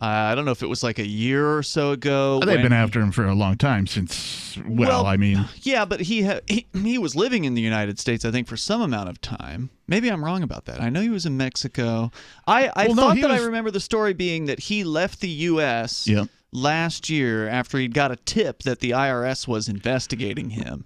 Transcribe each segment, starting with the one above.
I don't know if it was like a year or so ago. They've been after him for a long time since, I mean. Yeah, but he was living in the United States, I think, for some amount of time. Maybe I'm wrong about that. I know he was in Mexico. I remember the story being that he left the U.S. Last year after he'd got a tip that the IRS was investigating him.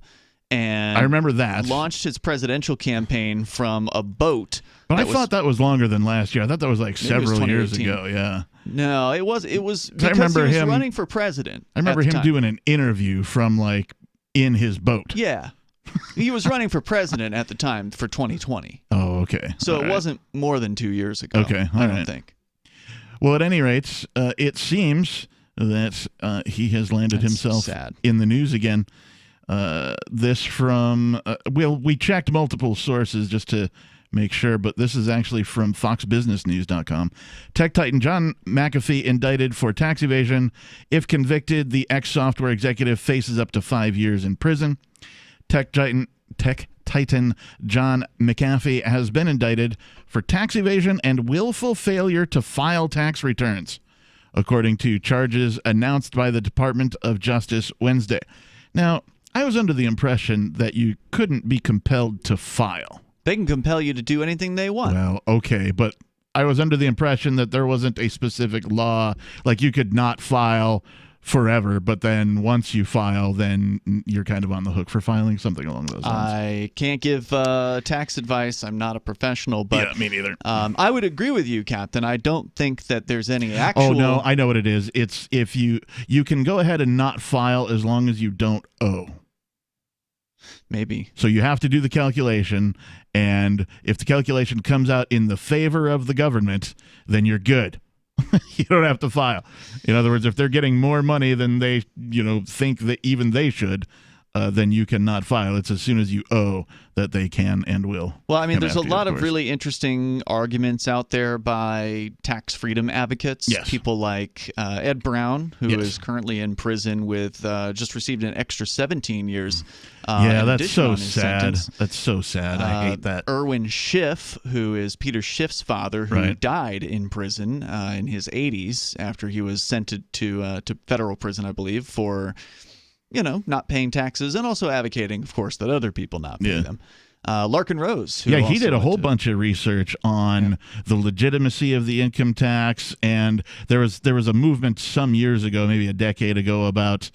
And I remember that. Launched his presidential campaign from a boat. But I thought that was longer than last year. I thought that was like several years ago. Yeah. No, it was because he was running for president. I remember him doing an interview from like in his boat. Yeah. He was running for president at the time for 2020. Oh, okay. So it wasn't more than 2 years ago. Okay. I don't think. Well, at any rate, it seems that he has landed himself in the news again. This from, we checked multiple sources just to make sure, but this is actually from foxbusinessnews.com. Tech titan John McAfee indicted for tax evasion. If convicted, the ex-software executive faces up to 5 years in prison. Tech titan John McAfee has been indicted for tax evasion and willful failure to file tax returns, according to charges announced by the Department of Justice Wednesday. Now, I was under the impression that you couldn't be compelled to file. They can compel you to do anything they want. Well, okay, but I was under the impression that there wasn't a specific law, like you could not file forever, but then once you file, then you're kind of on the hook for filing, something along those lines. I can't give tax advice. I'm not a professional, but yeah, me neither. I would agree with you, Captain. I don't think that there's any actual... Oh, no, I know what it is. It's if you can go ahead and not file as long as you don't owe. Maybe. So you have to do the calculation, and if the calculation comes out in the favor of the government, then you're good. You don't have to file. In other words, if they're getting more money than they, think that even they should, then you cannot file. It's as soon as you owe that they can and will. Well, I mean, there's a lot of really interesting arguments out there by tax freedom advocates. Yes. People like Ed Brown, who is currently in prison with just received an extra 17 years. Yeah, that's so sad. That's so sad. I hate that. Erwin Schiff, who is Peter Schiff's father, who died in prison in his 80s after he was sent to federal prison, I believe, for not paying taxes and also advocating, of course, that other people not pay them. Larkin Rose. Who he did a whole bunch of research on the legitimacy of the income tax, and there was a movement some years ago, maybe a decade ago, about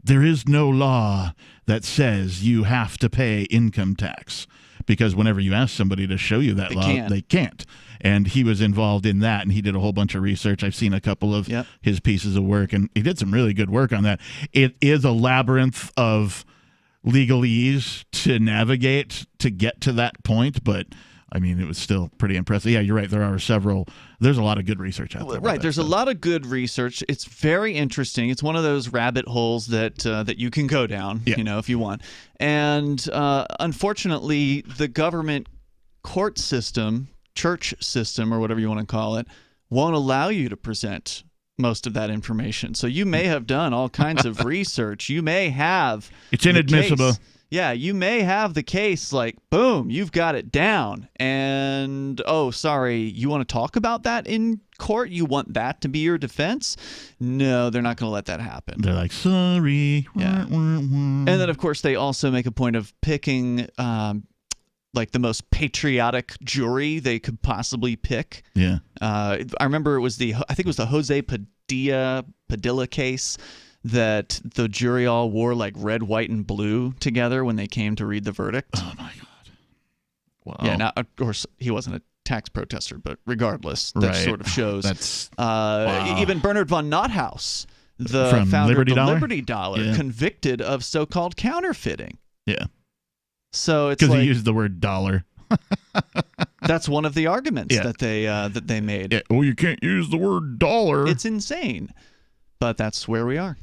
there is no law that says you have to pay income tax, because whenever you ask somebody to show you that they can't. And he was involved in that, and he did a whole bunch of research. I've seen a couple of his pieces of work, and he did some really good work on that. It is a labyrinth of legalese to navigate to get to that point, but I mean, it was still pretty impressive. Yeah, you're right. There's a lot of good research out there. Right. There's a lot of good research. It's very interesting. It's one of those rabbit holes that you can go down, if you want. And unfortunately, the government court system, church system, or whatever you want to call it, won't allow you to present most of that information. So you may have done all kinds of research. You may have... It's inadmissible. Yeah, you may have the case like, boom, you've got it down. And, oh, sorry, you want to talk about that in court? You want that to be your defense? No, they're not going to let that happen. They're like, sorry. Yeah. And then, of course, they also make a point of picking like the most patriotic jury they could possibly pick. Yeah. I remember I think it was the Jose Padilla case, that the jury all wore like red, white, and blue together when they came to read the verdict. Oh, my God. Wow. Yeah, now, of course, he wasn't a tax protester, but regardless, that sort of shows. That's even Bernard von Nothaus, the founder of the Liberty Dollar, convicted of so-called counterfeiting. Yeah. So it's because he used the word dollar. That's one of the arguments that they made. Yeah. Oh, you can't use the word dollar. It's insane. But that's where we are.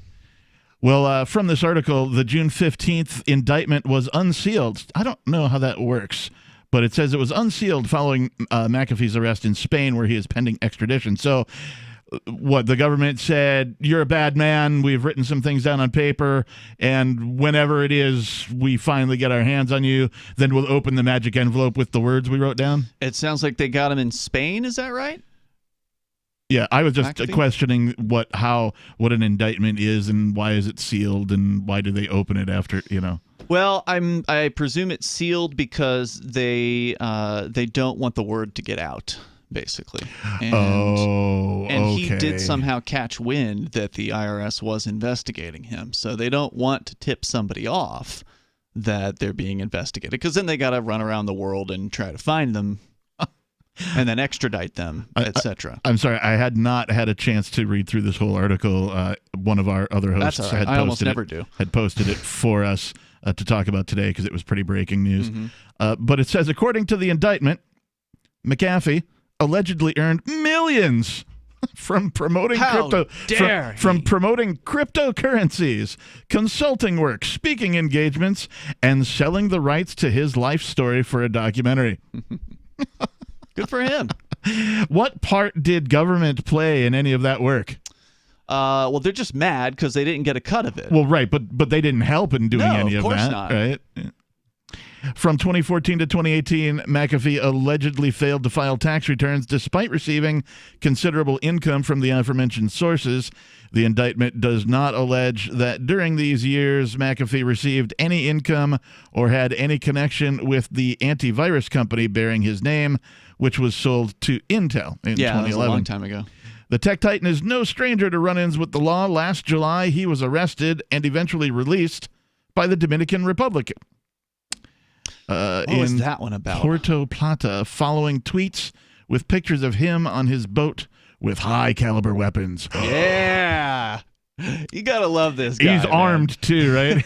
Well, from this article, the June 15th indictment was unsealed. I don't know how that works, but it says it was unsealed following McAfee's arrest in Spain, where he is pending extradition. So what, the government said, you're a bad man, we've written some things down on paper, and whenever it is we finally get our hands on you, then we'll open the magic envelope with the words we wrote down? It sounds like they got him in Spain, is that right? Yeah, I was just McAfee? questioning what an indictment is and why is it sealed and why do they open it after, Well, I presume it's sealed because they don't want the word to get out, basically. And he did somehow catch wind that the IRS was investigating him, so they don't want to tip somebody off that they're being investigated, because then they got to run around the world and try to find them and then extradite them, etc. I'm sorry, I had not had a chance to read through this whole article. One of our other hosts That's all right. I almost never do. Had posted it for us to talk about today because it was pretty breaking news. But it says, according to the indictment, McAfee allegedly earned millions from promoting from promoting cryptocurrencies, consulting work, speaking engagements, and selling the rights to his life story for a documentary. Good for him. What part did government play in any of that work? Well, they're just mad because they didn't get a cut of it. Well, right, but they didn't help in doing any of that. Of course not. Right? From 2014 to 2018, McAfee allegedly failed to file tax returns despite receiving considerable income from the aforementioned sources. The indictment does not allege that during these years McAfee received any income or had any connection with the antivirus company bearing his name, which was sold to Intel in 2011. That was a long time ago. The tech titan is no stranger to run-ins with the law. Last July, he was arrested and eventually released by the Dominican Republic. What was that one about? Puerto Plata, following tweets with pictures of him on his boat with high-caliber weapons. Yeah. You got to love this guy. He's armed, too, right?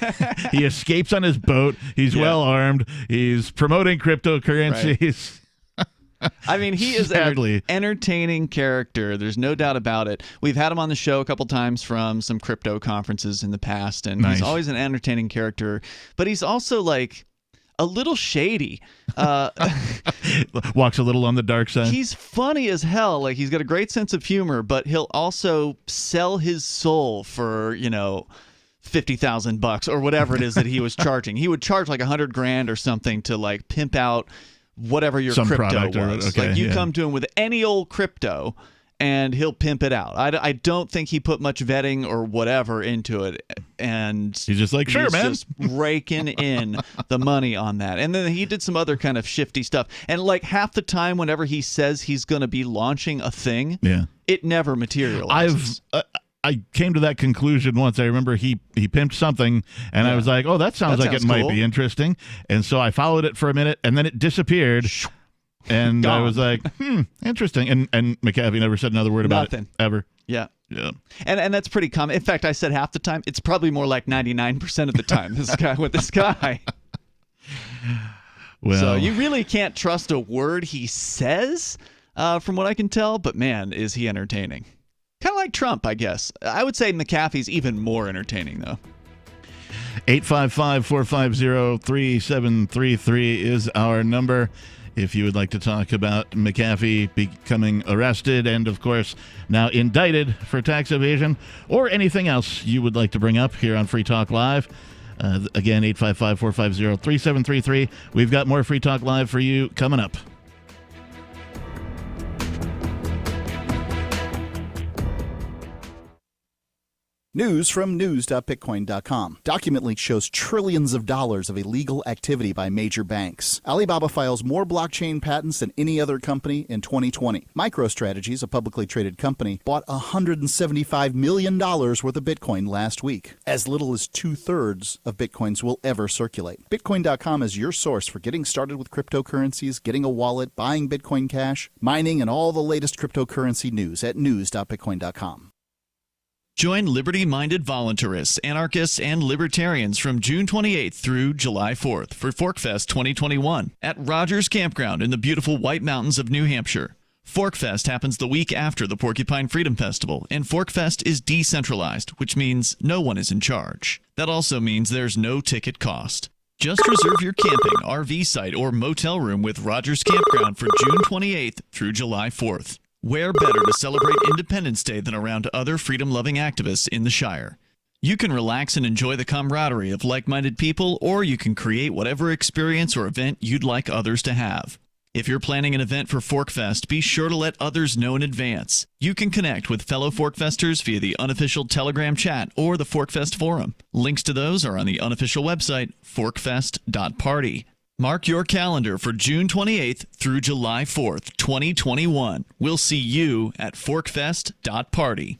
He escapes on his boat. He's well-armed. He's promoting cryptocurrencies. Right. I mean, he is an entertaining character. There's no doubt about it. We've had him on the show a couple times from some crypto conferences in the past, and he's always an entertaining character. But he's also, like, a little shady. Walks a little on the dark side. He's funny as hell. Like, he's got a great sense of humor, but he'll also sell his soul for, $50,000 or whatever it is that he was charging. He would charge like $100,000 or something to like pimp out whatever your crypto was. Like you come to him with any old crypto and he'll pimp it out. I don't think he put much vetting or whatever into it, and he's just like, sure, man, just raking in the money on that. And then he did some other kind of shifty stuff. And like half the time, whenever he says he's going to be launching a thing, it never materializes. I came to that conclusion once. I remember he pimped something, and I was like, oh, that sounds like it might be interesting. And so I followed it for a minute, and then it disappeared. And I was like, interesting. And McAfee never said another word about it ever. Yeah. And that's pretty common. In fact, I said half the time. It's probably more like 99% of the time this guy. Well, so you really can't trust a word he says, from what I can tell. But man, is he entertaining. Kind of like Trump, I guess. I would say McAfee's even more entertaining, though. 855-450-3733 is our number. If you would like to talk about McAfee becoming arrested and, of course, now indicted for tax evasion, or anything else you would like to bring up here on Free Talk Live. Again, 855-450-3733. We've got more Free Talk Live for you coming up. News from news.bitcoin.com. Document leak shows trillions of dollars of illegal activity by major banks. Alibaba files more blockchain patents than any other company in 2020. MicroStrategy's, a publicly traded company, bought $175 million worth of Bitcoin last week. As little as 2/3 of Bitcoins will ever circulate. Bitcoin.com is your source for getting started with cryptocurrencies, getting a wallet, buying Bitcoin Cash, mining, and all the latest cryptocurrency news at news.bitcoin.com. Join liberty-minded voluntarists, anarchists, and libertarians from June 28th through July 4th for ForkFest 2021 at Rogers Campground in the beautiful White Mountains of New Hampshire. ForkFest happens the week after the Porcupine Freedom Festival, and ForkFest is decentralized, which means no one is in charge. That also means there's no ticket cost. Just reserve your camping, RV site, or motel room with Rogers Campground for June 28th through July 4th. Where better to celebrate Independence Day than around other freedom-loving activists in the Shire? You can relax and enjoy the camaraderie of like-minded people, or you can create whatever experience or event you'd like others to have. If you're planning an event for ForkFest, be sure to let others know in advance. You can connect with fellow ForkFesters via the unofficial Telegram chat or the ForkFest forum. Links to those are on the unofficial website, forkfest.party. Mark your calendar for June 28th through July 4th, 2021. We'll see you at forkfest.party.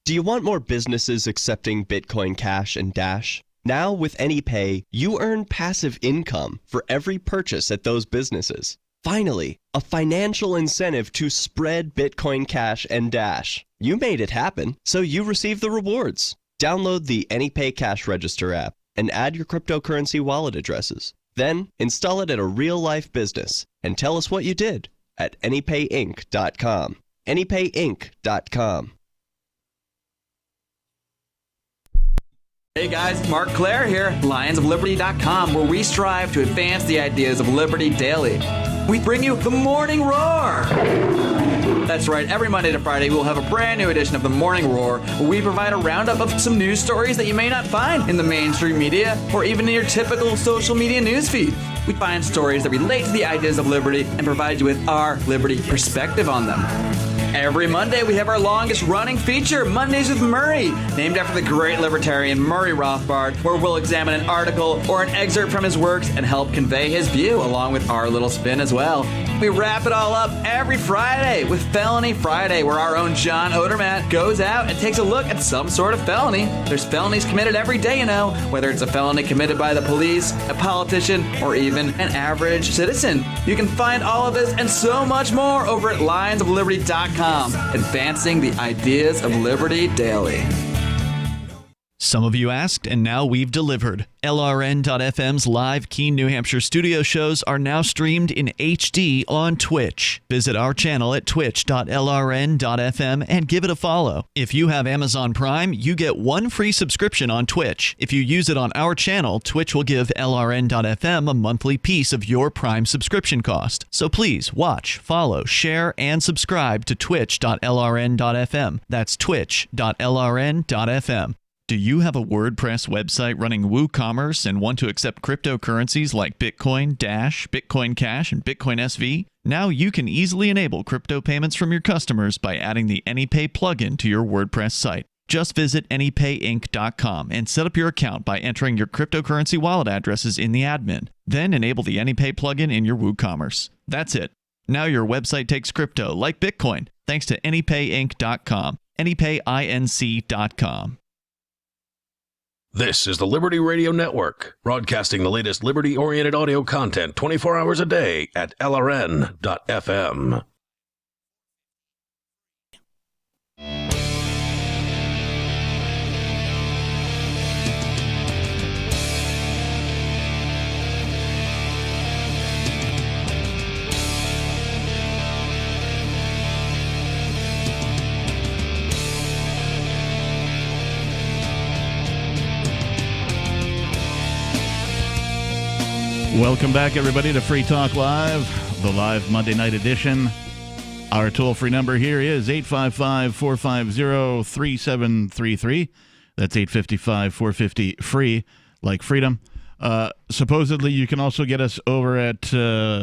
Do you want more businesses accepting Bitcoin Cash and Dash? Now with AnyPay, you earn passive income for every purchase at those businesses. Finally, a financial incentive to spread Bitcoin Cash and Dash. You made it happen, so you receive the rewards. Download the AnyPay Cash Register app and add your cryptocurrency wallet addresses. Then install it at a real-life business and tell us what you did at anypayinc.com. anypayinc.com. Hey guys, Mark Claire here, lionsofliberty.com, where we strive to advance the ideas of liberty daily. We bring you the Morning Roar. That's right, every Monday to Friday we'll have a brand new edition of the Morning Roar, where we provide a roundup of some news stories that you may not find in the mainstream media or even in your typical social media newsfeed. We find stories that relate to the ideas of liberty and provide you with our liberty perspective on them. Every Monday, we have our longest-running feature, Mondays with Murray, named after the great libertarian Murray Rothbard, where we'll examine an article or an excerpt from his works and help convey his view, along with our little spin as well. We wrap it all up every Friday with Felony Friday, where our own John Odermatt goes out and takes a look at some sort of felony. There's felonies committed every day, you know, whether it's a felony committed by the police, a politician, or even an average citizen. You can find all of this and so much more over at lionsofliberty.com. Advancing the ideas of liberty daily. Some of you asked, and now we've delivered. LRN.FM's live Keene, New Hampshire studio shows are now streamed in HD on Twitch. Visit our channel at twitch.lrn.fm and give it a follow. If you have Amazon Prime, you get one free subscription on Twitch. If you use it on our channel, Twitch will give LRN.FM a monthly piece of your Prime subscription cost. So please watch, follow, share, and subscribe to twitch.lrn.fm. That's twitch.lrn.fm. Do you have a WordPress website running WooCommerce and want to accept cryptocurrencies like Bitcoin, Dash, Bitcoin Cash, and Bitcoin SV? Now you can easily enable crypto payments from your customers by adding the AnyPay plugin to your WordPress site. Just visit anypayinc.com and set up your account by entering your cryptocurrency wallet addresses in the admin. Then enable the AnyPay plugin in your WooCommerce. That's it. Now your website takes crypto like Bitcoin thanks to anypayinc.com. anypayinc.com. This is the Liberty Radio Network, broadcasting the latest liberty-oriented audio content 24 hours a day at LRN.FM. Welcome back, everybody, to Free Talk Live, the live Monday night edition. Our toll-free number here is 855-450-3733. That's 855-450-FREE, like freedom. Supposedly, you can also get us over at,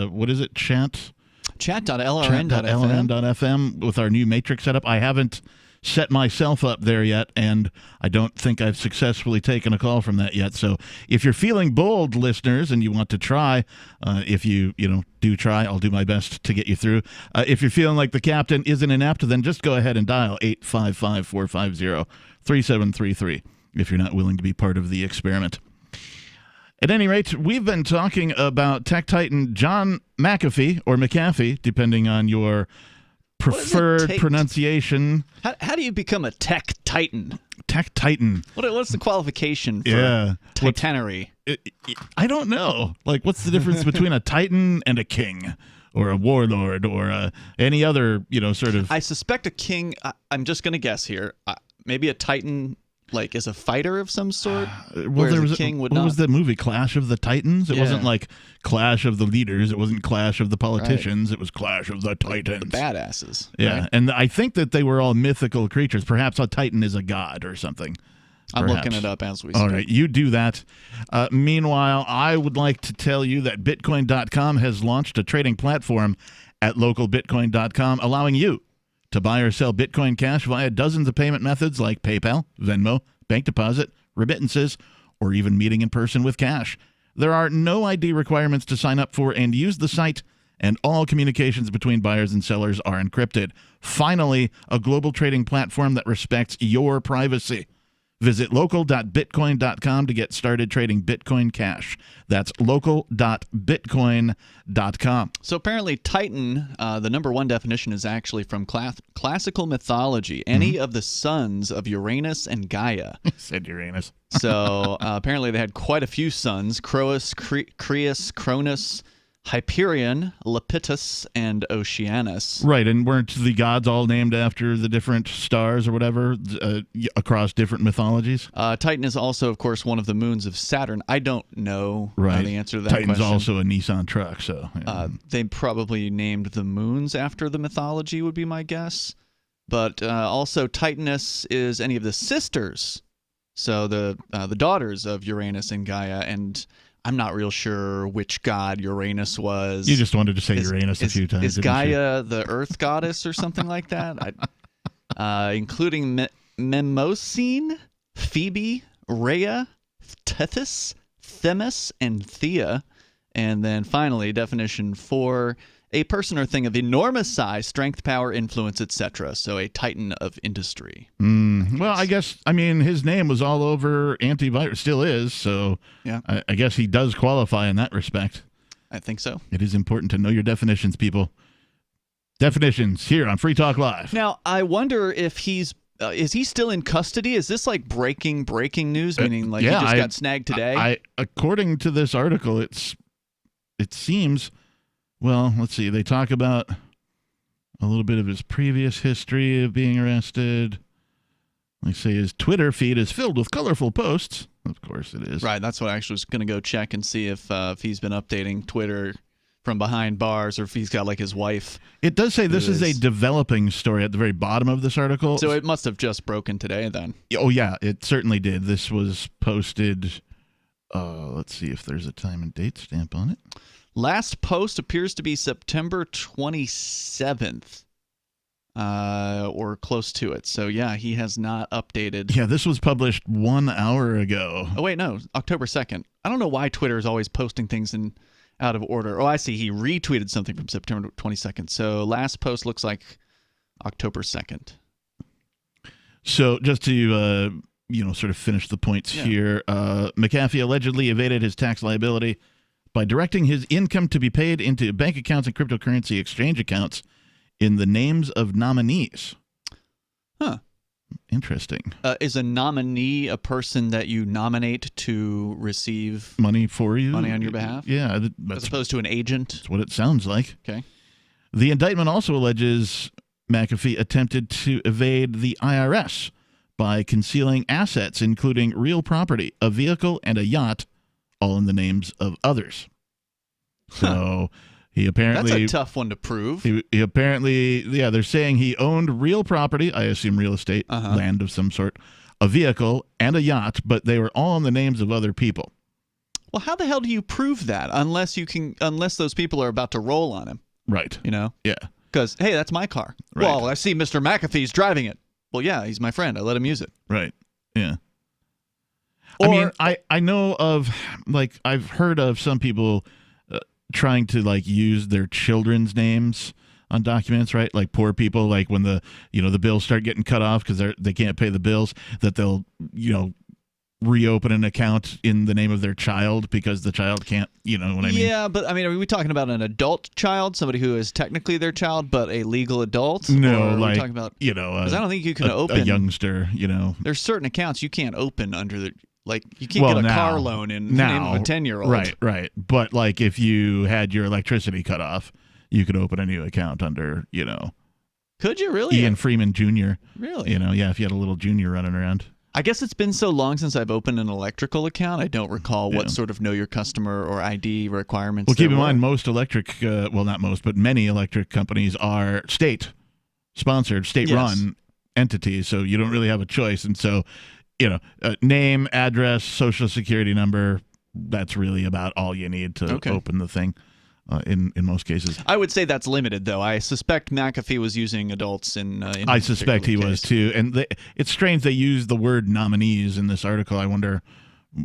what is it, Chat.lrn.fm with our new Matrix setup. I haven't set myself up there yet, and I don't think I've successfully taken a call from that yet. So if you're feeling bold, listeners, and you want to try, if you do try, I'll do my best to get you through. If you're feeling like the captain isn't inept, then just go ahead and dial 855-450-3733 if you're not willing to be part of the experiment. At any rate, we've been talking about tech titan John McAfee, or McAfee, depending on your preferred pronunciation. How do you become a tech titan? Tech titan. What's the qualification for titanery? I don't know. Like, what's the difference between a titan and a king, or a warlord, or any other, sort of? I suspect a king. I'm just going to guess here. Maybe a titan, like, is a fighter of some sort. Well, there was a king. What was the movie? Clash of the Titans. It wasn't like Clash of the Leaders. It wasn't Clash of the Politicians. Right. It was Clash of the Titans. The badasses. Yeah, right? And I think that they were all mythical creatures. Perhaps a titan is a god or something. I'm looking it up as we speak. All right, you do that. Meanwhile, I would like to tell you that Bitcoin.com has launched a trading platform at localbitcoin.com, allowing you to buy or sell Bitcoin Cash via dozens of payment methods like PayPal, Venmo, bank deposit, remittances, or even meeting in person with cash. There are no ID requirements to sign up for and use the site, and all communications between buyers and sellers are encrypted. Finally, a global trading platform that respects your privacy. Visit local.bitcoin.com to get started trading Bitcoin Cash. That's local.bitcoin.com. So apparently Titan, the number one definition is actually from classical mythology, any of the sons of Uranus and Gaia. Said Uranus. So apparently they had quite a few sons: Crous, Creus, Cronus, Hyperion, Lepidus, and Oceanus. Right, and weren't the gods all named after the different stars or whatever across different mythologies? Titan is also, of course, one of the moons of Saturn. I don't know the answer to that Titan's question. also a Nissan truck, so... Yeah. They probably named the moons after the mythology, would be my guess. But also Titanus is any of the sisters, so the daughters of Uranus and Gaia, and... I'm not real sure which god Uranus was. You just wanted to say Uranus a few times. Is Gaia the Earth goddess or something like that? Including Mnemosyne, Phoebe, Rhea, Tethys, Themis, and Thea. And then finally, definition 4, a person or thing of enormous size, strength, power, influence, etc. So a titan of industry. Well, I guess, his name was all over antivirus, still is, so yeah. I guess he does qualify in that respect. I think so. It is important to know your definitions, people. Definitions here on Free Talk Live. Now, I wonder if is he still in custody? Is this like breaking news, meaning he just got snagged today? According to this article, it seems... Well, let's see. They talk about a little bit of his previous history of being arrested. They say his Twitter feed is filled with colorful posts. Of course it is. Right. That's what I actually was going to go check and see if he's been updating Twitter from behind bars or if he's got like his wife. It does say this is a developing story at the very bottom of this article. So it must have just broken today then. Oh, yeah. It certainly did. This was posted. Let's see if there's a time and date stamp on it. Last post appears to be September 27th, or close to it. So, yeah, he has not updated. Yeah, this was published 1 hour ago. Oh, wait, no, October 2nd. I don't know why Twitter is always posting things out of order. Oh, I see. He retweeted something from September 22nd. So, last post looks like October 2nd. So, just to, sort of finish the points here, McAfee allegedly evaded his tax liability by directing his income to be paid into bank accounts and cryptocurrency exchange accounts in the names of nominees. Huh. Interesting. Is a nominee a person that you nominate to receive money for you? Money on your behalf? Yeah. As opposed to an agent? That's what it sounds like. Okay. The indictment also alleges McAfee attempted to evade the IRS by concealing assets, including real property, a vehicle, and a yacht, all in the names of others. So he apparently... That's a tough one to prove. He apparently, they're saying he owned real property, I assume real estate, land of some sort, a vehicle, and a yacht, but they were all in the names of other people. Well, how the hell do you prove that unless those people are about to roll on him? Right. Yeah. Because, hey, that's my car. Right. Well, I see Mr. McAfee's driving it. Well, yeah, he's my friend. I let him use it. Right. Yeah. I know of, I've heard of some people trying to, use their children's names on documents, right? Like poor people, like when the bills start getting cut off because they can't pay the bills, that they'll, reopen an account in the name of their child because the child can't, what I mean? Yeah, but, are we talking about an adult child, somebody who is technically their child, but a legal adult? No, or are we talking about, because I don't think you can open... A youngster, There's certain accounts you can't open under the... you can't get a car loan in the name of a 10-year-old. Right. But, if you had your electricity cut off, you could open a new account under, Could you really? Ian Freeman Jr. Really? If you had a little junior running around. I guess it's been so long since I've opened an electrical account, I don't recall what sort of know your customer or ID requirements Well, keep in mind, most electric, not most, but many electric companies are state-sponsored, state-run entities, so you don't really have a choice. And so name, address, social security number. That's really about all you need to open the thing. In most cases, I would say that's limited, though. I suspect McAfee was using adults in I suspect he was too, and it's strange they use the word nominees in this article. I wonder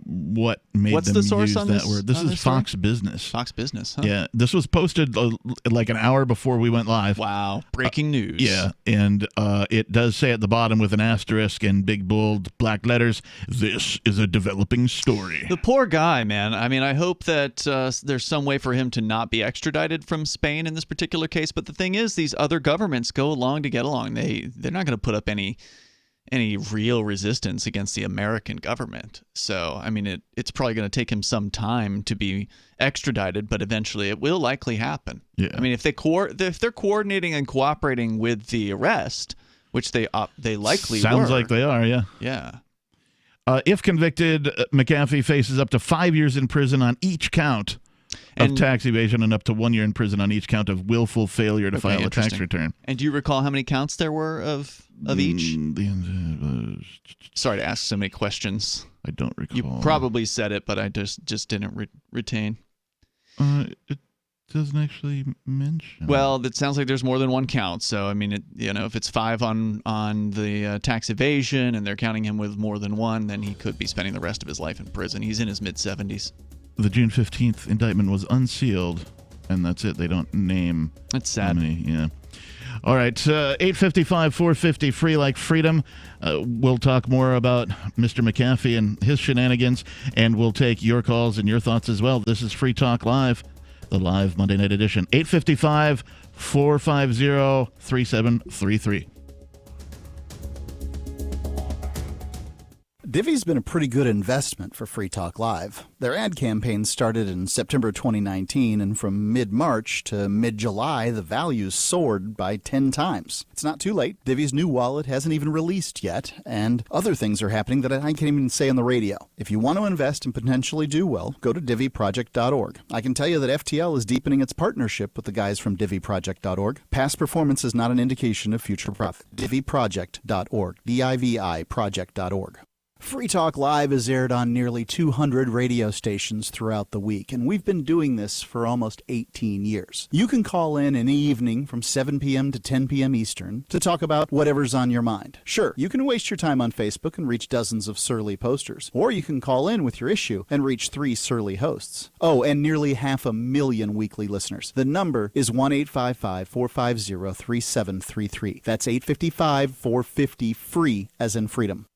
what made What's them the source use on that this, word. This is Fox Business. Fox Business, huh? Yeah, this was posted like an hour before we went live. Wow, breaking news. Yeah, and it does say at the bottom with an asterisk and big bold black letters, "This is a developing story." The poor guy, man. I mean, I hope that there's some way for him to not be extradited from Spain in this particular case. But the thing is, these other governments go along to get along. They're not going to put up any real resistance against the American government. So, I mean, it's probably going to take him some time to be extradited, but eventually it will likely happen. Yeah. I mean, if they're coordinating and cooperating with the arrest, which they likely sounds were. like they are, yeah. Yeah. If convicted, McAfee faces up to 5 years in prison on each count of tax evasion and up to 1 year in prison on each count of willful failure to file a tax return. And do you recall how many counts there were of each? Sorry to ask so many questions. I don't recall. You probably said it, but I just didn't retain. It doesn't actually mention. Well, it sounds like there's more than one count. So, I mean, if it's 5 on the tax evasion and they're counting him with more than one, then he could be spending the rest of his life in prison. He's in his mid-70s. The June 15th indictment was unsealed, and that's it. They don't name. That's sad. How many, yeah. All right, 855 450 free like freedom. We'll talk more about Mr. McAfee and his shenanigans, and we'll take your calls and your thoughts as well. This is Free Talk Live, the live Monday night edition. 855 450 3733. Divi's been a pretty good investment for Free Talk Live. Their ad campaign started in September 2019, and from mid-March to mid-July, the values soared by 10 times. It's not too late. Divi's new wallet hasn't even released yet, and other things are happening that I can't even say on the radio. If you want to invest and potentially do well, go to diviproject.org. I can tell you that FTL is deepening its partnership with the guys from diviproject.org. Past performance is not an indication of future profit. diviproject.org. DIVI project.org. Free Talk Live is aired on nearly 200 radio stations throughout the week, and we've been doing this for almost 18 years. You can call in any evening from 7 p.m. to 10 p.m. Eastern to talk about whatever's on your mind. Sure, you can waste your time on Facebook and reach dozens of surly posters, or you can call in with your issue and reach 3 surly hosts. Oh, and nearly 500,000 weekly listeners. The number is 1-855-450-3733. That's 855-450-FREE, as in freedom.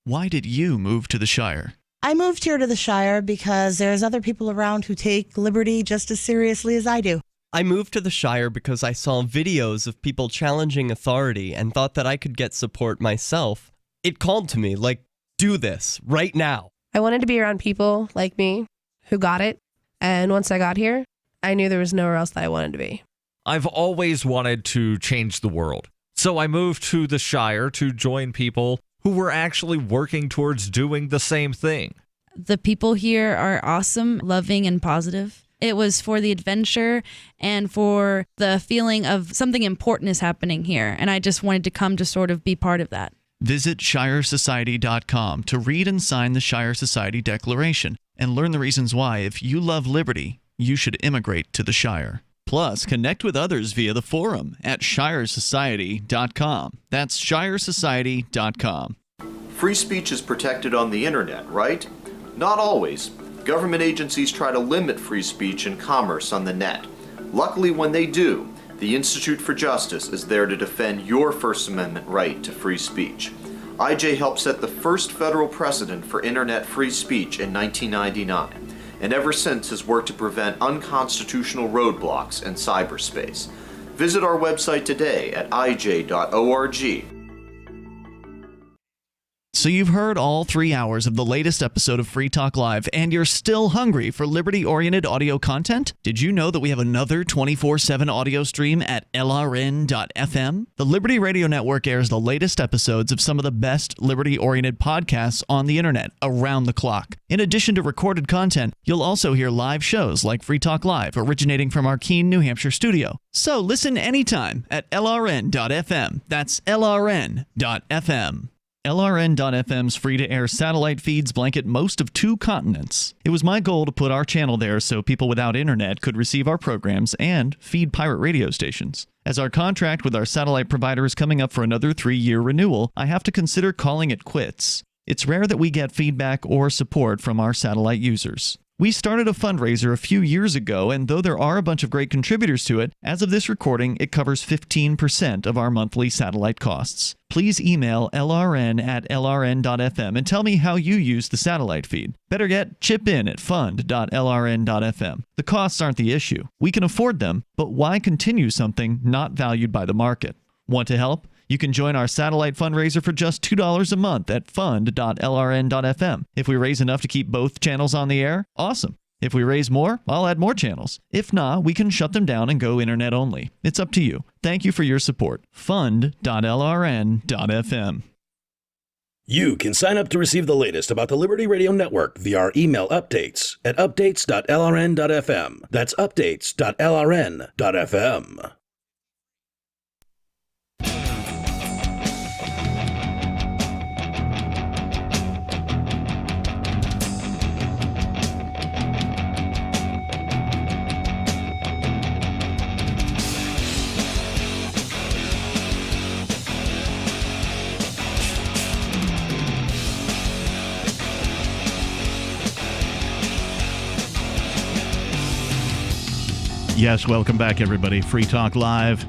Why did you move to the Shire? I moved here to the Shire because there's other people around who take liberty just as seriously as I do. I moved to the Shire because I saw videos of people challenging authority and thought that I could get support myself. It called to me, like, do this, right now. I wanted to be around people like me who got it, and once I got here, I knew there was nowhere else that I wanted to be. I've always wanted to change the world, so I moved to the Shire to join people who were actually working towards doing the same thing. The people here are awesome, loving, and positive. It was for the adventure and for the feeling of something important is happening here, and I just wanted to come to sort of be part of that. Visit ShireSociety.com to read and sign the Shire Society Declaration and learn the reasons why, if you love liberty, you should immigrate to the Shire. Plus, connect with others via the forum at ShireSociety.com. That's ShireSociety.com. Free speech is protected on the internet, right? Not always. Government agencies try to limit free speech and commerce on the net. Luckily, when they do, the Institute for Justice is there to defend your First Amendment right to free speech. IJ helped set the first federal precedent for internet free speech in 1999. And ever since has worked to prevent unconstitutional roadblocks in cyberspace. Visit our website today at ij.org. So you've heard all 3 hours of the latest episode of Free Talk Live, and you're still hungry for liberty-oriented audio content? Did you know that we have another 24/7 audio stream at LRN.FM? The Liberty Radio Network airs the latest episodes of some of the best liberty-oriented podcasts on the internet around the clock. In addition to recorded content, you'll also hear live shows like Free Talk Live, originating from our Keene, New Hampshire studio. So listen anytime at LRN.FM. That's LRN.FM. LRN.FM's free-to-air satellite feeds blanket most of 2 continents. It was my goal to put our channel there so people without internet could receive our programs and feed pirate radio stations. As our contract with our satellite provider is coming up for another 3-year renewal, I have to consider calling it quits. It's rare that we get feedback or support from our satellite users. We started a fundraiser a few years ago, and though there are a bunch of great contributors to it, as of this recording, it covers 15% of our monthly satellite costs. Please email lrn@lrn.fm and tell me how you use the satellite feed. Better yet, chip in at fund.lrn.fm. The costs aren't the issue. We can afford them, but why continue something not valued by the market? Want to help? You can join our satellite fundraiser for just $2 a month at fund.lrn.fm. If we raise enough to keep both channels on the air, awesome. If we raise more, I'll add more channels. If not, we can shut them down and go internet only. It's up to you. Thank you for your support. Fund.lrn.fm. You can sign up to receive the latest about the Liberty Radio Network via our email updates at updates.lrn.fm. That's updates.lrn.fm. Yes, welcome back, everybody. Free Talk Live,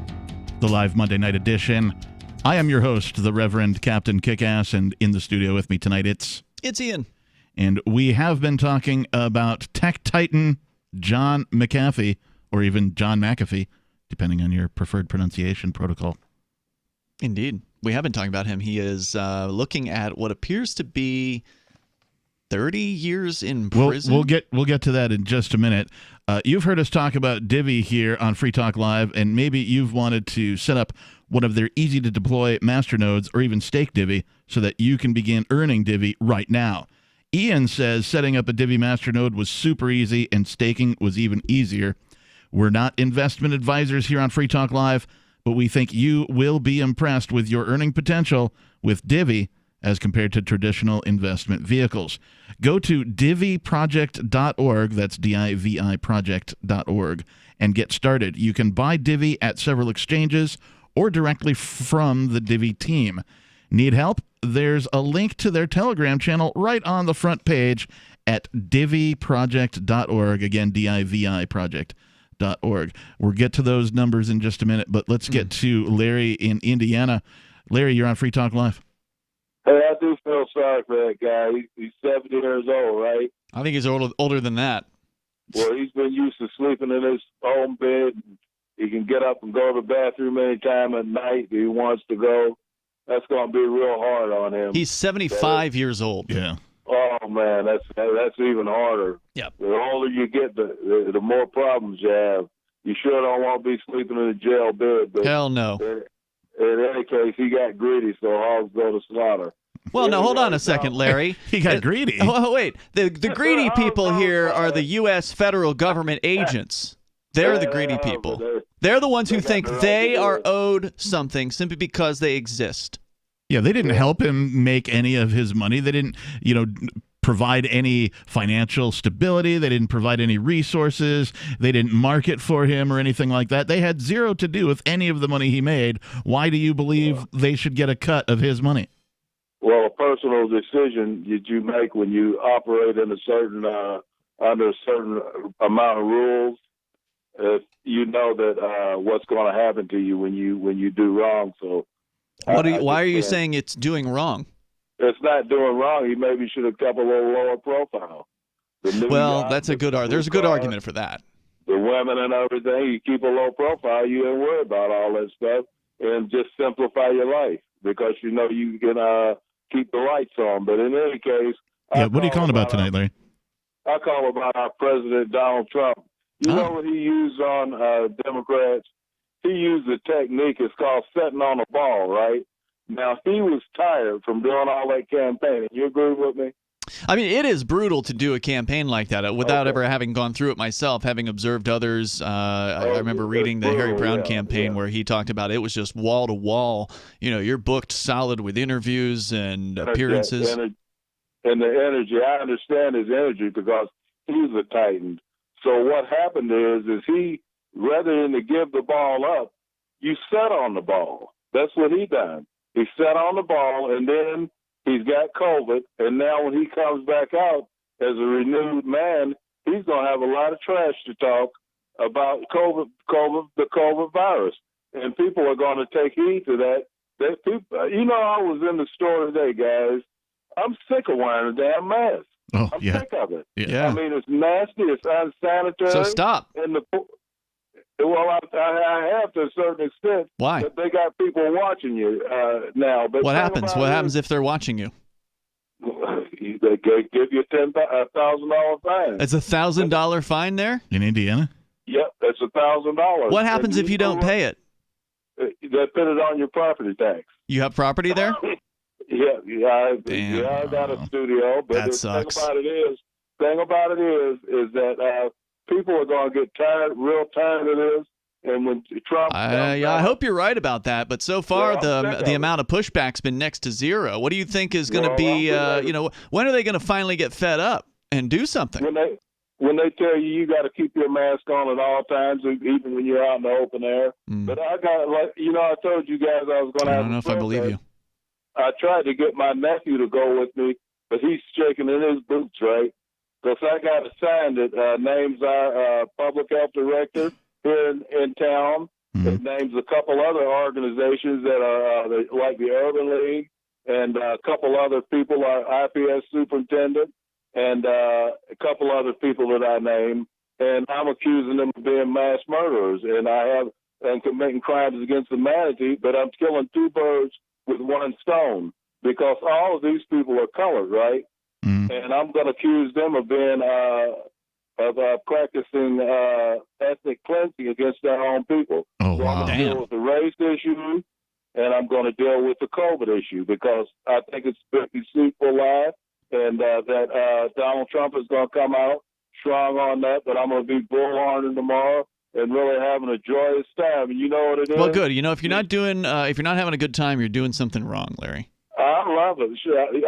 the live Monday night edition. I am your host, the Reverend Captain Kickass, and in the studio with me tonight, it's Ian. And we have been talking about tech titan John McAfee, or even John McAfee, depending on your preferred pronunciation protocol. Indeed. We have been talking about him. He is looking at what appears to be 30 years in prison. We'll get to that in just a minute. You've heard us talk about Divi here on Free Talk Live, and maybe you've wanted to set up one of their easy-to-deploy masternodes or even stake Divi so that you can begin earning Divi right now. Ian says setting up a Divi masternode was super easy and staking was even easier. We're not investment advisors here on Free Talk Live, but we think you will be impressed with your earning potential with Divi as compared to traditional investment vehicles. Go to diviproject.org, that's D-I-V-I project.org, and get started. You can buy Divi at several exchanges or directly from the Divi team. Need help? There's a link to their Telegram channel right on the front page at diviproject.org. Again, D-I-V-I project.org. We'll get to those numbers in just a minute, but let's get to Larry in Indiana. Larry, you're on Free Talk Live. Hey, I do feel sorry for that guy. He's 70 years old, right? I think he's older than that. Well, he's been used to sleeping in his home bed. He can get up and go to the bathroom anytime at night he wants to go. That's going to be real hard on him. He's 75 years old. Yeah. Oh, man, that's even harder. Yep. The older you get, the more problems you have. You sure don't want to be sleeping in a jail bed. But hell no. In any case, he got greedy, so hogs go to slaughter. Well, now, hold on a second, Larry. He got greedy. Oh, wait. The greedy people here are the U.S. federal government agents. They're the greedy people. They're the ones who think they are owed something simply because they exist. Yeah, they didn't help him make any of his money. They didn't, provide any financial stability. They didn't provide any resources. They didn't market for him or anything like that. They had zero to do with any of the money he made. Why do you believe they should get a cut of his money? Well, a personal decision that you make when you operate in a certain under a certain amount of rules. If you know that what's going to happen to you when you do wrong. So, why are you saying it's doing wrong? It's not doing wrong. He maybe should have kept a little lower profile. Well, that's a good there's a good argument for that. The women and everything, you keep a low profile, you don't worry about all that stuff, and just simplify your life because you can keep the lights on. But in any case, yeah. What are you calling about tonight, Larry? I call about our president, Donald Trump. You know what he used on Democrats? He used a technique. It's called sitting on the ball, right? Now, he was tired from doing all that campaigning. You agree with me? I mean, it is brutal to do a campaign like that without ever having gone through it myself, having observed others. I remember reading the Harry Brown campaign where he talked about it was just wall to wall. You know, you're booked solid with interviews and appearances. And the energy, I understand his energy because he's a Titan. So what happened is he, rather than to give the ball up, you sat on the ball. That's what he done. He sat on the ball, and then he's got COVID, and now when he comes back out as a renewed man, he's going to have a lot of trash to talk about the COVID virus. And people are going to take heed to that. You know, I was in the store today, guys. I'm sick of wearing a damn mask. I'm sick of it. Yeah. I mean, it's nasty. It's unsanitary. So stop. Well, I have to a certain extent. Why? But they got people watching you now. But what happens? What happens if they're watching you? They give you a $1,000 fine. It's $1,000 fine there in Indiana. Yep, that's $1,000. What happens if you don't pay it? They put it on your property tax. You have property there? Yeah. I got a studio. But that sucks. Thing about it is that people are going to get real tired of this. And when Trump, I hope you're right about that. But so far, the amount of pushback's been next to zero. What do you think is going to be? When are they going to finally get fed up and do something? When they tell you got to keep your mask on at all times, even when you're out in the open air. But I got I told you guys I was going to have. I don't know if I believe you. I tried to get my nephew to go with me, but he's shaking in his boots, right? Because I got a sign that names our public health director here in town. It names a couple other organizations that are like the Urban League and a couple other people, our IPS superintendent, and a couple other people that I name. And I'm accusing them of being mass murderers, and committing crimes against humanity, but I'm killing two birds with one stone because all of these people are colored, right? And I'm going to accuse them of being practicing ethnic cleansing against their own people. Oh, so wow. I'm going to deal with the race issue, and I'm going to deal with the COVID issue because I think it's a deceitful lie, and that Donald Trump is going to come out strong on that, but I'm going to be bullhorning tomorrow and really having a joyous time. And you know what it is? Well, good. You know, if you're not having a good time, you're doing something wrong, Larry. I love it.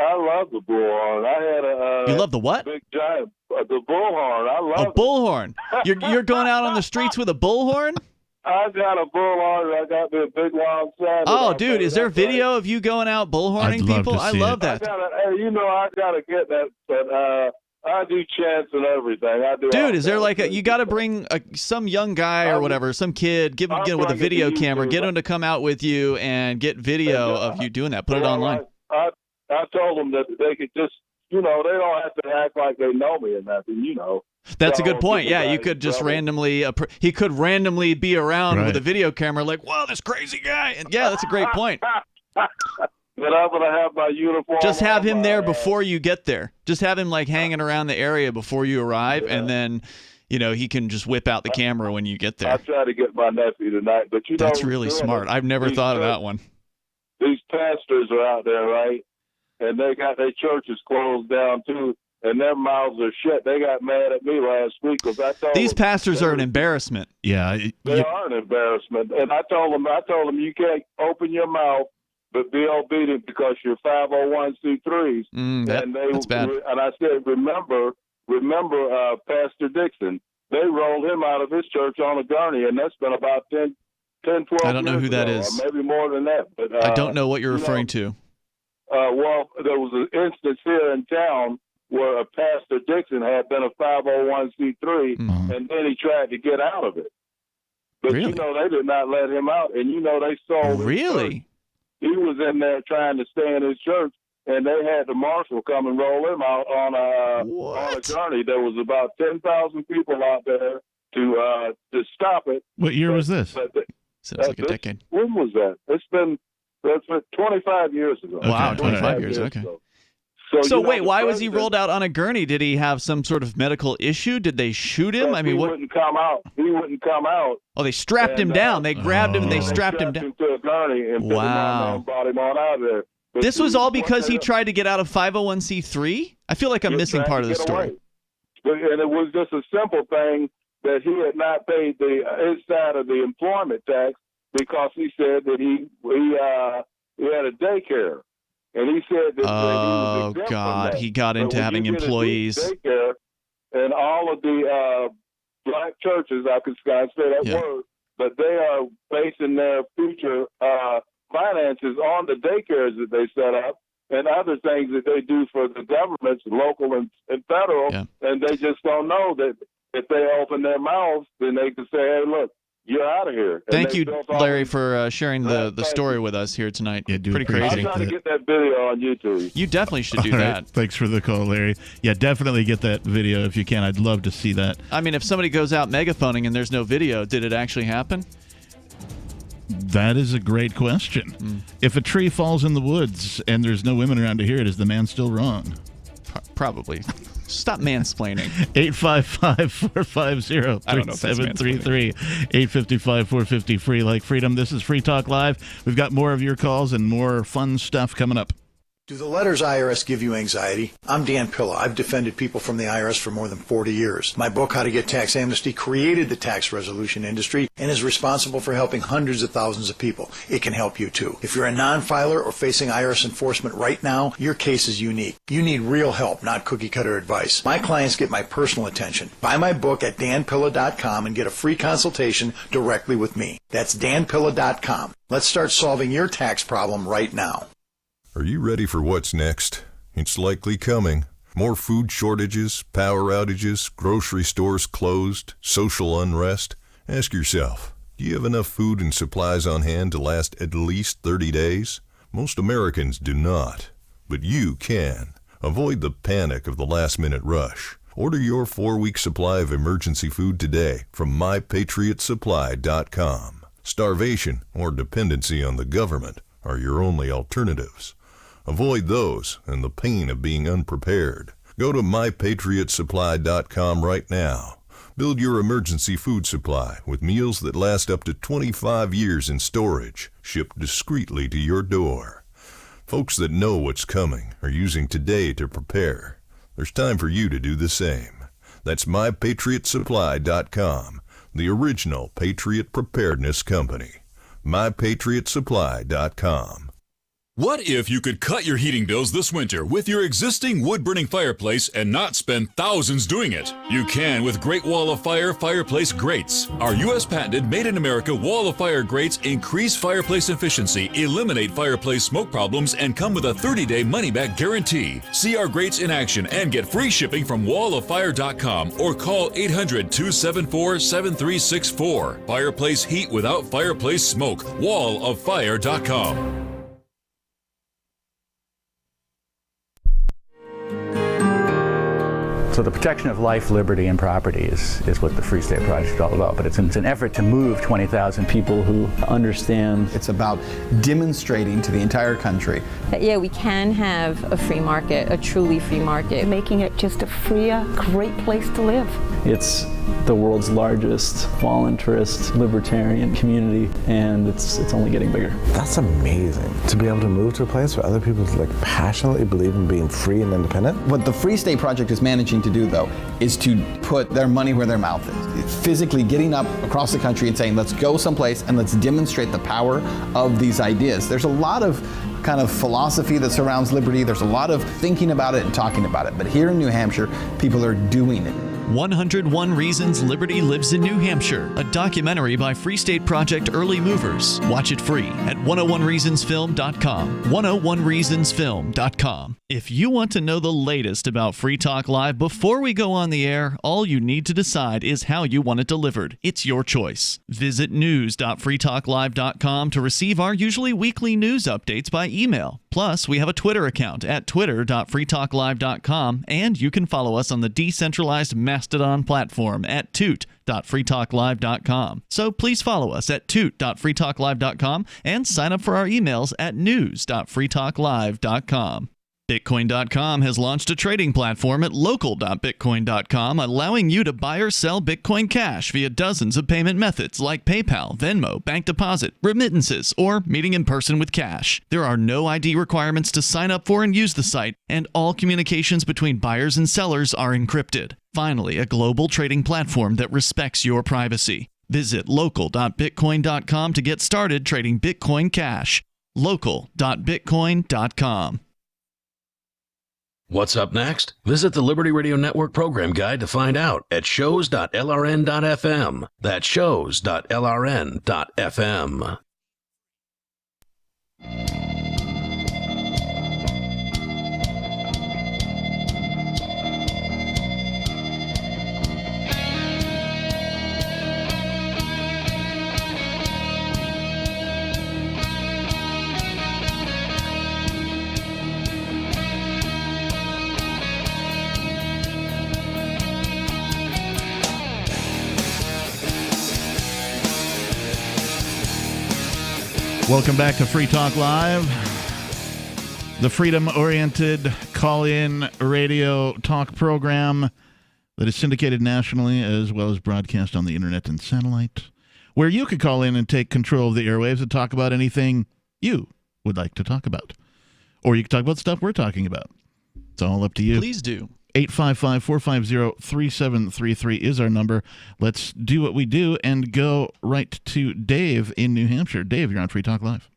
I love the bullhorn. I had a. You love the what? Big giant. The bullhorn. I love a bullhorn. You're going out on the streets with a bullhorn? I got a bullhorn. I got the big long side. Oh, dude, is there video of you going out bullhorning people? I love that. I gotta get that, but I do chants and everything. I do. Dude, is there you got to bring some young guy or whatever, some kid, get with a video camera, get him to come out with you and get video of you doing that. Put it online. I told them that they could just, they don't have to act like they know me or nothing, That's a good point. Yeah, you could just randomly, he could randomly be around with a video camera like, wow, this crazy guy. And yeah, that's a great point. But I'm going to have my uniform. Just have him there before you get there. Just have him hanging around the area before you arrive, and then, he can just whip out the camera when you get there. I'll try to get my nephew tonight, but that's really smart. I've never thought of that one. These pastors are out there, right? And they got their churches closed down too, and their mouths are shut. They got mad at me last week because I told these pastors are an embarrassment. Yeah, they are an embarrassment. And I told them you can't open your mouth. But be obedient because you're 501c3s. That's bad. And I said, remember, Pastor Dixon. They rolled him out of his church on a gurney, and that's been about 10, 12 years I don't know who that is. Or maybe more than that. But I don't know what you're referring to. Well, there was an instance here in town where a Pastor Dixon had been a 501c3, and then he tried to get out of it. But, really? They did not let him out, and, they sold his church. He was in there trying to stay in his church, and they had the marshal come and roll him out on a journey. There was about 10,000 people out there to stop it. What year was this? Sounds like a decade. When was that? It's been That's 25 years ago. Wow, 25 years. Okay. Ago. So wait, why was he rolled out on a gurney? Did he have some sort of medical issue? Did they shoot him? I mean, what? He wouldn't come out. Oh, they strapped him down. They grabbed him and they strapped him down. To a gurney and put him on and brought him on out of there. But this was all because he tried to get out of 501c3? I feel like I'm missing part of the story. And it was just a simple thing that he had not paid his side of the employment tax because he said that he had a daycare. And he said that he was exempt from that. He got into having employees. Daycare, and all of the black churches, I can say that word, but they are basing their future finances on the daycares that they set up and other things that they do for the governments, local and federal, and they just don't know that if they open their mouths, then they can say, hey, look, you're out of here. Thank you, Larry, for sharing the story with us here tonight. Yeah, pretty crazy. I'm trying to get that video on YouTube. You definitely should do that. Thanks for the call, Larry. Yeah, definitely get that video if you can. I'd love to see that. I mean, if somebody goes out megaphoning and there's no video, did it actually happen? That is a great question. If a tree falls in the woods and there's no women around to hear it, is the man still wrong? Probably. Stop mansplaining. 855-450-3733. 855-450-FREE. Like freedom. This is Free Talk Live. We've got more of your calls and more fun stuff coming up. Do the letters IRS give you anxiety? I'm Dan Pilla. I've defended people from the IRS for more than 40 years. My book, How to Get Tax Amnesty, created the tax resolution industry and is responsible for helping hundreds of thousands of people. It can help you too. If you're a non-filer or facing IRS enforcement right now, your case is unique. You need real help, not cookie-cutter advice. My clients get my personal attention. Buy my book at danpilla.com and get a free consultation directly with me. That's danpilla.com. Let's start solving your tax problem right now. Are you ready for what's next? It's likely coming. More food shortages, power outages, grocery stores closed, social unrest. Ask yourself, do you have enough food and supplies on hand to last at least 30 days? Most Americans do not, but you can. Avoid the panic of the last-minute rush. Order your 4-week supply of emergency food today from mypatriotsupply.com. Starvation or dependency on the government are your only alternatives. Avoid those and the pain of being unprepared. Go to mypatriotsupply.com right now. Build your emergency food supply with meals that last up to 25 years in storage, shipped discreetly to your door. Folks that know what's coming are using today to prepare. There's time for you to do the same. That's mypatriotsupply.com, the original Patriot Preparedness Company. mypatriotsupply.com. What if you could cut your heating bills this winter with your existing wood-burning fireplace and not spend thousands doing it? You can with Great Wall of Fire fireplace grates. Our U.S. patented made-in-America Wall of Fire grates increase fireplace efficiency, eliminate fireplace smoke problems, and come with a 30-day money-back guarantee. See our grates in action and get free shipping from walloffire.com or call 800-274-7364. Fireplace heat without fireplace smoke. walloffire.com. So the protection of life, liberty, and property is what the Free State Project is all about. But it's an effort to move 20,000 people who understand. It's about demonstrating to the entire country that, yeah, we can have a free market, a truly free market. Making it just a freer, great place to live. It's the world's largest voluntarist libertarian community, and it's only getting bigger. That's amazing, to be able to move to a place where other people passionately believe in being free and independent. What the Free State Project is managing to do, though, is to put their money where their mouth is. It's physically getting up across the country and saying, let's go someplace and let's demonstrate the power of these ideas. There's a lot of kind of philosophy that surrounds liberty. There's a lot of thinking about it and talking about it. But here in New Hampshire, people are doing it. 101 Reasons Liberty Lives in New Hampshire, a documentary by Free State Project Early Movers. Watch it free at 101reasonsfilm.com. 101reasonsfilm.com. If you want to know the latest about Free Talk Live before we go on the air, all you need to decide is how you want it delivered. It's your choice. Visit news.freetalklive.com to receive our usually weekly news updates by email. Plus, we have a Twitter account at twitter.freetalklive.com, and you can follow us on the decentralized Mastodon platform at toot.freetalklive.com. So please follow us at toot.freetalklive.com and sign up for our emails at news.freetalklive.com. Bitcoin.com has launched a trading platform at local.bitcoin.com, allowing you to buy or sell Bitcoin Cash via dozens of payment methods like PayPal, Venmo, bank deposit, remittances, or meeting in person with cash. There are no ID requirements to sign up for and use the site, and all communications between buyers and sellers are encrypted. Finally, a global trading platform that respects your privacy. Visit local.bitcoin.com to get started trading Bitcoin Cash. local.bitcoin.com. What's up next? Visit the Liberty Radio Network program guide to find out at shows.lrn.fm. That's shows.lrn.fm. Welcome back to Free Talk Live, the freedom-oriented call-in radio talk program that is syndicated nationally as well as broadcast on the internet and satellite, where you could call in and take control of the airwaves and talk about anything you would like to talk about. Or you can talk about stuff we're talking about. It's all up to you. Please do. 855-450-3733 is our number. Let's do what we do and go right to Dave in New Hampshire. Dave, you're on Free Talk Live.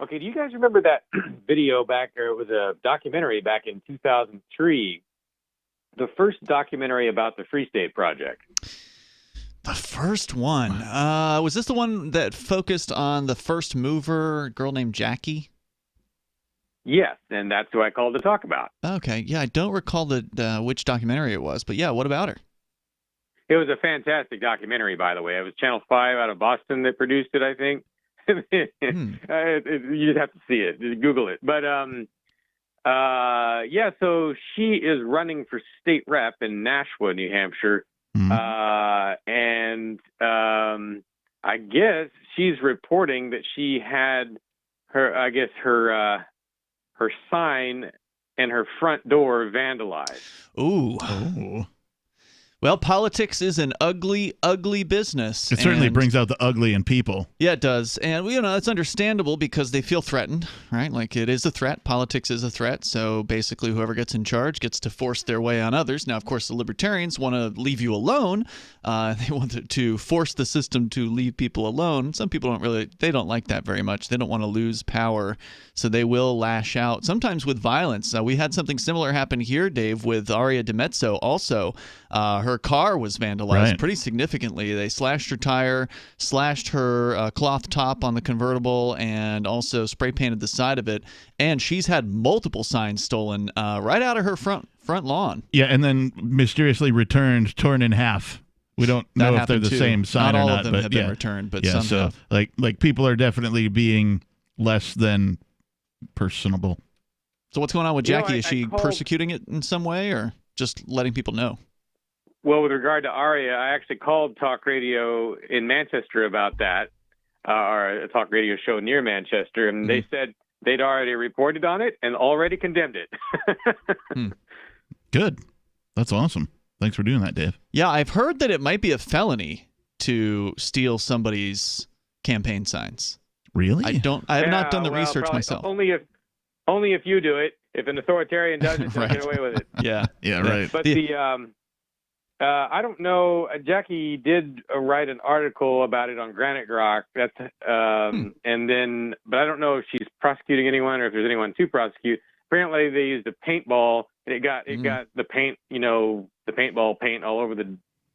Okay, do you guys remember that video back, or it was a documentary back in 2003, the first documentary about the Free State Project? The first one? Was this the one that focused on the first mover, a girl named Jackie? Yes, and that's who I called to talk about. Okay, yeah, I don't recall which documentary it was, but yeah, what about her? It was a fantastic documentary, by the way. It was Channel 5 out of Boston that produced it, I think. You just have to see it. Just Google it. But, yeah, so she is running for state rep in Nashua, New Hampshire. And I guess she's reporting that she had her sign and her front door vandalized. Ooh. Oh. Well, politics is an ugly, ugly business. It certainly brings out the ugly in people. Yeah, it does. And, that's understandable because they feel threatened, right? Like, it is a threat. Politics is a threat. So basically, whoever gets in charge gets to force their way on others. Now, of course, the libertarians want to leave you alone. They want to force the system to leave people alone. Some people they don't like that very much. They don't want to lose power. So they will lash out, sometimes with violence. We had something similar happen here, Dave, with Aria DiMezzo also. Her car was vandalized pretty significantly. They slashed her tire, slashed her cloth top on the convertible, and also spray painted the side of it. And she's had multiple signs stolen right out of her front lawn. Yeah, and then mysteriously returned, torn in half. We don't know if they're the same sign or not. Not all of them have been returned, but some so have. like people are definitely being less than personable. So what's going on with Jackie? Is she persecuting it in some way, or just letting people know? Well, with regard to Aria, I actually called talk radio in Manchester about that, or a talk radio show near Manchester, and they said they'd already reported on it and already condemned it. Good. That's awesome. Thanks for doing that, Dave. Yeah, I've heard that it might be a felony to steal somebody's campaign signs. Really? I have not done the research myself. Only if you do it. If an authoritarian does it, they'll get away with it. Yeah, right. But I don't know. Jackie did write an article about it on Granite Rock. That's and then, but I don't know if she's prosecuting anyone or if there's anyone to prosecute. Apparently, they used a paintball, and it got the paint, the paintball paint all over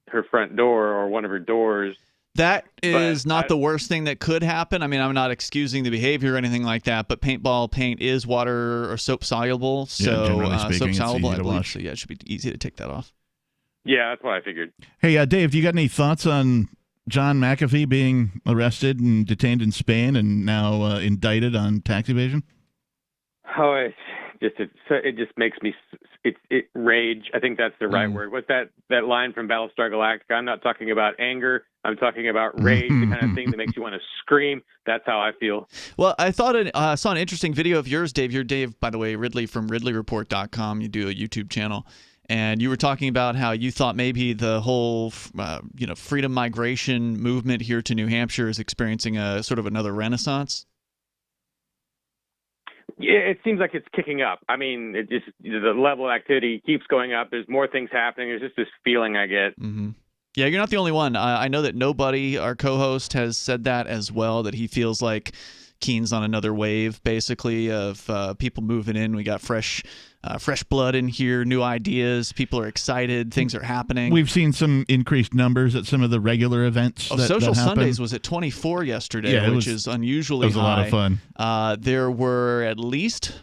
her front door or one of her doors. That is not the worst thing that could happen. I mean, I'm not excusing the behavior or anything like that, but paintball paint is water or soap soluble. So soap soluble, I believe. So yeah, it should be easy to take that off. Yeah, that's what I figured. Hey, Dave, do you got any thoughts on John McAfee being arrested and detained in Spain and now indicted on tax evasion? Oh, it just makes me rage. I think that's the right word. What's that line from Battlestar Galactica? I'm not talking about anger. I'm talking about rage, the kind of thing that makes you want to scream. That's how I feel. Well, I thought I saw an interesting video of yours, Dave. You're Dave, by the way, Ridley from RidleyReport.com. You do a YouTube channel. And you were talking about how you thought maybe the whole, freedom migration movement here to New Hampshire is experiencing a sort of another renaissance. Yeah, it seems like it's kicking up. I mean, the level of activity keeps going up. There's more things happening. There's just this feeling I get. Mm-hmm. Yeah, you're not the only one. I know that Nobody, our co-host, has said that as well, that he feels like Keen's on another wave, basically, of people moving in. We got fresh blood in here, new ideas. People are excited. Things are happening. We've seen some increased numbers at some of the regular events. Social Sundays was at 24 yesterday, which is unusually high. It was a lot of fun. There were at least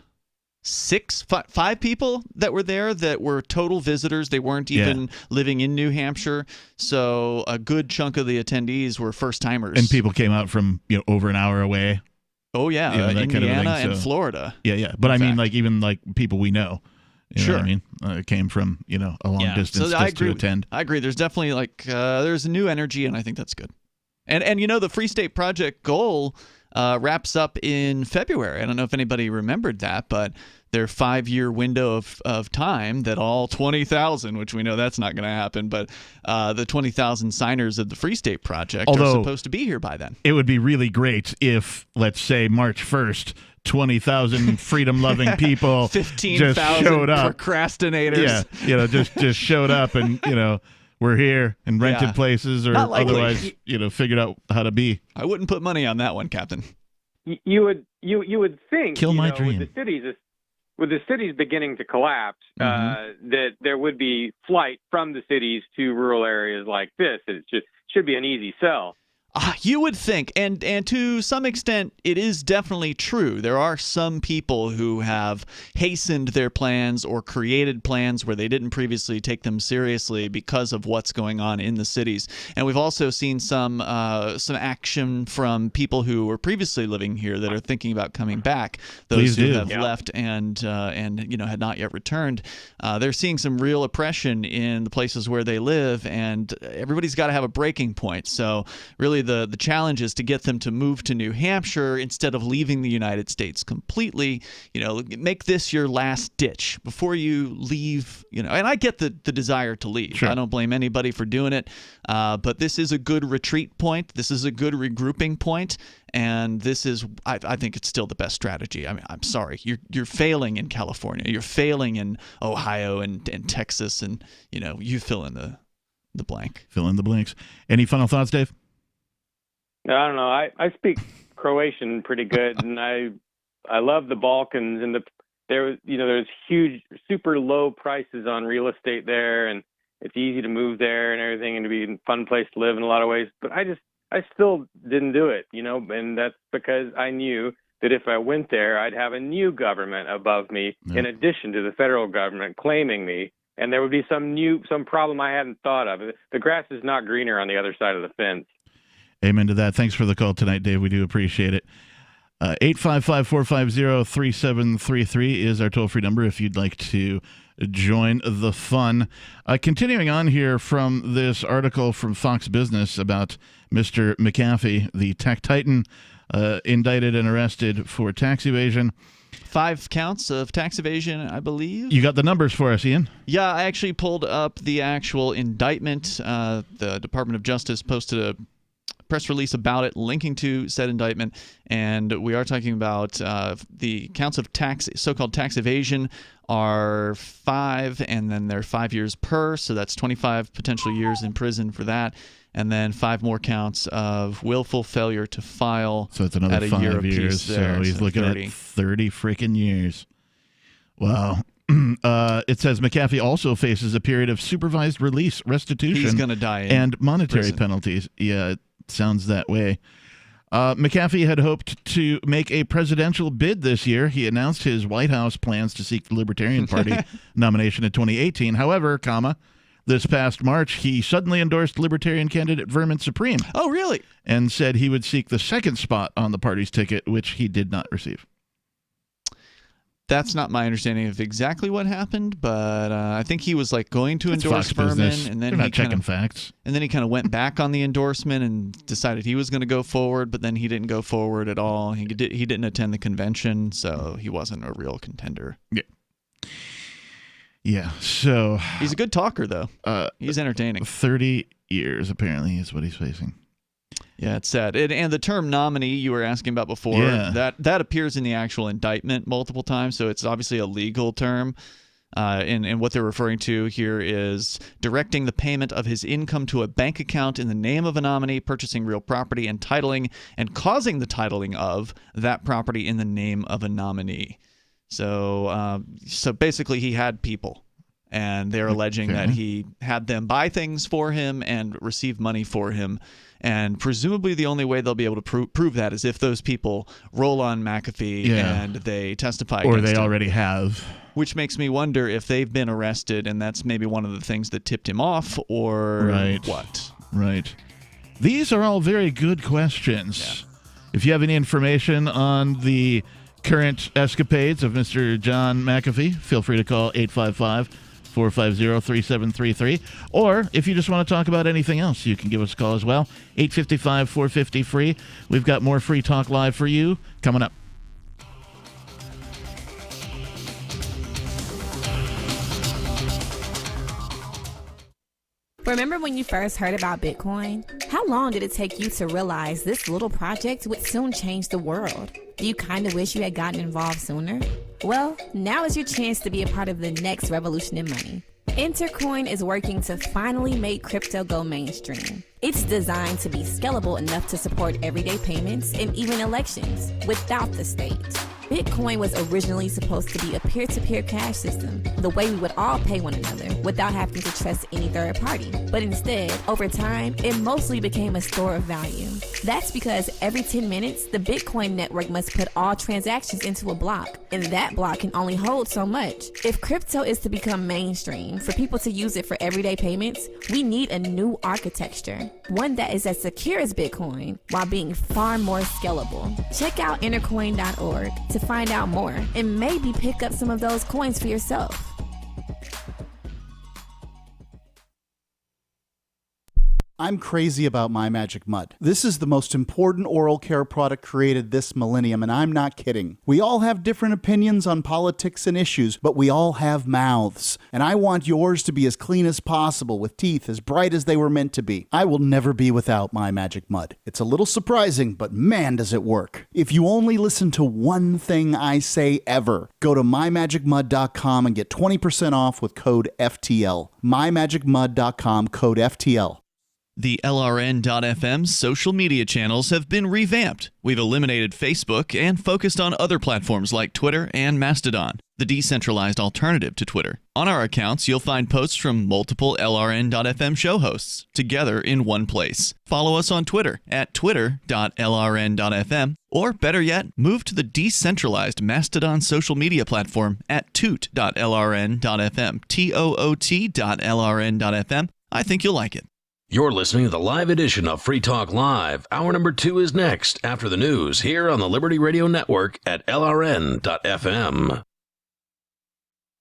five people that were there that were total visitors. They weren't even living in New Hampshire. So a good chunk of the attendees were first-timers. And people came out from over an hour away. Oh, yeah, Indiana kind of thing, and Florida. Yeah. But I mean, even people we know. You know what I mean? Came from, a long distance just to attend. I agree. There's definitely there's a new energy, and I think that's good. And the Free State Project goal wraps up in February. I don't know if anybody remembered that, but their 5-year window of time that all 20,000, which we know that's not going to happen, but the 20,000 signers of the Free State Project are supposed to be here by then. It would be really great if, let's say, March 1st, 20,000 freedom-loving people 15,000 procrastinators. Yeah, just showed up and, we're here and rented places or otherwise, figured out how to be. I wouldn't put money on that one, Captain. You would think, kill my dream. With the cities beginning to collapse, that there would be flight from the cities to rural areas like this. It should be an easy sell. You would think, and to some extent, it is definitely true. There are some people who have hastened their plans or created plans where they didn't previously take them seriously because of what's going on in the cities. And we've also seen some action from people who were previously living here that are thinking about coming back. Those who have left and had not yet returned. They're seeing some real oppression in the places where they live, and everybody's got to have a breaking point. So really, the challenge is to get them to move to New Hampshire instead of leaving the United States completely. Make this your last ditch before you leave. And I get the desire to leave. Sure. I don't blame anybody for doing it. But this is a good retreat point. This is a good regrouping point. And this is, I think it's still the best strategy. I mean, I'm sorry. You're failing in California. You're failing in Ohio and Texas. And, you fill in the blank. Fill in the blanks. Any final thoughts, Dave? I don't know. I speak Croatian pretty good, and I love the Balkans, and there's huge, super low prices on real estate there, and it's easy to move there and everything, and to be a fun place to live in a lot of ways. But I still didn't do it, and that's because I knew that if I went there, I'd have a new government above me in addition to the federal government claiming me, and there would be some problem I hadn't thought of. The grass is not greener on the other side of the fence. Amen to that. Thanks for the call tonight, Dave. We do appreciate it. 855-450-3733 is our toll-free number if you'd like to join the fun. Continuing on here from this article from Fox Business about Mr. McAfee, the tech titan, indicted and arrested for tax evasion. 5 counts of tax evasion, I believe. You got the numbers for us, Ian? Yeah, I actually pulled up the actual indictment. The Department of Justice posted a press release about it, linking to said indictment, and we are talking about the counts of so-called tax evasion are 5, and then they're 5 years per, so that's 25 potential years in prison for that, and then 5 more counts of willful failure to file. So it's another at a 5 year years. So he's looking 30. at 30 freaking years. Wow. It says McAfee also faces a period of supervised release, restitution, He's going to die in and monetary prison. penalties. Yeah. sounds that way. McAfee had hoped to make a presidential bid this year. He announced his White House plans to seek the Libertarian Party nomination in 2018. However, this past March, he suddenly endorsed Libertarian candidate Vermin Supreme. Oh, really? And said he would seek the second spot on the party's ticket, which he did not receive. That's not my understanding of exactly what happened, but I think he was going to endorse Vermin, and then They're not checking facts. And then he kind of went back on the endorsement and decided he was going to go forward, but then he didn't go forward at all. He didn't attend the convention, so he wasn't a real contender. Yeah. So he's a good talker, though. He's entertaining. 30 years apparently is what he's facing. Yeah, it's sad. And the term nominee you were asking about before, that appears in the actual indictment multiple times, so it's obviously a legal term. And what they're referring to here is directing the payment of his income to a bank account in the name of a nominee, purchasing real property, and titling and causing the titling of that property in the name of a nominee. So basically he had people. And they're alleging that he had them buy things for him and receive money for him. And presumably the only way they'll be able to prove that is if those people roll on McAfee and they testify against him. Or they already have. Which makes me wonder if they've been arrested and that's maybe one of the things that tipped him off or what. Right. These are all very good questions. Yeah. If you have any information on the current escapades of Mr. John McAfee, feel free to call 855-450-3733. Or if you just want to talk about anything else, you can give us a call as well. 855-450-FREE. We've got more Free Talk Live for you coming up. Remember when you first heard about Bitcoin? How long did it take you to realize this little project would soon change the world? Do you kind of wish you had gotten involved sooner? Well, now is your chance to be a part of the next revolution in money. Intercoin is working to finally make crypto go mainstream. It's designed to be scalable enough to support everyday payments and even elections without the state. Bitcoin was originally supposed to be a peer-to-peer cash system, the way we would all pay one another without having to trust any third party. But instead, over time, it mostly became a store of value. That's because every 10 minutes, the Bitcoin network must put all transactions into a block, and that block can only hold so much. If crypto is to become mainstream, for people to use it for everyday payments, we need a new architecture, one that is as secure as Bitcoin while being far more scalable. Check out intercoin.org to find out more and maybe pick up some of those coins for yourself. I'm crazy about My Magic Mud. This is the most important oral care product created this millennium, and I'm not kidding. We all have different opinions on politics and issues, but we all have mouths. And I want yours to be as clean as possible, with teeth as bright as they were meant to be. I will never be without My Magic Mud. It's a little surprising, but man, does it work. If you only listen to one thing I say ever, go to mymagicmud.com and get 20% off with code FTL. mymagicmud.com, code FTL. The LRN.FM social media channels have been revamped. We've eliminated Facebook and focused on other platforms like Twitter and Mastodon, the decentralized alternative to Twitter. On our accounts, you'll find posts from multiple LRN.FM show hosts together in one place. Follow us on Twitter at twitter.lrn.fm, or better yet, move to the decentralized Mastodon social media platform at toot.lrn.fm, toot.lrn.fm. I think you'll like it. You're listening to the live edition of Free Talk Live. Hour number 2 is next, after the news, here on the Liberty Radio Network at LRN.FM.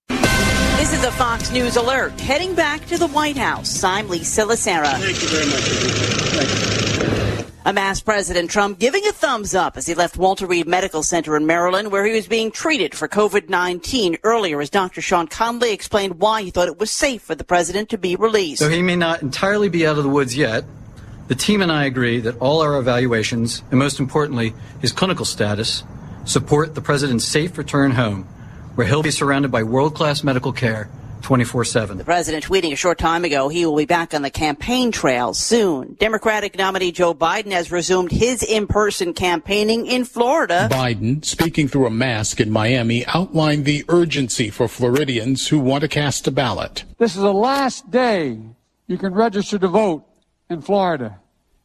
This is a Fox News alert. Heading back to the White House, I'm Lisa Lacera. Thank you very much. Thank you. A masked President Trump giving a thumbs up as he left Walter Reed Medical Center in Maryland, where he was being treated for COVID-19 earlier, as Dr. Sean Conley explained why he thought it was safe for the president to be released. So he may not entirely be out of the woods yet. The team and I agree that all our evaluations, and most importantly, his clinical status, support the president's safe return home, where he'll be surrounded by world-class medical care 24/7. The president tweeting a short time ago he will be back on the campaign trail soon. Democratic nominee Joe Biden has resumed his in-person campaigning in Florida. Biden, speaking through a mask in Miami, outlined the urgency for Floridians who want to cast a ballot. This is the last day you can register to vote in Florida.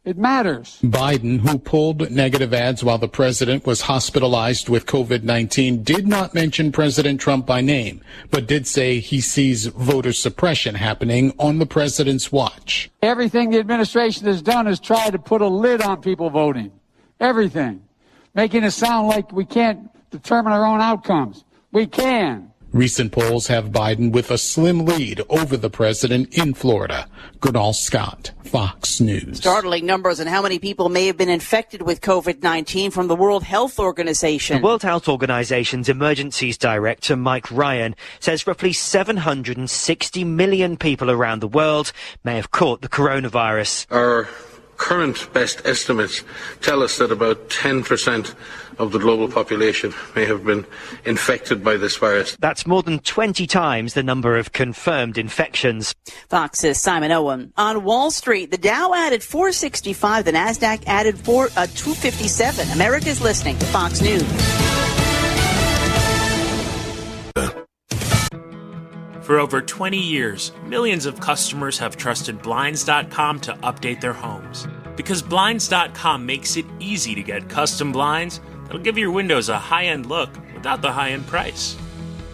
It matters. Biden, who pulled negative ads while the president was hospitalized with COVID-19, did not mention President Trump by name, but did say he sees voter suppression happening on the president's watch. Everything the administration has done is try to put a lid on people voting. Everything. Making it sound like we can't determine our own outcomes. We can. Recent polls have Biden with a slim lead over the president in Florida. Goodall Scott, Fox News. Startling numbers on how many people may have been infected with COVID-19 from the World Health Organization. The World Health Organization's Emergencies Director, Mike Ryan, says roughly 760 million people around the world may have caught the coronavirus. Our current best estimates tell us that about 10% of the global population may have been infected by this virus. That's more than 20 times the number of confirmed infections. Fox's Simon Owen. On Wall Street, the Dow added 465, the Nasdaq added 257. America's listening to Fox News. For over 20 years, millions of customers have trusted Blinds.com to update their homes. Because Blinds.com makes it easy to get custom blinds that'll give your windows a high-end look without the high-end price.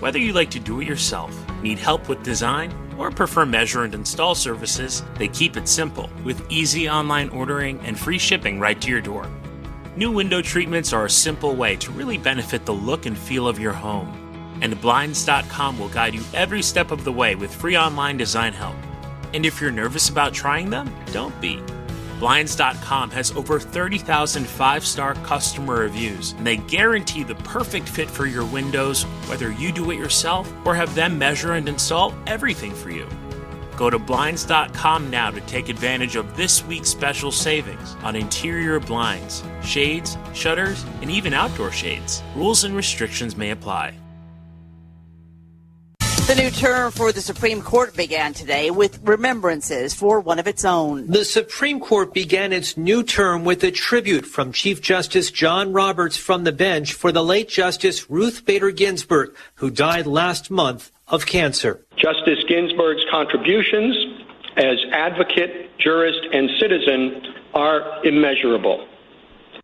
Whether you like to do it yourself, need help with design, or prefer measure and install services, they keep it simple with easy online ordering and free shipping right to your door. New window treatments are a simple way to really benefit the look and feel of your home. And Blinds.com will guide you every step of the way with free online design help. And if you're nervous about trying them, don't be. Blinds.com has over 30,000 five-star customer reviews, and they guarantee the perfect fit for your windows, whether you do it yourself or have them measure and install everything for you. Go to Blinds.com now to take advantage of this week's special savings on interior blinds, shades, shutters, and even outdoor shades. Rules and restrictions may apply. The new term for the Supreme Court began today with remembrances for one of its own. The Supreme Court began its new term with a tribute from Chief Justice John Roberts from the bench for the late Justice Ruth Bader Ginsburg, who died last month of cancer. Justice Ginsburg's contributions as advocate, jurist, and citizen are immeasurable.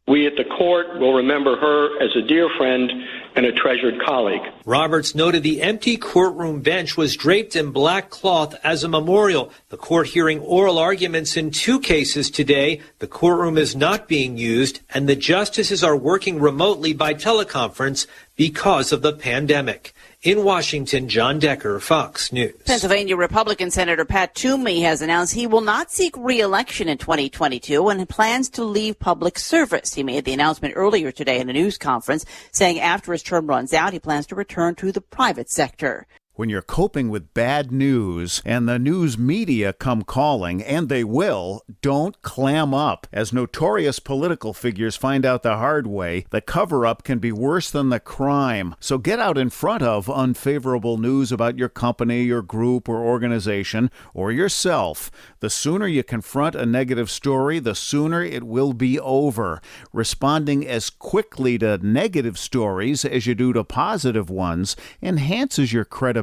We at the court will remember her as a dear friend and a treasured colleague. Roberts noted the empty courtroom bench was draped in black cloth as a memorial. The court hearing oral arguments in 2 cases today. The courtroom is not being used, and the justices are working remotely by teleconference because of the pandemic. In Washington, John Decker, Fox News. Pennsylvania Republican Senator Pat Toomey has announced he will not seek re-election in 2022 and plans to leave public service. He made the announcement earlier today in a news conference, saying after his term runs out, he plans to return to the private sector. When you're coping with bad news and the news media come calling, and they will, don't clam up. As notorious political figures find out the hard way, the cover-up can be worse than the crime. So get out in front of unfavorable news about your company, your group, or organization, or yourself. The sooner you confront a negative story, the sooner it will be over. Responding as quickly to negative stories as you do to positive ones enhances your credibility.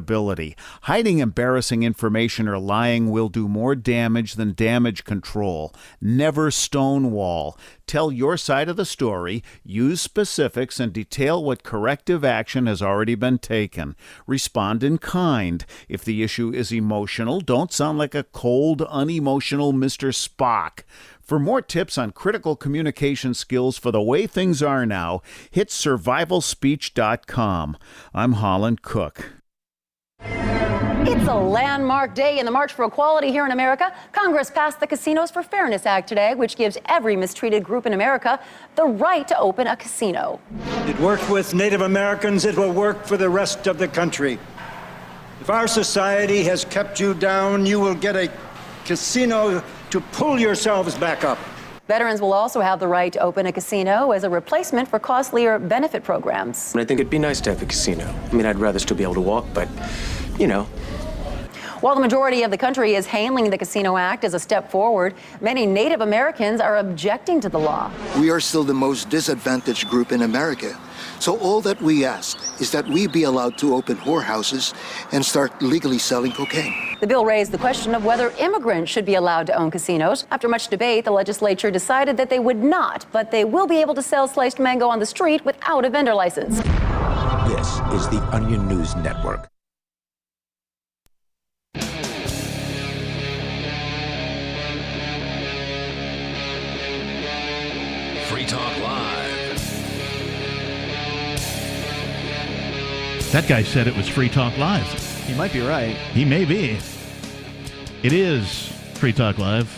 Hiding embarrassing information or lying will do more damage than damage control. Never stonewall. Tell your side of the story, use specifics, and detail what corrective action has already been taken. Respond in kind. If the issue is emotional, don't sound like a cold, unemotional Mr. Spock. For more tips on critical communication skills for the way things are now, hit survivalspeech.com. I'm Holland Cook. It's a landmark day in the March for Equality here in America. Congress passed the Casinos for Fairness Act today, which gives every mistreated group in America the right to open a casino. It worked with Native Americans. It will work for the rest of the country. If our society has kept you down, you will get a casino to pull yourselves back up. Veterans will also have the right to open a casino as a replacement for costlier benefit programs. I think it'd be nice to have a casino. I mean, I'd rather still be able to walk, but, you know. While the majority of the country is hailing the Casino Act as a step forward, many Native Americans are objecting to the law. We are still the most disadvantaged group in America. So all that we ask is that we be allowed to open whorehouses and start legally selling cocaine. The bill raised the question of whether immigrants should be allowed to own casinos. After much debate, the legislature decided that they would not, but they will be able to sell sliced mango on the street without a vendor license. This is the Onion News Network. Free Talk Live. That guy said it was Free Talk Live. He might be right. He may be. It is Free Talk Live,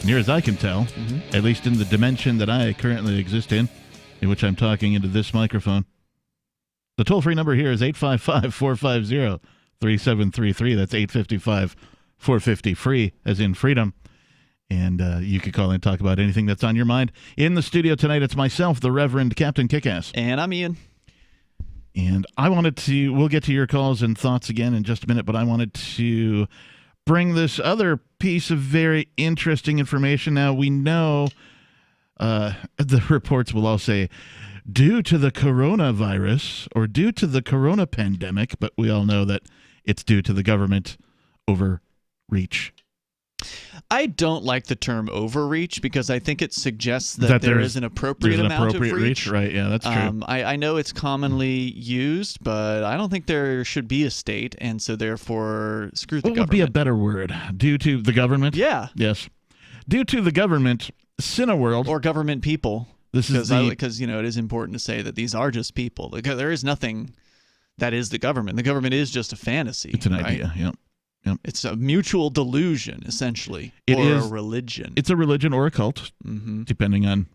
near as I can tell, at least in the dimension that I currently exist in which I'm talking into this microphone. The toll-free number here is 855-450-3733. That's 855-450-FREE, as in freedom. And you could call in and talk about anything that's on your mind. In the studio tonight, it's myself, the Reverend Captain Kickass. And I'm Ian. And we'll get to your calls and thoughts again in just a minute, but I wanted to bring this other piece of very interesting information. Now, we know the reports will all say, due to the coronavirus or due to the corona pandemic, but we all know that it's due to the government overreach. I don't like the term overreach because I think it suggests that there is an appropriate amount of reach. Right, yeah, that's true. I know it's commonly used, but I don't think there should be a state, and so therefore screw the government. What would be a better word? Due to the government? Yeah. Yes. Due to the government, Cineworld. Or government people. Because it is important to say that these are just people. There is nothing that is the government. The government is just a fantasy. It's an idea, yeah. Yep. It's a mutual delusion, essentially, a religion. It's a religion or a cult, depending on,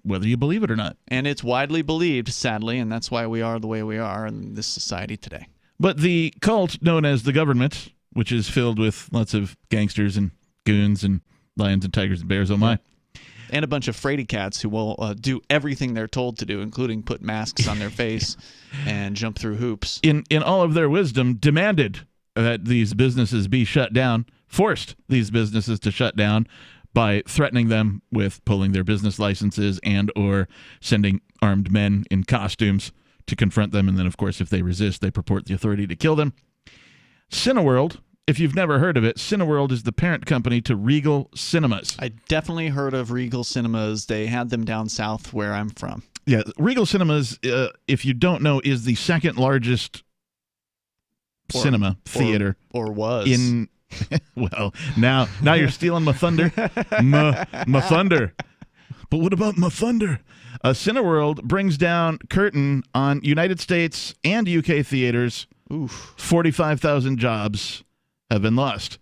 whether you believe it or not. And it's widely believed, sadly, and that's why we are the way we are in this society today. But the cult known as the government, which is filled with lots of gangsters and goons and lions and tigers and bears, oh my. And a bunch of fraidy cats who will do everything they're told to do, including put masks on their face and jump through hoops. In all of their wisdom, demanded that these businesses be shut down, forced these businesses to shut down by threatening them with pulling their business licenses and or sending armed men in costumes to confront them. And then, of course, if they resist, they purport the authority to kill them. Cineworld, if you've never heard of it, Cineworld is the parent company to Regal Cinemas. I definitely heard of Regal Cinemas. They had them down south where I'm from. Yeah, Regal Cinemas, if you don't know, is the second largest cinema theater or was in now you're stealing my thunder. my thunder. But what about my thunder? Cineworld brings down curtain on United States and UK theaters. 45,000 jobs have been lost.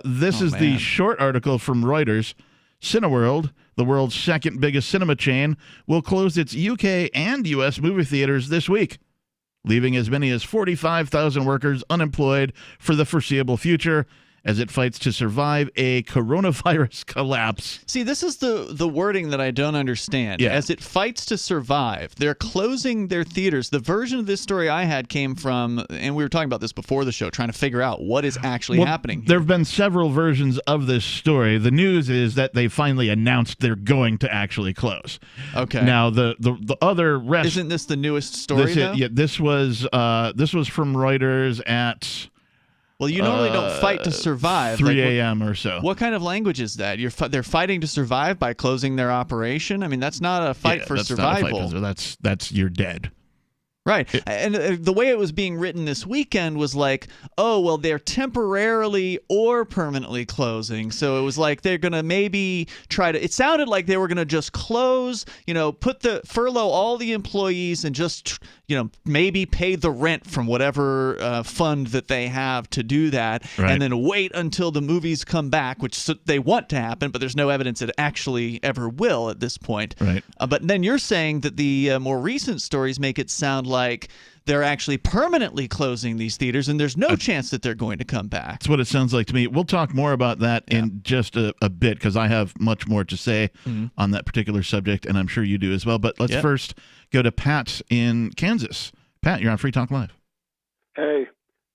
This is the short article from Reuters. Cineworld, the world's second biggest cinema chain, will close its UK and US movie theaters this week, leaving as many as 45,000 workers unemployed for the foreseeable future as it fights to survive a coronavirus collapse. See, this is the wording that I don't understand. Yeah. As it fights to survive, they're closing their theaters. The version of this story I had came from, and we were talking about this before the show, trying to figure out what is actually happening here. There have been several versions of this story. The news is that they finally announced they're going to actually close. Okay. Now, the other rest... Isn't this the newest story, though? Yeah, this was from Reuters at... Well, you normally don't fight to survive. 3 a.m. or so. What kind of language is that? They're fighting to survive by closing their operation? I mean, that's not a fight for survival. That's you're dead. Right. And the way it was being written this weekend was like, oh, well, they're temporarily or permanently closing. So it was like they're going to maybe try to – it sounded like they were going to just close, furlough all the employees and just, maybe pay the rent from whatever fund that they have to do that. Right. And then wait until the movies come back, which they want to happen, but there's no evidence it actually ever will at this point. Right. But then you're saying that the more recent stories make it sound like they're actually permanently closing these theaters and there's no chance that they're going to come back. That's what it sounds like to me. We'll talk more about that in just a bit because I have much more to say on that particular subject, and I'm sure you do as well. But let's first go to Pat in Kansas. Pat, you're on Free Talk Live. Hey,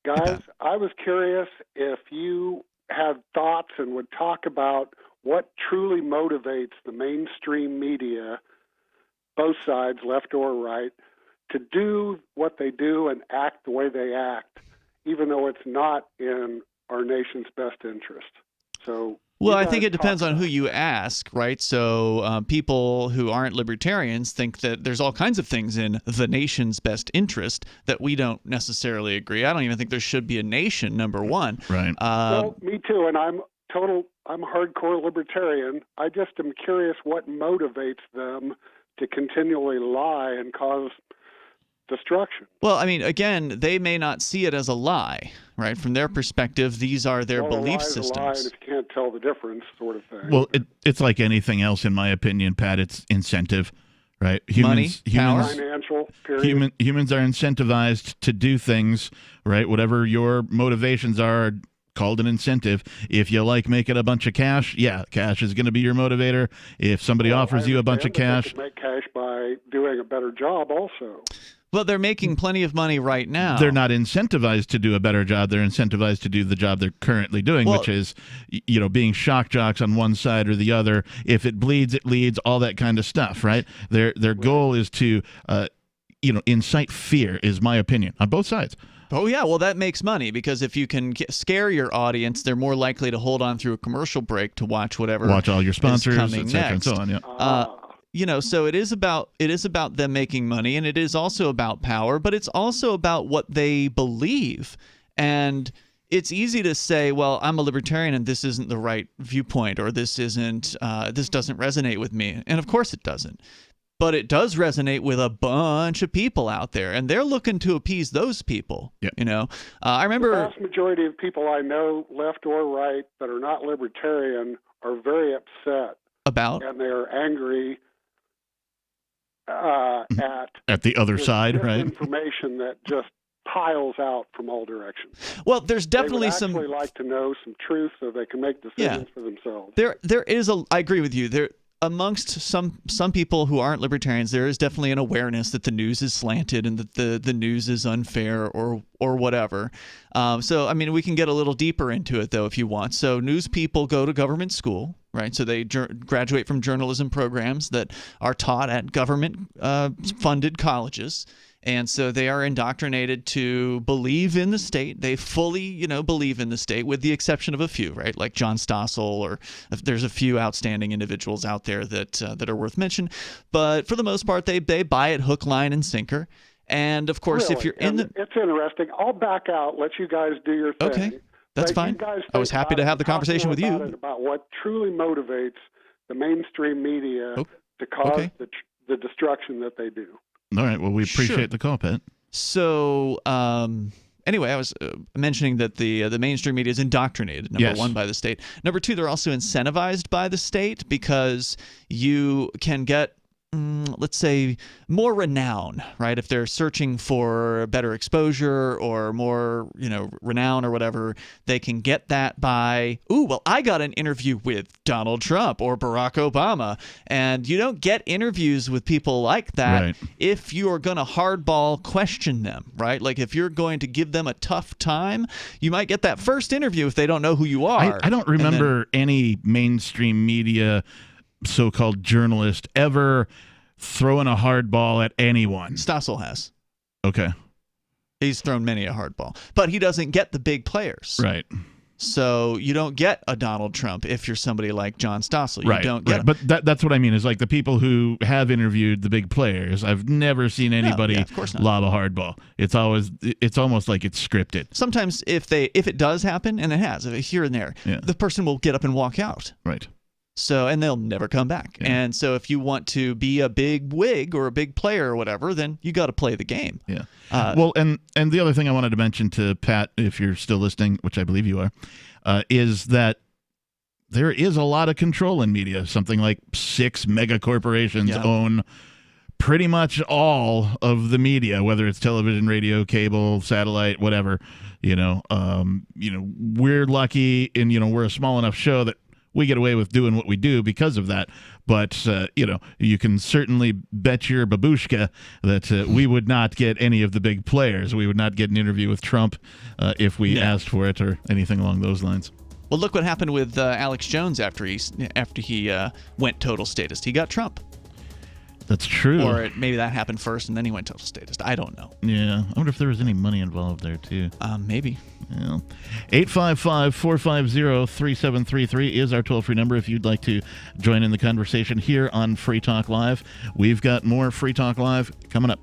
guys, I was curious if you had thoughts and would talk about what truly motivates the mainstream media, both sides, left or right, to do what they do and act the way they act, even though it's not in our nation's best interest. So, well, I think it depends on who you ask, right? So people who aren't libertarians think that there's all kinds of things in the nation's best interest that we don't necessarily agree. I don't even think there should be a nation, number one. Right. Well, me too, and I'm a hardcore libertarian. I just am curious what motivates them to continually lie and cause destruction. Well, I mean, again, they may not see it as a lie, right? From their perspective, these are their belief systems. A lie, and if you can't tell the difference, sort of thing. Well, it's like anything else, in my opinion, Pat. It's incentive, right? Money, power, financial. Period. Humans are incentivized to do things, right? Whatever your motivations are, called an incentive. If you like making a bunch of cash, yeah, cash is going to be your motivator. If somebody offers you a bunch of cash, make cash by doing a better job, also. Well, they're making plenty of money right now. They're not incentivized to do a better job. They're incentivized to do the job they're currently doing, which is, being shock jocks on one side or the other. If it bleeds, it leads, all that kind of stuff, right? Their goal is to, incite fear, is my opinion, on both sides. Oh, yeah. Well, that makes money because if you can scare your audience, they're more likely to hold on through a commercial break to watch whatever. Watch all your sponsors, coming et cetera, next. and so on. Yeah. So it is about them making money, and it is also about power, but it's also about what they believe. And it's easy to say, well, I'm a libertarian and this isn't the right viewpoint, or this doesn't resonate with me. And of course it doesn't. But it does resonate with a bunch of people out there, and they're looking to appease those people. Yeah. I remember the vast majority of people I know, left or right, that are not libertarian are very upset about, and they're angry at the other side, right? Information that just piles out from all directions. Well, there's definitely they would actually like to know some truth so they can make decisions for themselves. There is I agree with you. There. Amongst some people who aren't libertarians, there is definitely an awareness that the news is slanted and that the news is unfair or whatever. So, I mean, we can get a little deeper into it, though, if you want. So news people go to government school, right? So they graduate from journalism programs that are taught at government-funded colleges. And so they are indoctrinated to believe in the state. They fully, believe in the state, with the exception of a few, right? Like John Stossel, or there's a few outstanding individuals out there that are worth mentioning. But for the most part, they buy it hook, line, and sinker. And of course, if you're it's interesting. I'll back out. Let you guys do your thing. Okay, that's fine. I was happy to have the conversation with you about what truly motivates the mainstream media to cause the destruction that they do. All right. Well, we appreciate the call, Pat. So, anyway, I was mentioning that the mainstream media is indoctrinated, number one, by the state. Number two, they're also incentivized by the state because you can get, let's say, more renown, right? If they're searching for better exposure or more, renown or whatever, they can get that by, I got an interview with Donald Trump or Barack Obama. And you don't get interviews with people like that if you are going to hardball question them, right? Like if you're going to give them a tough time, you might get that first interview if they don't know who you are. I don't remember any mainstream media so-called journalist ever throwing a hard ball at anyone. Stossel has. Okay. He's thrown many a hard ball. But he doesn't get the big players. Right. So you don't get a Donald Trump if you're somebody like John Stossel. You don't get him. But that's what I mean, is like the people who have interviewed the big players, I've never seen anybody lob a hard ball. It's almost like it's scripted. Sometimes if it does happen, and it has, here and there, the person will get up and walk out. Right. So, and they'll never come back. Yeah. And so if you want to be a big wig or a big player or whatever, then you got to play the game. Yeah. Well, and the other thing I wanted to mention to Pat, if you're still listening, which I believe you are, is that there is a lot of control in media. Something like 6 mega corporations own pretty much all of the media, whether it's television, radio, cable, satellite, whatever. We're lucky, and we're a small enough show that we get away with doing what we do because of that. But, you can certainly bet your babushka that we would not get any of the big players. We would not get an interview with Trump if we asked for it or anything along those lines. Well, look what happened with Alex Jones after he went total statist. He got Trump. That's true. Or maybe that happened first and then he went total statist. I don't know. Yeah. I wonder if there was any money involved there, too. Maybe. Yeah. 855-450-3733 is our toll-free number if you'd like to join in the conversation here on Free Talk Live. We've got more Free Talk Live coming up.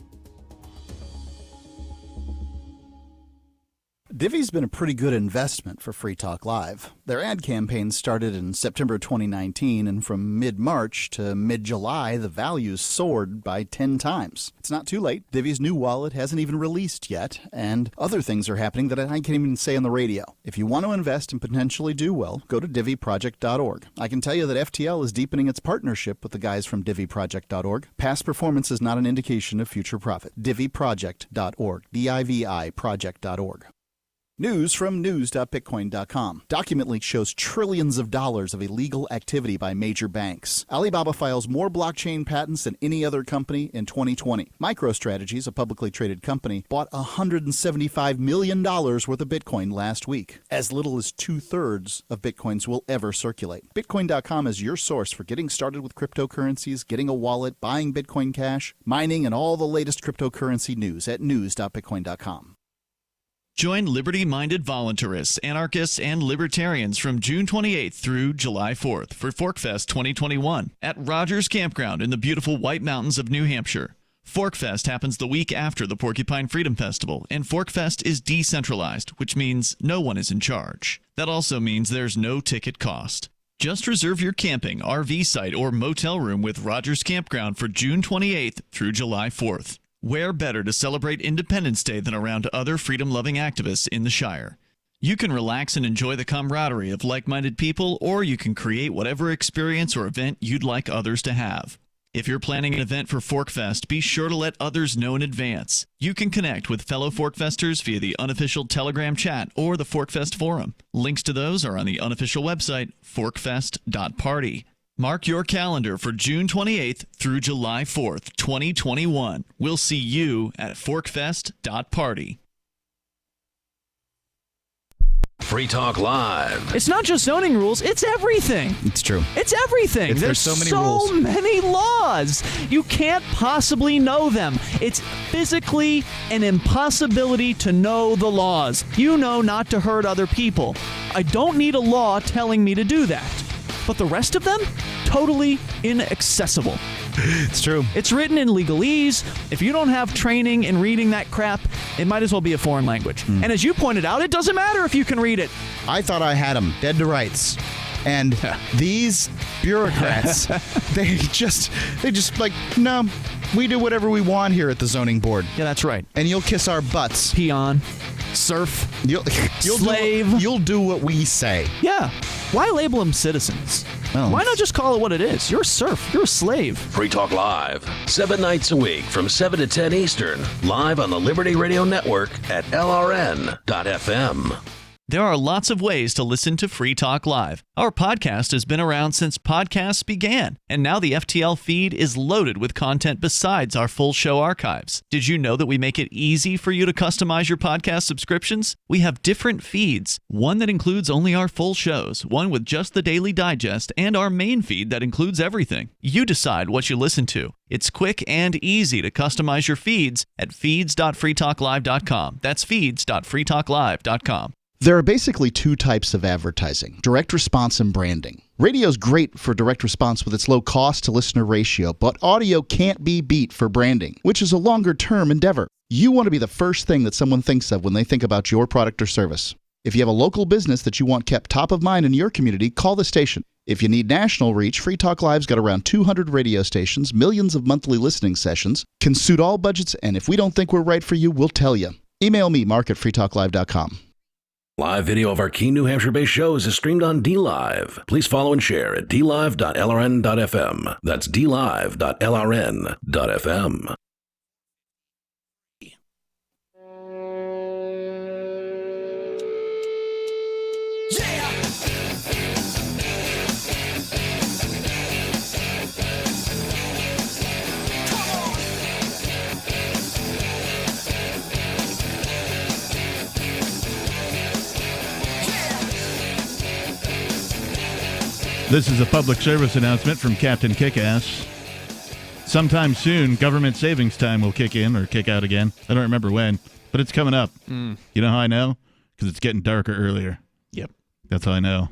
Divi's been a pretty good investment for Free Talk Live. Their ad campaign started in September 2019, and from mid-March to mid-July, the values soared by 10 times. It's not too late. Divi's new wallet hasn't even released yet, and other things are happening that I can't even say on the radio. If you want to invest and potentially do well, go to diviproject.org. I can tell you that FTL is deepening its partnership with the guys from diviproject.org. Past performance is not an indication of future profit. diviproject.org. D-I-V-I project.org. News from news.bitcoin.com. Document leak shows trillions of dollars of illegal activity by major banks. Alibaba files more blockchain patents than any other company in 2020. MicroStrategies, a publicly traded company, bought $175 million worth of Bitcoin last week. As little as 2/3 of Bitcoins will ever circulate. Bitcoin.com is your source for getting started with cryptocurrencies, getting a wallet, buying Bitcoin Cash, mining, and all the latest cryptocurrency news at news.bitcoin.com. Join liberty-minded voluntarists, anarchists, and libertarians from June 28th through July 4th for ForkFest 2021 at Rogers Campground in the beautiful White Mountains of New Hampshire. ForkFest happens the week after the Porcupine Freedom Festival, and ForkFest is decentralized, which means no one is in charge. That also means there's no ticket cost. Just reserve your camping, RV site, or motel room with Rogers Campground for June 28th through July 4th. Where better to celebrate Independence Day than around other freedom-loving activists in the Shire? You can relax and enjoy the camaraderie of like-minded people, or you can create whatever experience or event you'd like others to have. If you're planning an event for ForkFest, be sure to let others know in advance. You can connect with fellow ForkFesters via the unofficial Telegram chat or the ForkFest forum. Links to those are on the unofficial website, forkfest.party. Mark your calendar for June 28th through July 4th, 2021. We'll see you at forkfest.party. Free Talk Live. It's not just zoning rules, it's everything. It's true. It's everything. There's so many rules. Many laws. You can't possibly know them. It's physically an impossibility to know the laws. You know not to hurt other people. I don't need a law telling me to do that. But the rest of them, totally inaccessible. It's true. It's written in legalese. If you don't have training in reading that crap, it might as well be a foreign language. And as you pointed out, it doesn't matter if you can read it. I thought I had them dead to rights. And these bureaucrats, they just like, no, we do whatever we want here at the zoning board. Yeah, that's right. And you'll kiss our butts. Peon, serf, you'll slave. You'll do what we say. Yeah. Why label them citizens? Well, why not just call it what it is? You're a serf. You're a slave. Free Talk Live, 7 nights a week from 7 to 10 Eastern, live on the Liberty Radio Network at LRN.FM. There are lots of ways to listen to Free Talk Live. Our podcast has been around since podcasts began, and now the FTL feed is loaded with content besides our full show archives. Did you know that we make it easy for you to customize your podcast subscriptions? We have different feeds, one that includes only our full shows, one with just the Daily Digest, and our main feed that includes everything. You decide what you listen to. It's quick and easy to customize your feeds at feeds.freetalklive.com. That's feeds.freetalklive.com. There are basically two types of advertising, direct response and branding. Radio's great for direct response with its low cost to listener ratio, but audio can't be beat for branding, which is a longer term endeavor. You want to be the first thing that someone thinks of when they think about your product or service. If you have a local business that you want kept top of mind in your community, call the station. If you need national reach, Free Talk Live's got around 200 radio stations, millions of monthly listening sessions, can suit all budgets, and if we don't think we're right for you, we'll tell you. Email me, mark@freetalklive.com. Live video of our key New Hampshire-based shows is streamed on DLive. Please follow and share at dlive.lrn.fm. That's dlive.lrn.fm. This is a public service announcement from Captain Kickass. sometime soon, government savings time will kick in or kick out again. I don't remember when, but it's coming up. You know how I know? Because it's getting darker earlier. Yep. That's how I know.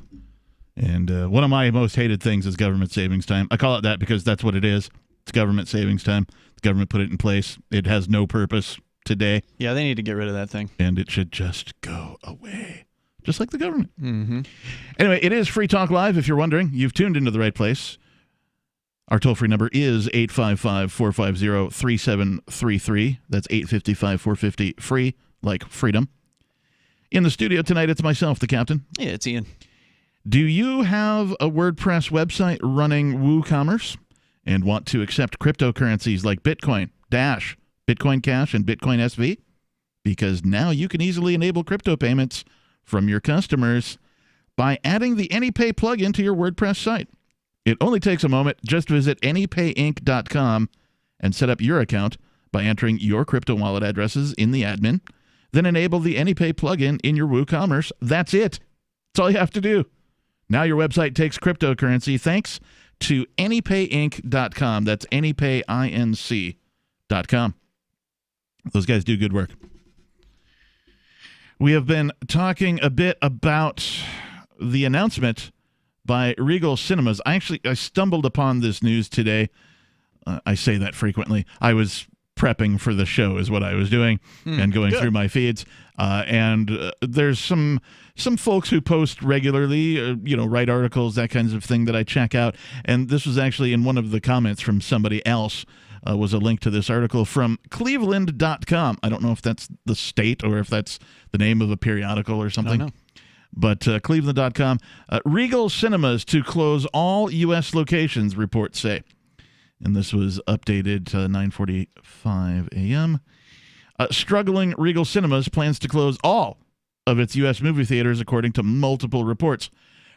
And one of my most hated things is government savings time. I call it that because that's what it is. It's government savings time. The government put it in place. It has no purpose today. Yeah, they need to get rid of that thing. And it should just go away. Just like the government. Mm-hmm. Anyway, it is Free Talk Live. If you're wondering, you've tuned into the right place. Our toll-free number is 855-450-3733. That's 855-450-FREE, like freedom. In the studio tonight, it's myself, the captain. Yeah, it's Ian. Do you have a WordPress website running WooCommerce and want to accept cryptocurrencies like Bitcoin, Dash, Bitcoin Cash, and Bitcoin SV? Because now you can easily enable crypto payments from your customers by adding the AnyPay plugin to your WordPress site. It only takes a moment. Just visit anypayinc.com and set up your account by entering your crypto wallet addresses in the admin. Then enable the AnyPay plugin in your WooCommerce. That's it. That's all you have to do. Now your website takes cryptocurrency thanks to anypayinc.com. That's anypayinc.com. Those guys do good work. We have been talking a bit about the announcement by Regal Cinemas. I stumbled upon this news today. I say that frequently. I was prepping for the show is what I was doing and going through my feeds. And there's some folks who post regularly, write articles, that kinds of thing that I check out. And this was actually in one of the comments from somebody else. Was a link to this article from Cleveland.com. I don't know if that's the state or if that's the name of a periodical or something. I don't know. But Cleveland.com, Regal Cinemas to close all U.S. locations, reports say. And this was updated to 9:45 a.m. Struggling Regal Cinemas plans to close all of its U.S. movie theaters, according to multiple reports.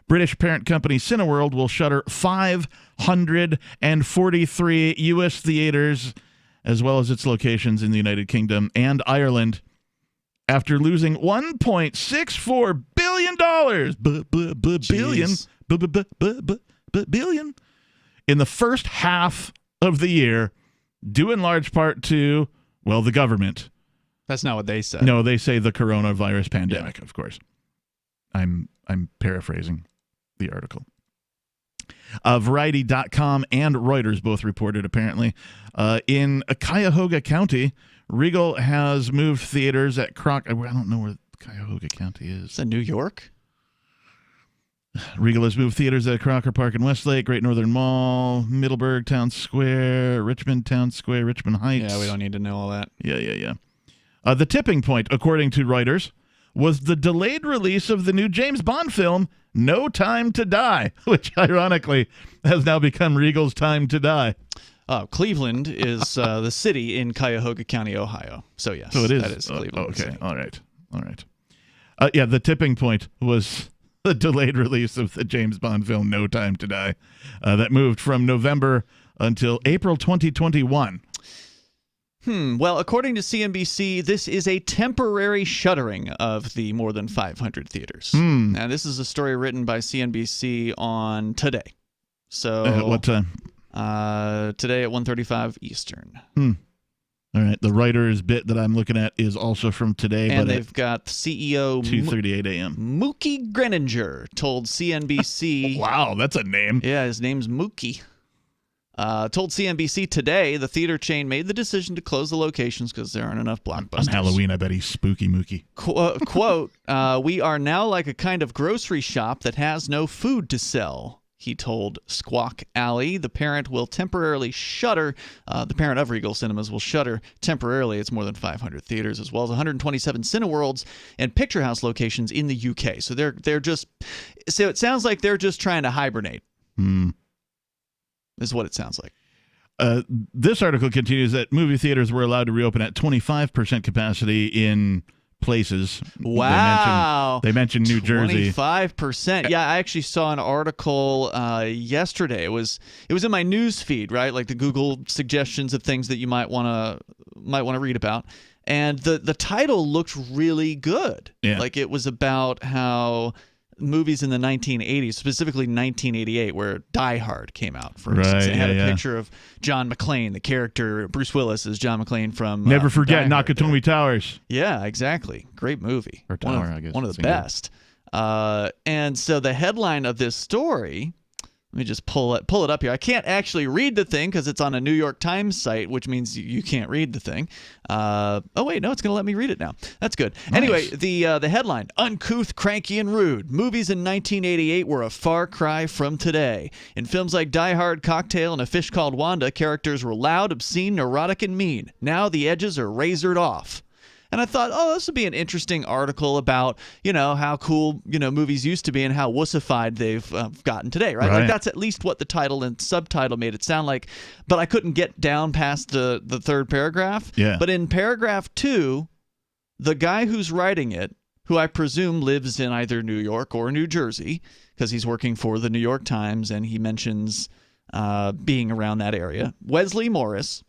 British parent company Cineworld will shutter 543 U.S. theaters, as well as its locations in the United Kingdom and Ireland, after losing $1.64 billion, billion in the first half of the year, due in large part to, well, the government. That's not what they said. No, they say the coronavirus pandemic, of course. I'm paraphrasing the article. Variety.com and Reuters both reported, apparently. In Cuyahoga County, Regal has moved theaters at I don't know where Cuyahoga County is. Is that New York? Regal has moved theaters at Crocker Park in Westlake, Great Northern Mall, Middleburg Town Square, Richmond Town Square, Richmond Heights. Yeah, we don't need to know all that. Yeah. The tipping point, according to Reuters, was the delayed release of the new James Bond film, No Time to Die, which ironically has now become Regal's Time to Die. Cleveland is the city in Cuyahoga County, Ohio. So, yes, so it is. That is Cleveland. Okay, all right. The tipping point was the delayed release of the James Bond film, No Time to Die, that moved from November until April 2021. Well, according to CNBC, this is a temporary shuttering of the more than 500 theaters. Now, this is a story written by CNBC on today. So, at what time? Today at 1:35 Eastern. All right. The writer's bit that I'm looking at is also from today. And they've got CEO 2:38 a.m. Mookie Greninger told CNBC. Wow, that's a name. Yeah, his name's Mookie. Told CNBC today the theater chain made the decision to close the locations because there aren't enough blockbusters. On Halloween, I bet he's spooky Mookie. Quote, we are now like a kind of grocery shop that has no food to sell, he told Squawk Alley. The parent will temporarily shutter. The parent of Regal Cinemas will shutter temporarily. It's more than 500 theaters, as well as 127 Cineworlds and Picture House locations in the UK. So they're just. So it sounds like they're just trying to hibernate. Is what it sounds like. This article continues that movie theaters were allowed to reopen at 25% capacity in places. Wow. They mentioned New Jersey. 25%. Yeah, I actually saw an article yesterday. It was in my news feed, right? Like the Google suggestions of things that you might want to read about. And the title looked really good. Yeah. Like it was about how movies in the 1980s, specifically 1988, where Die Hard came out, for instance. It had a picture of John McClane, the character, Bruce Willis is John McClane from Never forget Nakatomi Towers. Yeah, exactly. Great movie. Or Tower, I guess. One of the best. And so the headline of this story... Let me just pull it up here. I can't actually read the thing because it's on a New York Times site, which means you can't read the thing. Oh, wait, no, it's going to let me read it now. That's good. Nice. Anyway, the headline, Uncouth, Cranky, and Rude. Movies in 1988 were a far cry from today. In films like Die Hard, Cocktail, and A Fish Called Wanda, characters were loud, obscene, neurotic, and mean. Now the edges are razored off. And I thought, this would be an interesting article about, how cool, movies used to be and how wussified they've gotten today, right? Like that's at least what the title and subtitle made it sound like. But I couldn't get down past the third paragraph. Yeah. But in paragraph 2, the guy who's writing it, who I presume lives in either New York or New Jersey, because he's working for the New York Times, and he mentions being around that area, Wesley Morris.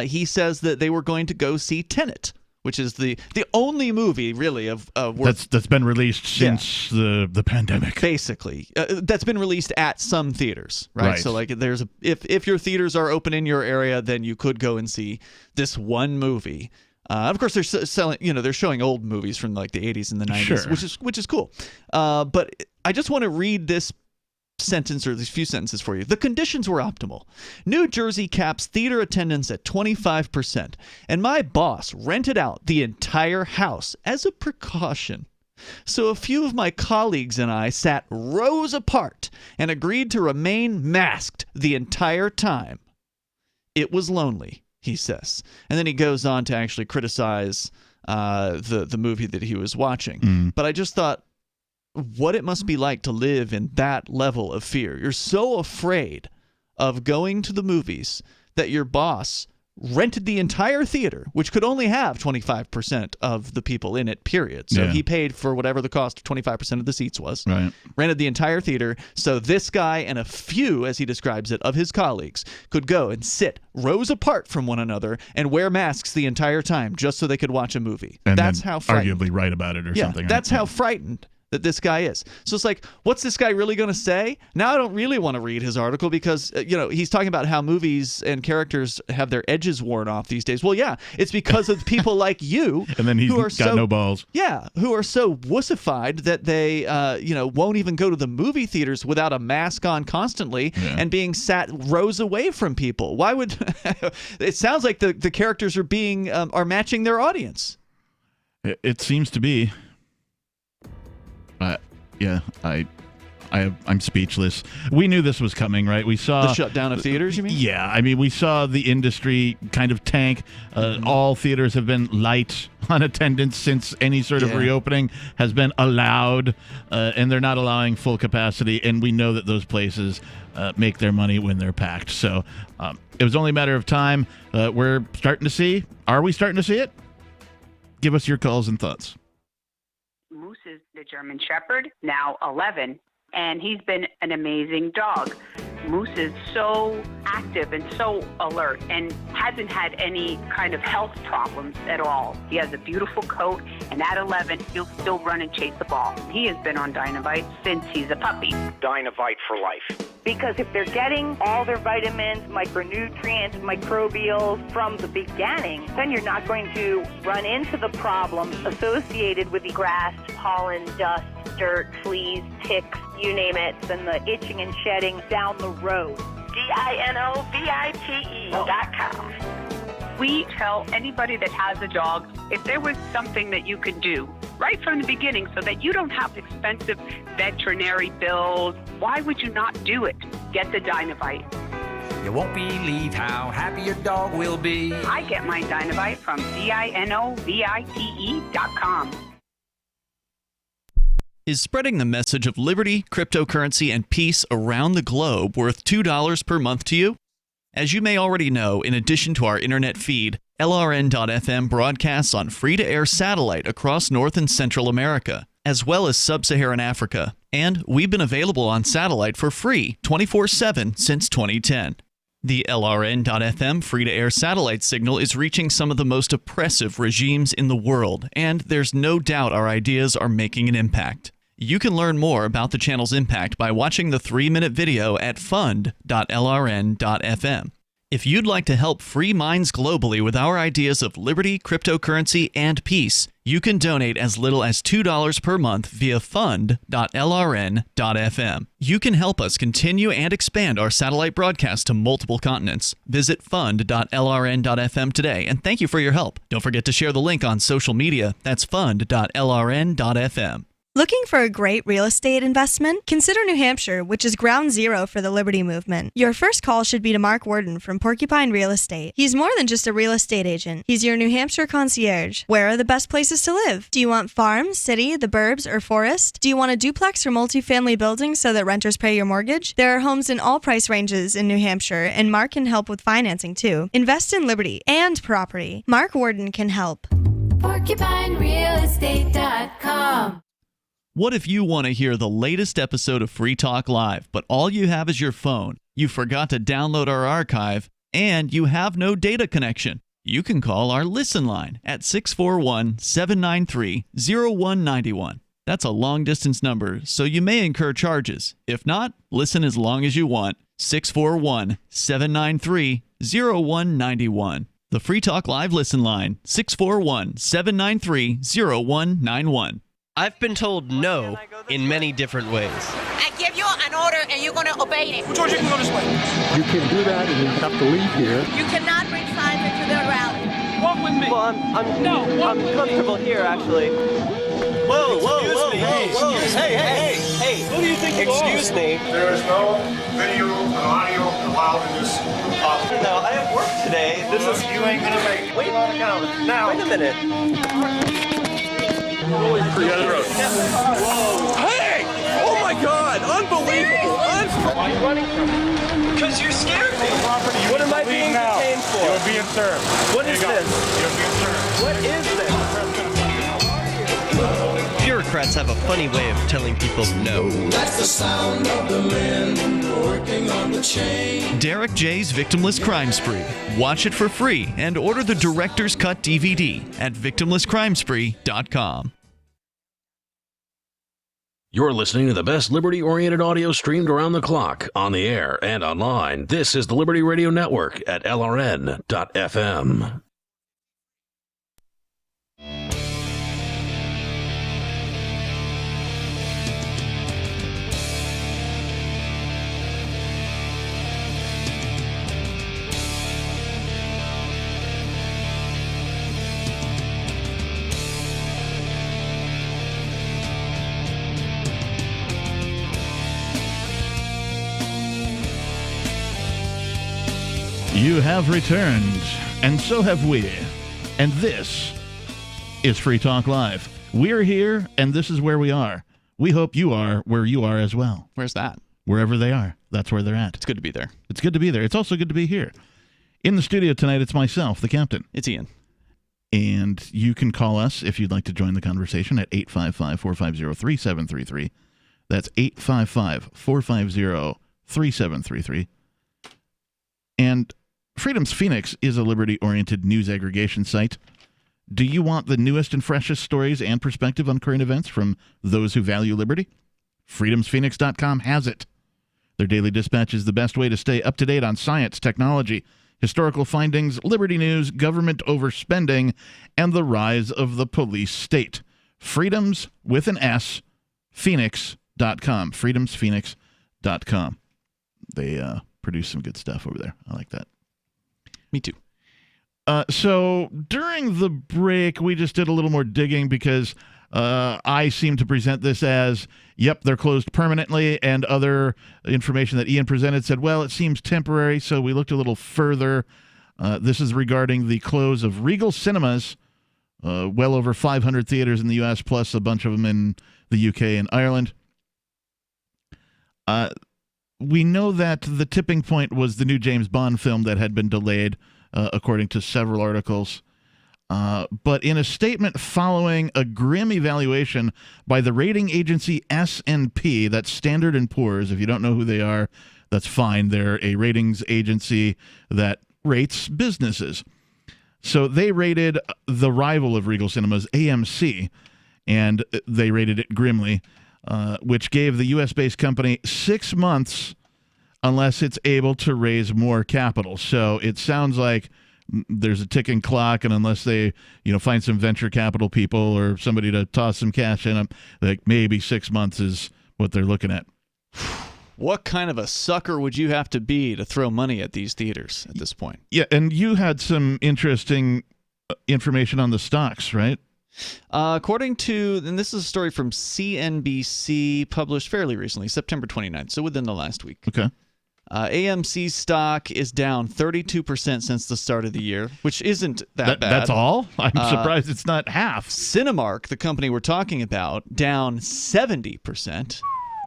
He says that they were going to go see Tenet, which is the only movie really of that's been released since the pandemic. Basically, that's been released at some theaters, right? So like, if your theaters are open in your area, then you could go and see this one movie. Of course, they're selling, they're showing old movies from like the 80s and the 90s, which is cool. But I just want to read this sentence or these few sentences for you. The conditions were optimal. New Jersey caps theater attendance at 25%, and my boss rented out the entire house as a precaution. So a few of my colleagues and I sat rows apart and agreed to remain masked the entire time. It was lonely, he says. And then he goes on to actually criticize the movie that he was watching. But I just thought, what it must be like to live in that level of fear. You're so afraid of going to the movies that your boss rented the entire theater, which could only have 25% of the people in it, period. So he paid for whatever the cost of 25% of the seats was. Right. Rented the entire theater, so this guy and a few, as he describes it, of his colleagues could go and sit rows apart from one another and wear masks the entire time just so they could watch a movie. And that's how frightened. Arguably write about it or something. That's how frightened that this guy is. So it's like, what's this guy really going to say? Now I don't really want to read his article because, he's talking about how movies and characters have their edges worn off these days. Well, yeah, it's because of people like you. And then he's got no balls. Yeah, who are so wussified that they, won't even go to the movie theaters without a mask on constantly and being sat rows away from people. Why would... It sounds like the characters are matching their audience. It seems to be. I'm speechless. We knew this was coming, right? We saw the shutdown of theaters, you mean? Yeah, I mean, we saw the industry kind of tank. All theaters have been light on attendance since any sort of reopening has been allowed, and they're not allowing full capacity, and we know that those places make their money when they're packed. So it was only a matter of time. We're starting to see. Are we starting to see it? Give us your calls and thoughts. Moose is the German Shepherd, now 11, and he's been an amazing dog. Moose is so active and so alert and hasn't had any kind of health problems at all. He has a beautiful coat, and at 11, he'll still run and chase the ball. He has been on Dynavite since he's a puppy. Dynavite for life. Because if they're getting all their vitamins, micronutrients, microbials from the beginning, then you're not going to run into the problems associated with the grass, pollen, dust, dirt, fleas, ticks, you name it, and the itching and shedding down the road. DINOVITE.com. We tell anybody that has a dog, if there was something that you could do right from the beginning so that you don't have expensive veterinary bills, why would you not do it? Get the Dynavite. You won't believe how happy your dog will be. I get my Dynavite from DINOVITE.com. Is spreading the message of liberty, cryptocurrency, and peace around the globe worth $2 per month to you? As you may already know, in addition to our internet feed, LRN.FM broadcasts on free-to-air satellite across North and Central America, as well as Sub-Saharan Africa. And we've been available on satellite for free 24/7 since 2010. The LRN.FM free-to-air satellite signal is reaching some of the most oppressive regimes in the world, and there's no doubt our ideas are making an impact. You can learn more about the channel's impact by watching the 3-minute video at fund.lrn.fm. If you'd like to help free minds globally with our ideas of liberty, cryptocurrency, and peace, you can donate as little as $2 per month via fund.lrn.fm. You can help us continue and expand our satellite broadcast to multiple continents. Visit fund.lrn.fm today, and thank you for your help. Don't forget to share the link on social media. That's fund.lrn.fm. Looking for a great real estate investment? Consider New Hampshire, which is ground zero for the Liberty Movement. Your first call should be to Mark Worden from Porcupine Real Estate. He's more than just a real estate agent. He's your New Hampshire concierge. Where are the best places to live? Do you want farm, city, the burbs, or forest? Do you want a duplex or multifamily building so that renters pay your mortgage? There are homes in all price ranges in New Hampshire, and Mark can help with financing too. Invest in liberty and property. Mark Worden can help. PorcupineRealEstate.com. What if you want to hear the latest episode of Free Talk Live, but all you have is your phone, you forgot to download our archive, and you have no data connection? You can call our Listen line at 641-793-0191. That's a long-distance number, so you may incur charges. If not, listen as long as you want. 641-793-0191. The Free Talk Live Listen line, 641-793-0191. I've been told no in many different ways. I give you an order and you're going to obey it. George, you can go this way. You can't do that and you have to leave here. You cannot bring signs into the rally. Walk with me. Well, I'm comfortable here, actually. Whoa. Hey. Who do you think you are? Excuse me. There is no video and audio allowed in this office. No, I have work today. You ain't going to make it. Wait a minute. Hey! Oh my God! Unbelievable! Why are you running from me? Because you scared me. What am I being detained for? You're being served. What is this? You're being served. What is this? Bureaucrats have a funny way of telling people no. That's the sound of the men working on the chain. Derek J's Victimless Crime Spree. Watch it for free and order the Director's Cut DVD at victimlesscrimespree.com. You're listening to the best liberty-oriented audio streamed around the clock, on the air, and online. This is the Liberty Radio Network at LRN.FM. You have returned, and so have we. And this is Free Talk Live. We're here, and this is where we are. We hope you are where you are as well. Where's that? Wherever they are. That's where they're at. It's good to be there. It's good to be there. It's also good to be here. In the studio tonight, it's myself, the captain. It's Ian. And you can call us if you'd like to join the conversation at 855-450-3733. That's 855-450-3733. And Freedom's Phoenix is a liberty-oriented news aggregation site. Do you want the newest and freshest stories and perspective on current events from those who value liberty? FreedomsPhoenix.com has it. Their daily dispatch is the best way to stay up to date on science, technology, historical findings, liberty news, government overspending, and the rise of the police state. Freedoms, with an S, Phoenix.com. FreedomsPhoenix.com. They produce some good stuff over there. I like that. Me too. So during the break, we just did a little more digging because I seem to present this as, yep, they're closed permanently, and other information that Ian presented said, well, it seems temporary, so we looked a little further. This is regarding the close of Regal cinemas, well over 500 theaters in the U.S., plus a bunch of them in the U.K. and Ireland. We know that the tipping point was the new James Bond film that had been delayed, according to several articles. But in a statement following a grim evaluation by the rating agency S&P, that's Standard & Poor's. If you don't know who they are, that's fine. They're a ratings agency that rates businesses. So they rated the rival of Regal Cinemas, AMC, and they rated it grimly. which gave the U.S.-based company 6 months unless it's able to raise more capital. So it sounds like there's a ticking clock, and unless they, find some venture capital people or somebody to toss some cash in them, like maybe 6 months is what they're looking at. What kind of a sucker would you have to be to throw money at these theaters at this point? Yeah, and you had some interesting information on the stocks, right? According to, and this is a story from CNBC, published fairly recently, September 29th, so within the last week. Okay. AMC stock is down 32% since the start of the year, which isn't that bad. That's all? I'm surprised it's not half. Cinemark, the company we're talking about, down 70%.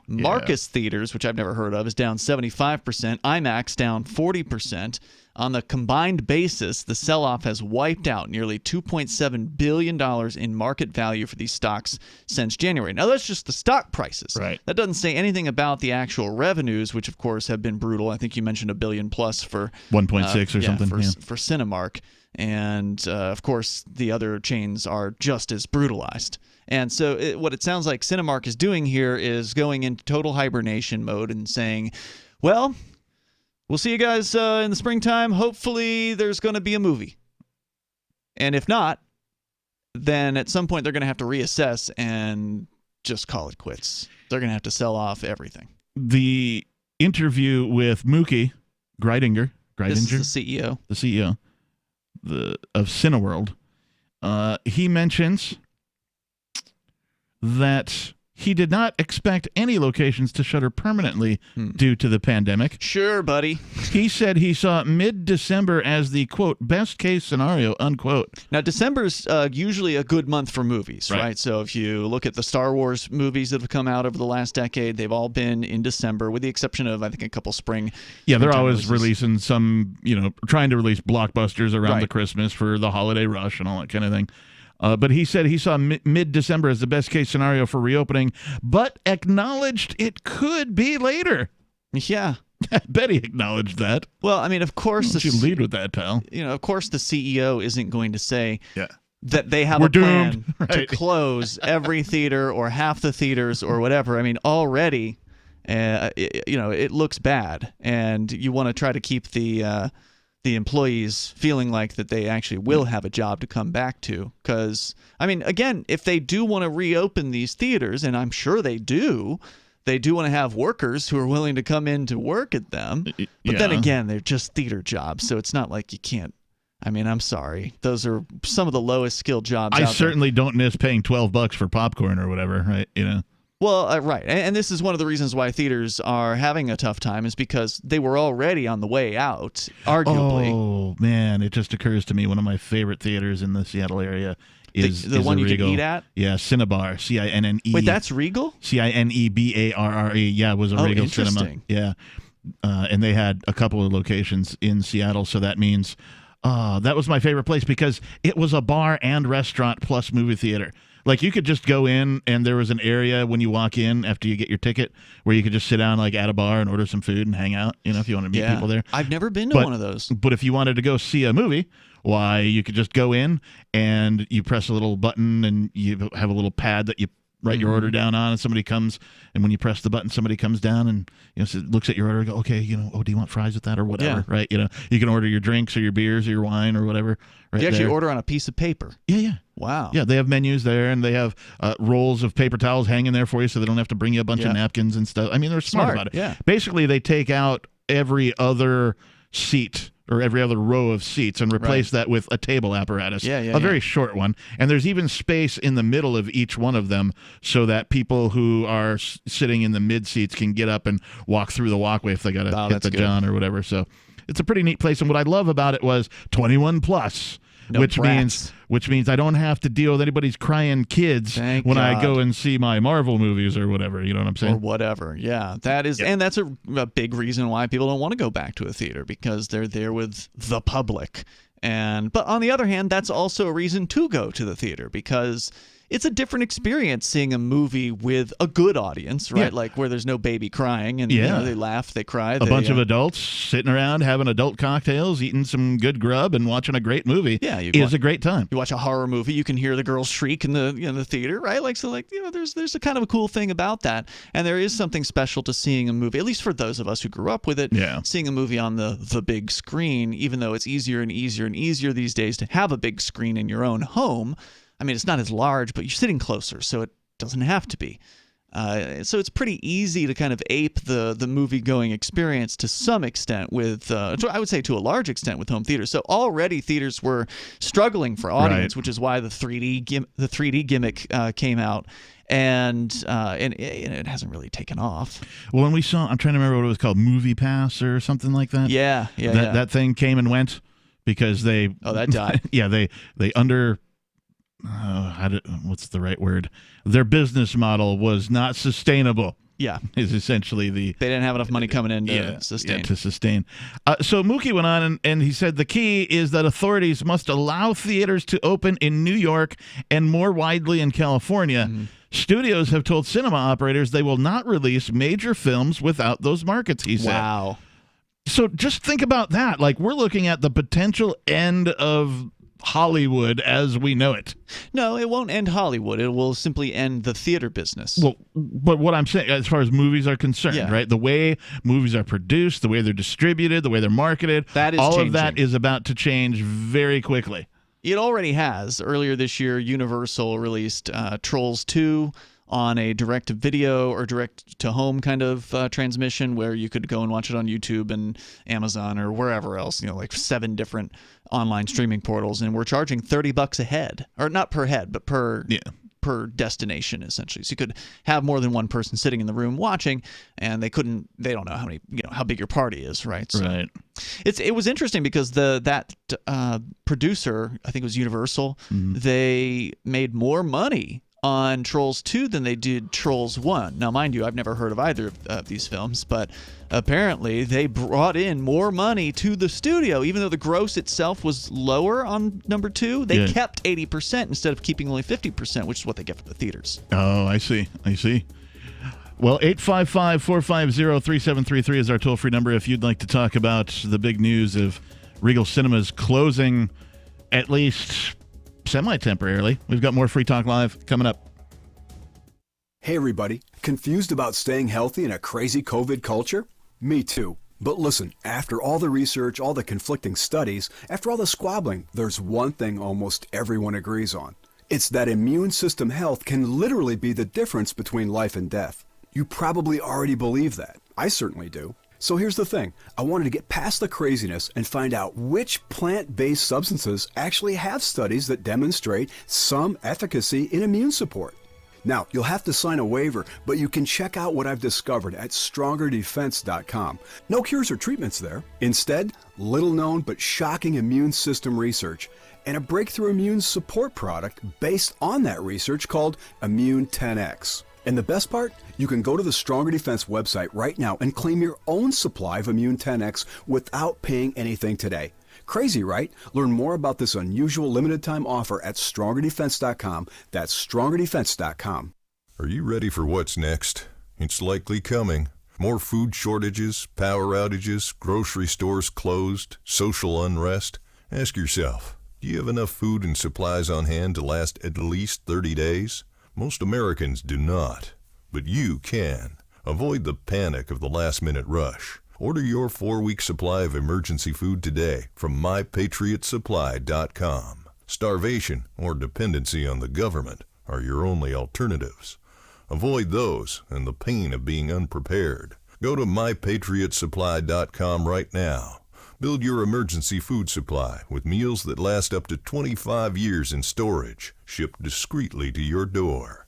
Marcus Theaters, which I've never heard of, is down 75%. IMAX down 40%. On the combined basis, the sell-off has wiped out nearly $2.7 billion in market value for these stocks since January. Now, that's just the stock prices. Right. That doesn't say anything about the actual revenues, which, of course, have been brutal. I think you mentioned $1 billion plus for 1.6 or something for Cinemark. And, of course, the other chains are just as brutalized. And so what it sounds like Cinemark is doing here is going into total hibernation mode and saying, well, we'll see you guys in the springtime. Hopefully there's going to be a movie. And if not, then at some point they're going to have to reassess and just call it quits. They're going to have to sell off everything. The interview with Mookie Greidinger. This is the CEO. The CEO of Cineworld. He mentions that he did not expect any locations to shutter permanently due to the pandemic. Sure, buddy. He said he saw mid-December as the, quote, best case scenario, unquote. Now, December's usually a good month for movies, right? So if you look at the Star Wars movies that have come out over the last decade, they've all been in December, with the exception of, I think, a couple spring. Yeah, they're always releasing some, trying to release blockbusters around the Christmas for the holiday rush and all that kind of thing. But he said he saw mid-December as the best-case scenario for reopening, but acknowledged it could be later. Yeah. I bet he acknowledged that. Well, I mean, of course... You lead with that, pal. Of course the CEO isn't going to say that they have We're a plan doomed. to close every theater or half the theaters or whatever. I mean, already, it looks bad, and you want to try to keep the employees feeling like that they actually will have a job to come back to. Because, I mean, again, if they do want to reopen these theaters, and I'm sure they do want to have workers who are willing to come in to work at them. But then again, they're just theater jobs, so it's not like you can't. I mean, I'm sorry. Those are some of the lowest skilled jobs out there. I certainly don't miss paying $12 for popcorn or whatever, right? Well, right. And this is one of the reasons why theaters are having a tough time, is because they were already on the way out, arguably. Oh, man. It just occurs to me one of my favorite theaters in the Seattle area is the one you Regal. can eat at? Yeah, Cinebar, C-I-N-N-E. Wait, that's Regal? C-I-N-E-B-A-R-R-E. Yeah, it was a Regal cinema. Yeah. And they had a couple of locations in Seattle, so that means that was my favorite place because it was a bar and restaurant plus movie theater. Like, you could just go in, and there was an area when you walk in after you get your ticket where you could just sit down, like, at a bar and order some food and hang out, if you want to meet people there. I've never been to one of those. But if you wanted to go see a movie, why, you could just go in, and you press a little button, and you have a little pad that you write your order down on, and somebody comes, and when you press the button, somebody comes down and looks at your order and go, okay, do you want fries with that or whatever, right? You can order your drinks or your beers or your wine or whatever. Right, you actually order on a piece of paper. Yeah. Wow. Yeah, they have menus there, and they have rolls of paper towels hanging there for you, so they don't have to bring you a bunch of napkins and stuff. I mean, they're smart about it. Yeah. Basically, they take out every other seat or every other row of seats and replace that with a table apparatus. A very short one. And there's even space in the middle of each one of them so that people who are sitting in the mid seats can get up and walk through the walkway if they got to hit the John or whatever. So it's a pretty neat place. And what I love about it was 21 plus. Which means I don't have to deal with anybody's crying kids when I go and see my Marvel movies or whatever. You know what I'm saying? Or whatever. Yeah, that is, and that's a big reason why people don't want to go back to a theater, because they're there with the public. But on the other hand, that's also a reason to go to the theater, because it's a different experience seeing a movie with a good audience, right? Yeah. Like where there's no baby crying and you know, they laugh, they cry. A bunch of adults sitting around having adult cocktails, eating some good grub, and watching a great movie. Yeah, is a great time. You watch a horror movie, you can hear the girls shriek in the theater, right? Like so, like there's a kind of a cool thing about that, and there is something special to seeing a movie, at least for those of us who grew up with it. Yeah. Seeing a movie on the big screen, even though it's easier and easier and easier these days to have a big screen in your own home. I mean, it's not as large, but you're sitting closer, so it doesn't have to be. So it's pretty easy to kind of ape the movie-going experience to some extent with, I would say to a large extent with home theaters. So already theaters were struggling for audience, which is why the 3D gimmick came out. And it hasn't really taken off. Well, when we saw, I'm trying to remember what it was called, Movie Pass or something like that. Yeah. That thing came and went because they. Oh, that died. Yeah, they under. What's the right word? Their business model was not sustainable. Yeah, is essentially they didn't have enough money coming in to sustain. Yeah, to sustain. So Mookie went on and he said the key is that authorities must allow theaters to open in New York and more widely in California. Mm-hmm. Studios have told cinema operators they will not release major films without those markets, he said. Wow. So just think about that. Like, we're looking at the potential end of Hollywood as we know it. No, it won't end Hollywood. It will simply end the theater business. Well, but what I'm saying, as far as movies are concerned, right? The way movies are produced, the way they're distributed, the way they're marketed, that is all changing. Of that is about to change very quickly. It already has. Earlier this year, Universal released Trolls 2 on a direct-to-video or direct-to-home kind of transmission where you could go and watch it on YouTube and Amazon or wherever else, like 7 different online streaming portals, and we're charging $30 a head, or not per head, but per destination, essentially. So you could have more than one person sitting in the room watching, and they don't know how big your party is, right? So right. It was interesting because that producer, I think it was Universal, they made more money on Trolls 2 than they did Trolls 1. Now, mind you, I've never heard of either of these films, but apparently they brought in more money to the studio. Even though the gross itself was lower on number 2, they kept 80% instead of keeping only 50%, which is what they get from the theaters. Oh, I see. Well, 855-450-3733 is our toll-free number if you'd like to talk about the big news of Regal Cinemas closing at least semi-temporarily. We've got more Free Talk Live coming up. Hey everybody, confused about staying healthy in a crazy COVID culture? Me too. But listen, after all the research, all the conflicting studies, after all the squabbling, there's one thing almost everyone agrees on. It's that immune system health can literally be the difference between life and death. You probably already believe that. I certainly do. So here's the thing. I wanted to get past the craziness and find out which plant-based substances actually have studies that demonstrate some efficacy in immune support. Now, you'll have to sign a waiver, but you can check out what I've discovered at StrongerDefense.com. No cures or treatments there. Instead, little-known but shocking immune system research and a breakthrough immune support product based on that research called Immune 10X. And the best part? You can go to the Stronger Defense website right now and claim your own supply of Immune 10X without paying anything today. Crazy, right? Learn more about this unusual limited-time offer at StrongerDefense.com. That's StrongerDefense.com. Are you ready for what's next? It's likely coming. More food shortages, power outages, grocery stores closed, social unrest. Ask yourself, do you have enough food and supplies on hand to last at least 30 days? Most Americans do not, but you can. Avoid the panic of the last-minute rush. Order your 4-week supply of emergency food today from MyPatriotSupply.com. Starvation or dependency on the government are your only alternatives. Avoid those and the pain of being unprepared. Go to MyPatriotSupply.com right now. Build your emergency food supply with meals that last up to 25 years in storage, shipped discreetly to your door.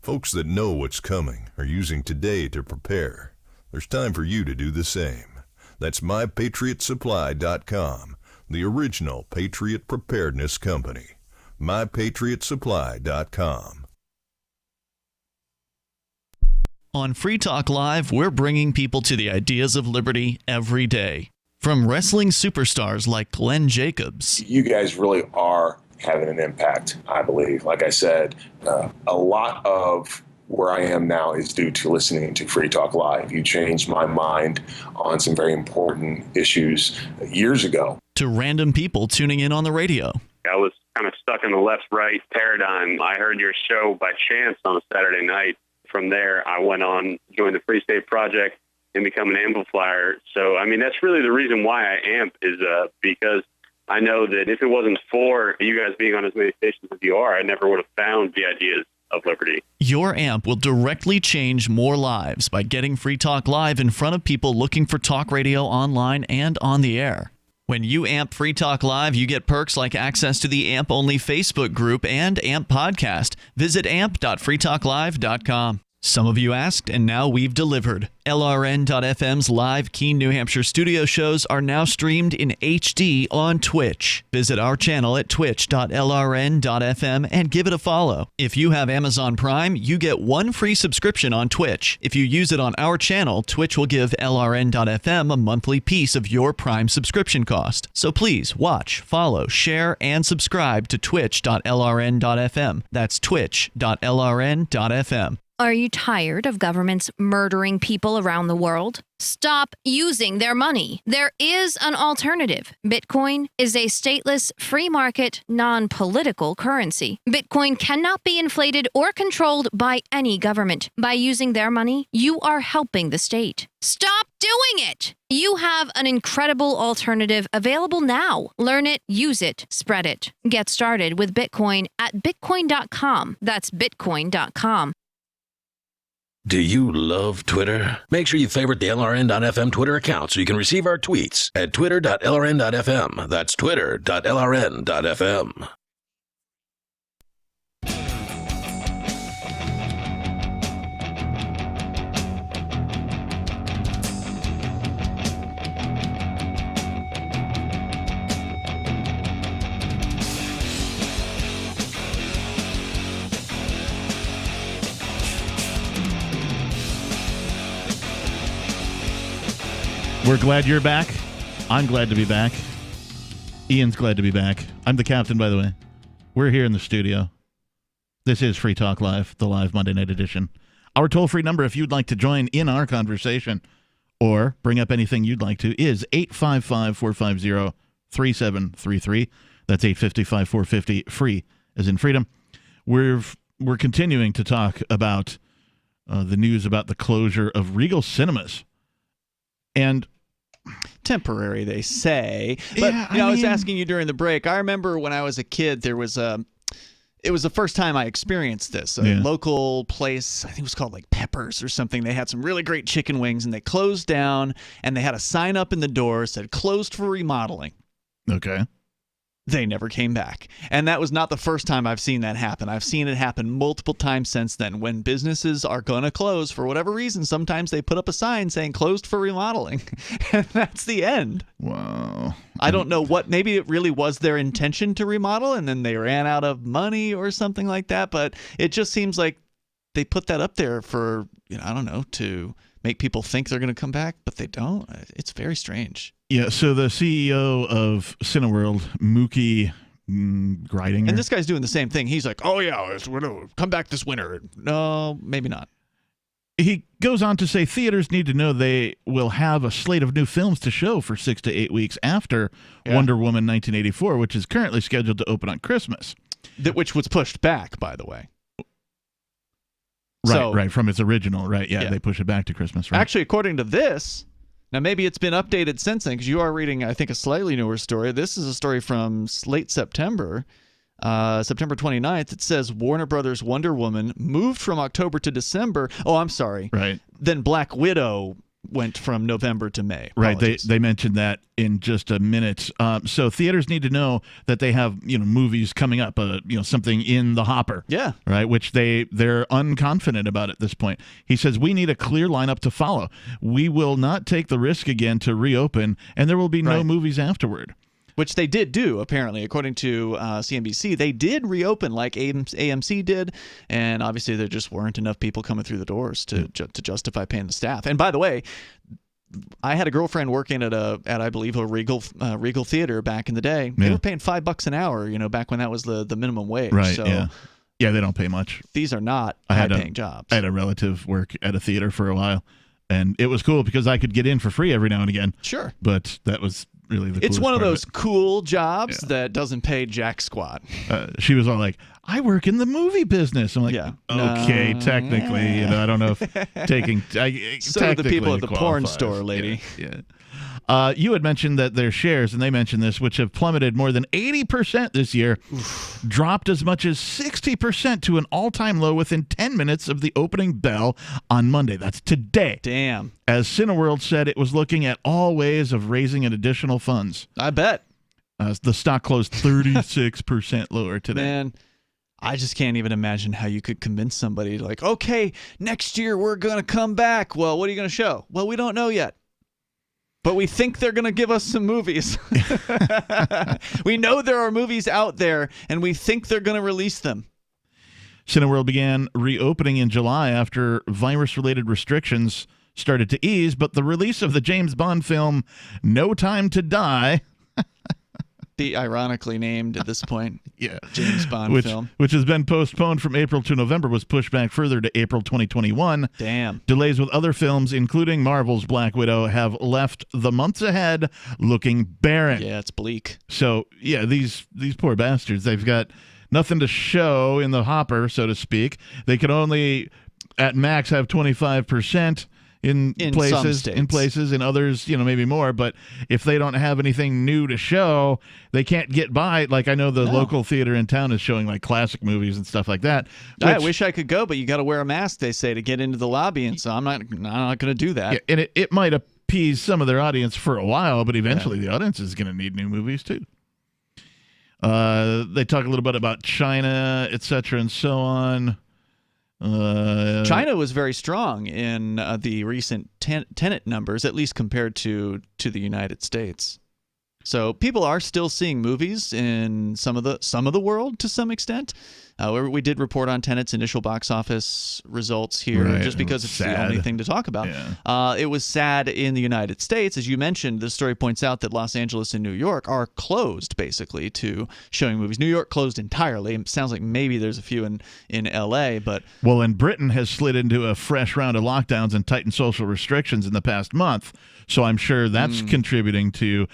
Folks that know what's coming are using today to prepare. There's time for you to do the same. That's MyPatriotSupply.com, the original Patriot Preparedness Company. MyPatriotSupply.com. On Free Talk Live, we're bringing people to the ideas of liberty every day. From wrestling superstars like Glenn Jacobs. You guys really are having an impact, I believe. Like I said, a lot of where I am now is due to listening to Free Talk Live. You changed my mind on some very important issues years ago. To random people tuning in on the radio. I was kind of stuck in the left-right paradigm. I heard your show by chance on a Saturday night. From there, I went on, joined the Free State Project, and become an amplifier. So, I mean, that's really the reason why I amp is because I know that if it wasn't for you guys being on as many stations as you are, I never would have found the ideas of liberty. Your amp will directly change more lives by getting Free Talk Live in front of people looking for talk radio online and on the air. When you amp Free Talk Live, you get perks like access to the AMP-only Facebook group and AMP podcast. Visit amp.freetalklive.com. Some of you asked, and now we've delivered. LRN.FM's live Keene, New Hampshire studio shows are now streamed in HD on Twitch. Visit our channel at twitch.lrn.fm and give it a follow. If you have Amazon Prime, you get one free subscription on Twitch. If you use it on our channel, Twitch will give LRN.FM a monthly piece of your Prime subscription cost. So please watch, follow, share, and subscribe to twitch.lrn.fm. That's twitch.lrn.fm. Are you tired of governments murdering people around the world? Stop using their money. There is an alternative. Bitcoin is a stateless, free market, non-political currency. Bitcoin cannot be inflated or controlled by any government. By using their money, you are helping the state. Stop doing it! You have an incredible alternative available now. Learn it, use it, spread it. Get started with Bitcoin at bitcoin.com. That's bitcoin.com. Do you love Twitter? Make sure you favorite the LRN.FM Twitter account so you can receive our tweets at twitter.lrn.fm. That's twitter.lrn.fm. We're glad you're back. I'm glad to be back. Ian's glad to be back. I'm the captain, by the way. We're here in the studio. This is Free Talk Live, the live Monday night edition. Our toll-free number, if you'd like to join in our conversation or bring up anything you'd like to, is 855-450-3733. That's 855-450-FREE, as in freedom. We're continuing to talk about the news about the closure of Regal cinemas. And temporary, they say. But yeah, I was asking you during the break. I remember when I was a kid, it was the first time I experienced this. A local place, I think it was called like Peppers or something. They had some really great chicken wings, and they closed down, and they had a sign up in the door that said closed for remodeling. Okay. They never came back. And that was not the first time I've seen that happen. I've seen it happen multiple times since then. When businesses are going to close for whatever reason, sometimes they put up a sign saying closed for remodeling. And that's the end. Wow. I don't know what, maybe it really was their intention to remodel and then they ran out of money or something like that. But it just seems like they put that up there for, I don't know, to make people think they're going to come back, but they don't. It's very strange. Yeah, so the CEO of Cineworld, Mookie Greidinger. And this guy's doing the same thing. He's like, oh, yeah, come back this winter. No, maybe not. He goes on to say theaters need to know they will have a slate of new films to show for 6 to 8 weeks after Wonder Woman 1984, which is currently scheduled to open on Christmas. Which was pushed back, by the way. Right, from its original, right. Yeah, they push it back to Christmas, right? Actually, according to this, now maybe it's been updated since then, because you are reading, I think, a slightly newer story. This is a story from late September, September 29th. It says Warner Brothers' Wonder Woman moved from October to December. Oh, I'm sorry. Right. Then Black Widow went from November to May. Apologies. Right. They mentioned that in just a minute. So theaters need to know that they have movies coming up, something in the hopper. Yeah. Right. Which they're unconfident about at this point. He says we need a clear lineup to follow. We will not take the risk again to reopen, and there will be no movies afterward. Which they did do, apparently, according to CNBC. They did reopen like AMC did, and obviously there just weren't enough people coming through the doors to justify paying the staff. And by the way, I had a girlfriend working at I believe a Regal theater back in the day. They were paying $5 an hour, back when that was the minimum wage. Right. So yeah, they don't pay much. These are not high-paying jobs. I had a relative work at a theater for a while, and it was cool because I could get in for free every now and again. Sure. But that was really the It's coolest one of part those cool jobs that doesn't pay jack squat. She was all like, I work in the movie business. I'm like, okay, technically, I don't know if taking... So do the people at the porn store, lady. Yeah. You had mentioned that their shares, and they mentioned this, which have plummeted more than 80% this year, dropped as much as 60% to an all-time low within 10 minutes of the opening bell on Monday. That's today. Damn. As Cineworld said, it was looking at all ways of raising additional funds. I bet. The stock closed 36% lower today. Man, I just can't even imagine how you could convince somebody like, okay, next year we're going to come back. Well, what are you going to show? Well, we don't know yet. But we think they're going to give us some movies. We know there are movies out there, and we think they're going to release them. Cineworld began reopening in July after virus-related restrictions started to ease, but the release of the James Bond film No Time to Die... The ironically named at this point James Bond film. Which has been postponed from April to November, was pushed back further to April 2021. Damn. Delays with other films, including Marvel's Black Widow, have left the months ahead looking barren. Yeah, it's bleak. So, yeah, these poor bastards, they've got nothing to show in the hopper, so to speak. They can only, at max, have 25%. In places, in others, maybe more. But if they don't have anything new to show, they can't get by. Like I know the local theater in town is showing like classic movies and stuff like that. I wish I could go, but you got to wear a mask, they say, to get into the lobby, and so I'm not going to do that. Yeah, and it might appease some of their audience for a while, but eventually the audience is going to need new movies too. They talk a little bit about China, etc., and so on. China was very strong in the recent Tenet numbers, at least compared to the United States. So people are still seeing movies in some of the world to some extent. We did report on Tenet's initial box office results here, just because it's the only thing to talk about. Yeah. It was sad in the United States. As you mentioned, the story points out that Los Angeles and New York are closed, basically, to showing movies. New York closed entirely. It sounds like maybe there's a few in L.A., but... Well, and Britain has slid into a fresh round of lockdowns and tightened social restrictions in the past month, so I'm sure that's contributing to...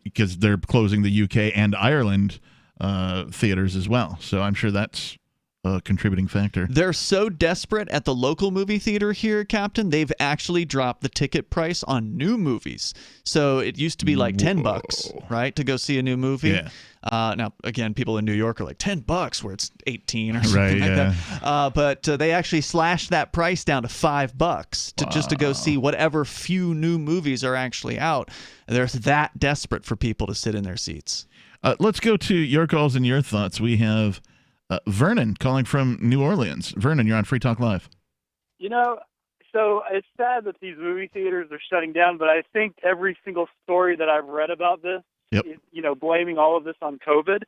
because they're closing the UK and Ireland theaters as well. So I'm sure that's a contributing factor. They're so desperate at the local movie theater here, Captain, they've actually dropped the ticket price on new movies. So it used to be like $10, right, to go see a new movie. Yeah. Now, again, people in New York are like $10 where it's 18 or something that. But they actually slashed that price down to $5 just to go see whatever few new movies are actually out. They're that desperate for people to sit in their seats. Let's go to your calls and your thoughts. We have Vernon calling from New Orleans. Vernon, you're on Free Talk Live. So it's sad that these movie theaters are shutting down, but I think every single story that I've read about this is, blaming all of this on COVID.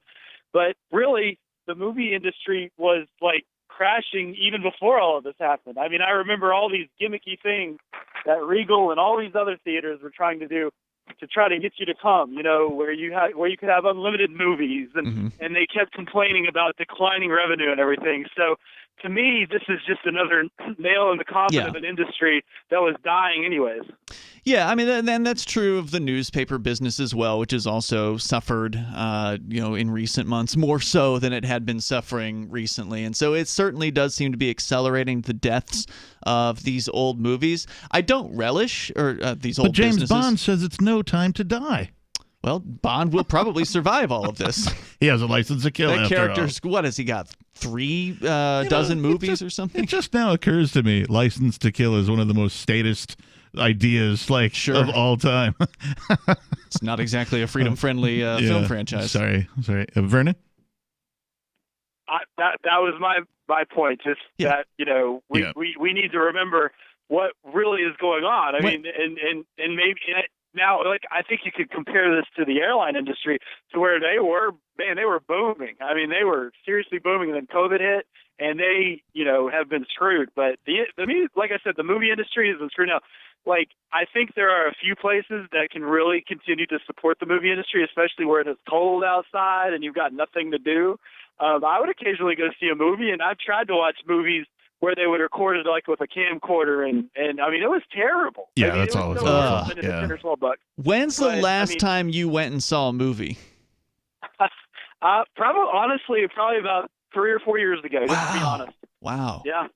But really, the movie industry was like crashing even before all of this happened. I mean, I remember all these gimmicky things that Regal and all these other theaters were trying to do to try to get you to come, where you could have unlimited movies, and they kept complaining about declining revenue and everything. So to me, this is just another nail in the coffin of an industry that was dying anyways. Yeah, I mean, and that's true of the newspaper business as well, which has also suffered, in recent months, more so than it had been suffering recently. And so it certainly does seem to be accelerating the deaths of these old movies. I don't relish these old businesses. But James Bond says it's no time to die. Well, Bond will probably survive all of this. He has a license to kill. That character's, what has he got? 3 dozen movies or something? It just now occurs to me, License to Kill is one of the most statist ideas of all time. It's not exactly a freedom-friendly film franchise. Sorry. Vernon? That was my point. Just that we need to remember what really is going on. I mean, and now, like, I think you could compare this to the airline industry, to where they were booming. I mean, they were seriously booming, and then COVID hit, and they, have been screwed. But like I said, the movie industry has been screwed now. Like, I think there are a few places that can really continue to support the movie industry, especially where it is cold outside and you've got nothing to do. I would occasionally go see a movie, and I've tried to watch movies where they would record it like with a camcorder, and I mean, it was terrible. Yeah, I mean, that's it always was yeah. 10 or 12 bucks. When's the last time you went and saw a movie? Probably about 3 or 4 years ago, just to be honest. Wow. Yeah.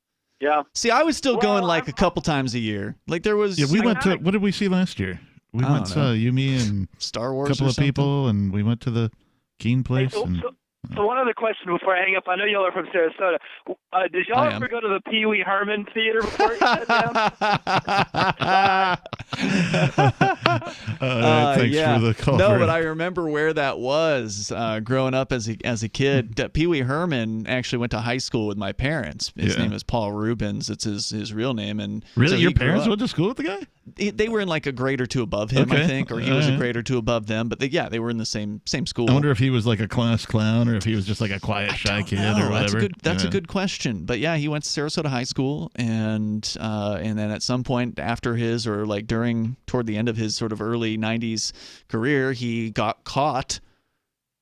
See, I was still going like a couple times a year. Like there was. Yeah, we went to. What did we see last year? We went to you, me, and Star Wars. A couple of people, and we went to the Keen place. So one other question before I hang up. I know y'all are from Sarasota. Did y'all ever go to the Pee Wee Herman Theater before you sat down? Thanks for the call. No, but I remember where that was growing up as a kid. Pee Wee Herman actually went to high school with my parents. His name is Paul Rubens. It's his real name. And really, so your parents went to school with the guy? They were in like a grade or two above him, I think, or he was a grade or two above them. But they were in the same school. I wonder if he was like a class clown or if he was just like a quiet, shy kid or whatever. That's a good question. But yeah, he went to Sarasota High School, and then at some point after his, or like toward the end of his sort of early 90s career, he got caught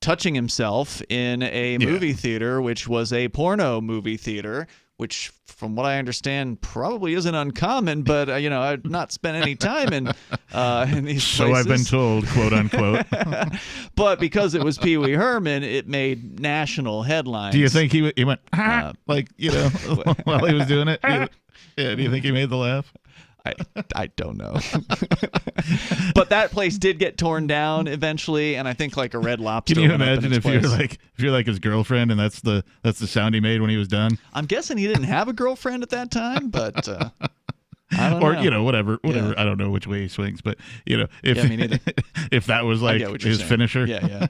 touching himself in a movie theater, which was a porno movie theater, which, from what I understand, probably isn't uncommon, but I've not spent any time in these places. So I've been told, quote unquote. But because it was Pee Wee Herman, it made national headlines. Do you think he went while he was doing it? Do you think he made the laugh? I don't know. But that place did get torn down eventually, and I think like a Red Lobster. Can you imagine if you're like his girlfriend and that's the sound he made when he was done? I'm guessing he didn't have a girlfriend at that time, but I don't know. Or whatever. Yeah. I don't know which way he swings, but if me neither. If that was like his finisher. Yeah.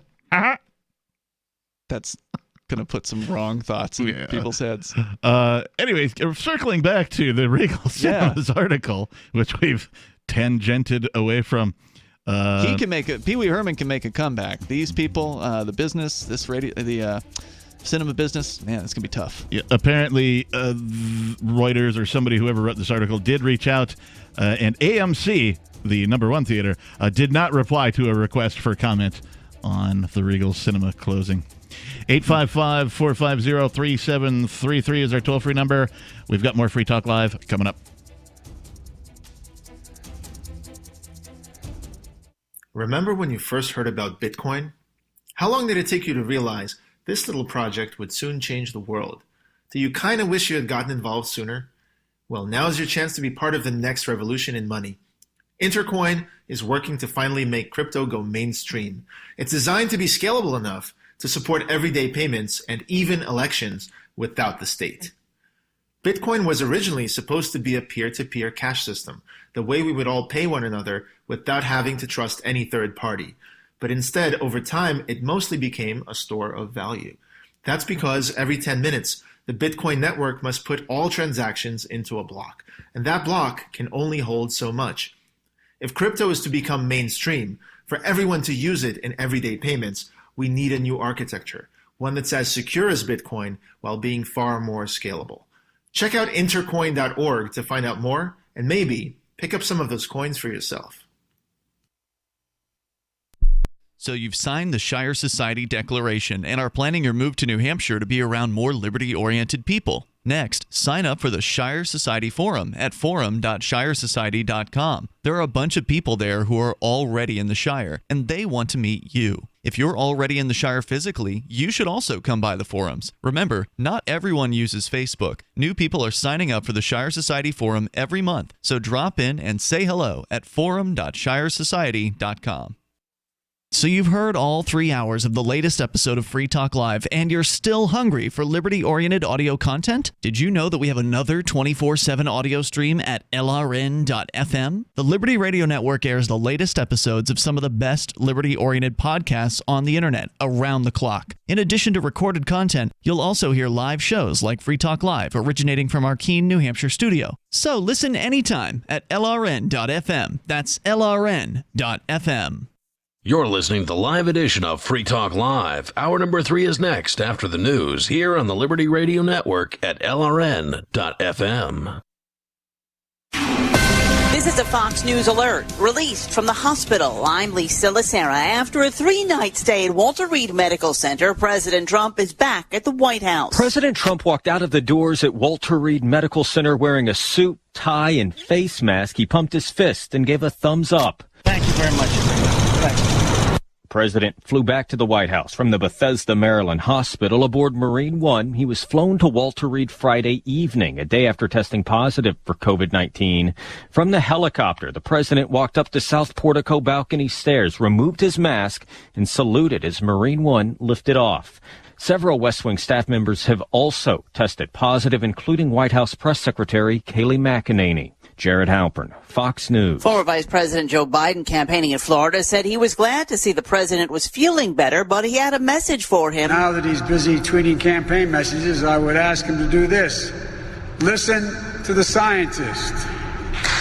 That's gonna put some wrong thoughts in people's heads. Anyways, circling back to the Regal Cinemas article, which we've tangented away from. He can make it. Pee Wee Herman can make a comeback. These people, the business, the cinema business, man, it's gonna be tough. Yeah, apparently, Reuters or somebody, whoever wrote this article, did reach out, and AMC, the #1 theater, did not reply to a request for comment on the Regal Cinema closing. 855-450-3733 is our toll-free number. We've got more Free Talk Live coming up. Remember when you first heard about Bitcoin? How long did it take you to realize this little project would soon change the world? Do you kind of wish you had gotten involved sooner? Well, now is your chance to be part of the next revolution in money. Intercoin is working to finally make crypto go mainstream. It's designed to be scalable enough to support everyday payments and even elections without the state. Bitcoin was originally supposed to be a peer-to-peer cash system, the way we would all pay one another without having to trust any third party. But instead, over time, it mostly became a store of value. That's because every 10 minutes, the Bitcoin network must put all transactions into a block, and that block can only hold so much. If crypto is to become mainstream, for everyone to use it in everyday payments, we need a new architecture, one that's as secure as Bitcoin while being far more scalable. Check out intercoin.org to find out more and maybe pick up some of those coins for yourself. So you've signed the Shire Society Declaration and are planning your move to New Hampshire to be around more liberty-oriented people. Next, sign up for the Shire Society Forum at forum.shiresociety.com. There are a bunch of people there who are already in the Shire, and they want to meet you. If you're already in the Shire physically, you should also come by the forums. Remember, not everyone uses Facebook. New people are signing up for the Shire Society Forum every month, so drop in and say hello at forum.shiresociety.com. So you've heard all 3 hours of the latest episode of Free Talk Live, and you're still hungry for liberty-oriented audio content? Did you know that we have another 24/7 audio stream at LRN.FM? The Liberty Radio Network airs the latest episodes of some of the best liberty-oriented podcasts on the internet around the clock. In addition to recorded content, you'll also hear live shows like Free Talk Live, originating from our Keene, New Hampshire studio. So listen anytime at LRN.FM. That's LRN.FM. You're listening to the live edition of Free Talk Live. Hour number 3 is next after the news here on the Liberty Radio Network at LRN.FM. This is a Fox News alert released from the hospital. I'm Lisa Lacera. After a 3-night stay at Walter Reed Medical Center, President Trump is back at the White House. President Trump walked out of the doors at Walter Reed Medical Center wearing a suit, tie, and face mask. He pumped his fist and gave a thumbs up. Thank you very much. Thank you. The president flew back to the White House from the Bethesda, Maryland hospital aboard Marine One. He was flown to Walter Reed Friday evening, a day after testing positive for COVID-19. From the helicopter, the president walked up the South Portico balcony stairs, removed his mask, and saluted as Marine One lifted off. Several West Wing staff members have also tested positive, including White House Press Secretary Kayleigh McEnany. Jared Halpern, Fox News. Former Vice President Joe Biden, campaigning in Florida, said he was glad to see the president was feeling better, but he had a message for him. Now that he's busy tweeting campaign messages, I would ask him to do this. Listen to the scientists.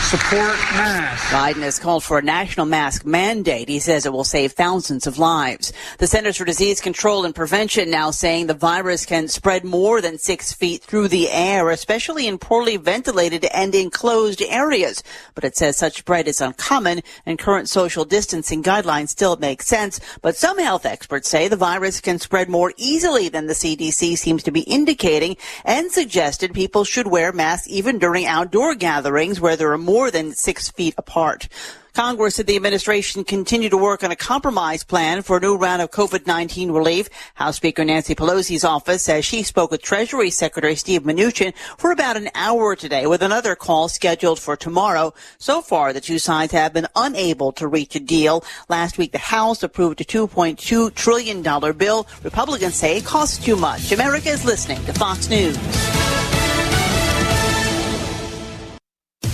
Support masks. Biden has called for a national mask mandate. He says it will save thousands of lives. The Centers for Disease Control and Prevention now saying the virus can spread more than 6 feet through the air, especially in poorly ventilated and enclosed areas. But it says such spread is uncommon and current social distancing guidelines still make sense. But some health experts say the virus can spread more easily than the CDC seems to be indicating, and suggested people should wear masks even during outdoor gatherings where there are more than 6 feet apart. Congress said the administration continued to work on a compromise plan for a new round of COVID-19 relief. House Speaker Nancy Pelosi's office says she spoke with Treasury Secretary Steve Mnuchin for about an hour today, with another call scheduled for tomorrow. So far, the two sides have been unable to reach a deal. Last week, the House approved a $2.2 trillion bill. Republicans say it costs too much. America is listening to Fox News.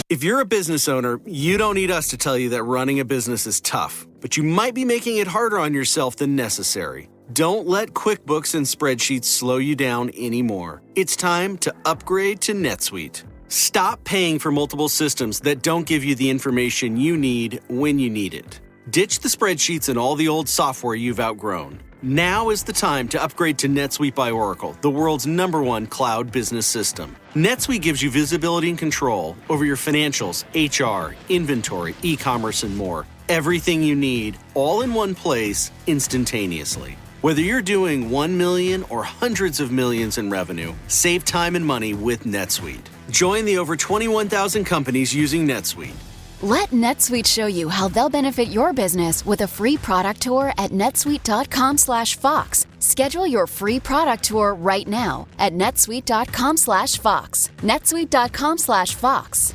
If you're a business owner, you don't need us to tell you that running a business is tough, but you might be making it harder on yourself than necessary. Don't let QuickBooks and spreadsheets slow you down anymore. It's time to upgrade to NetSuite. Stop paying for multiple systems that don't give you the information you need when you need it. Ditch the spreadsheets and all the old software you've outgrown. Now is the time to upgrade to NetSuite by Oracle, the world's #1 cloud business system. NetSuite gives you visibility and control over your financials, HR, inventory, e-commerce, and more. Everything you need, all in one place, instantaneously. Whether you're doing 1 million or hundreds of millions in revenue, save time and money with NetSuite. Join the over 21,000 companies using NetSuite. Let NetSuite show you how they'll benefit your business with a free product tour at netsuite.com/Fox. Schedule your free product tour right now at netsuite.com/Fox. netsuite.com/Fox.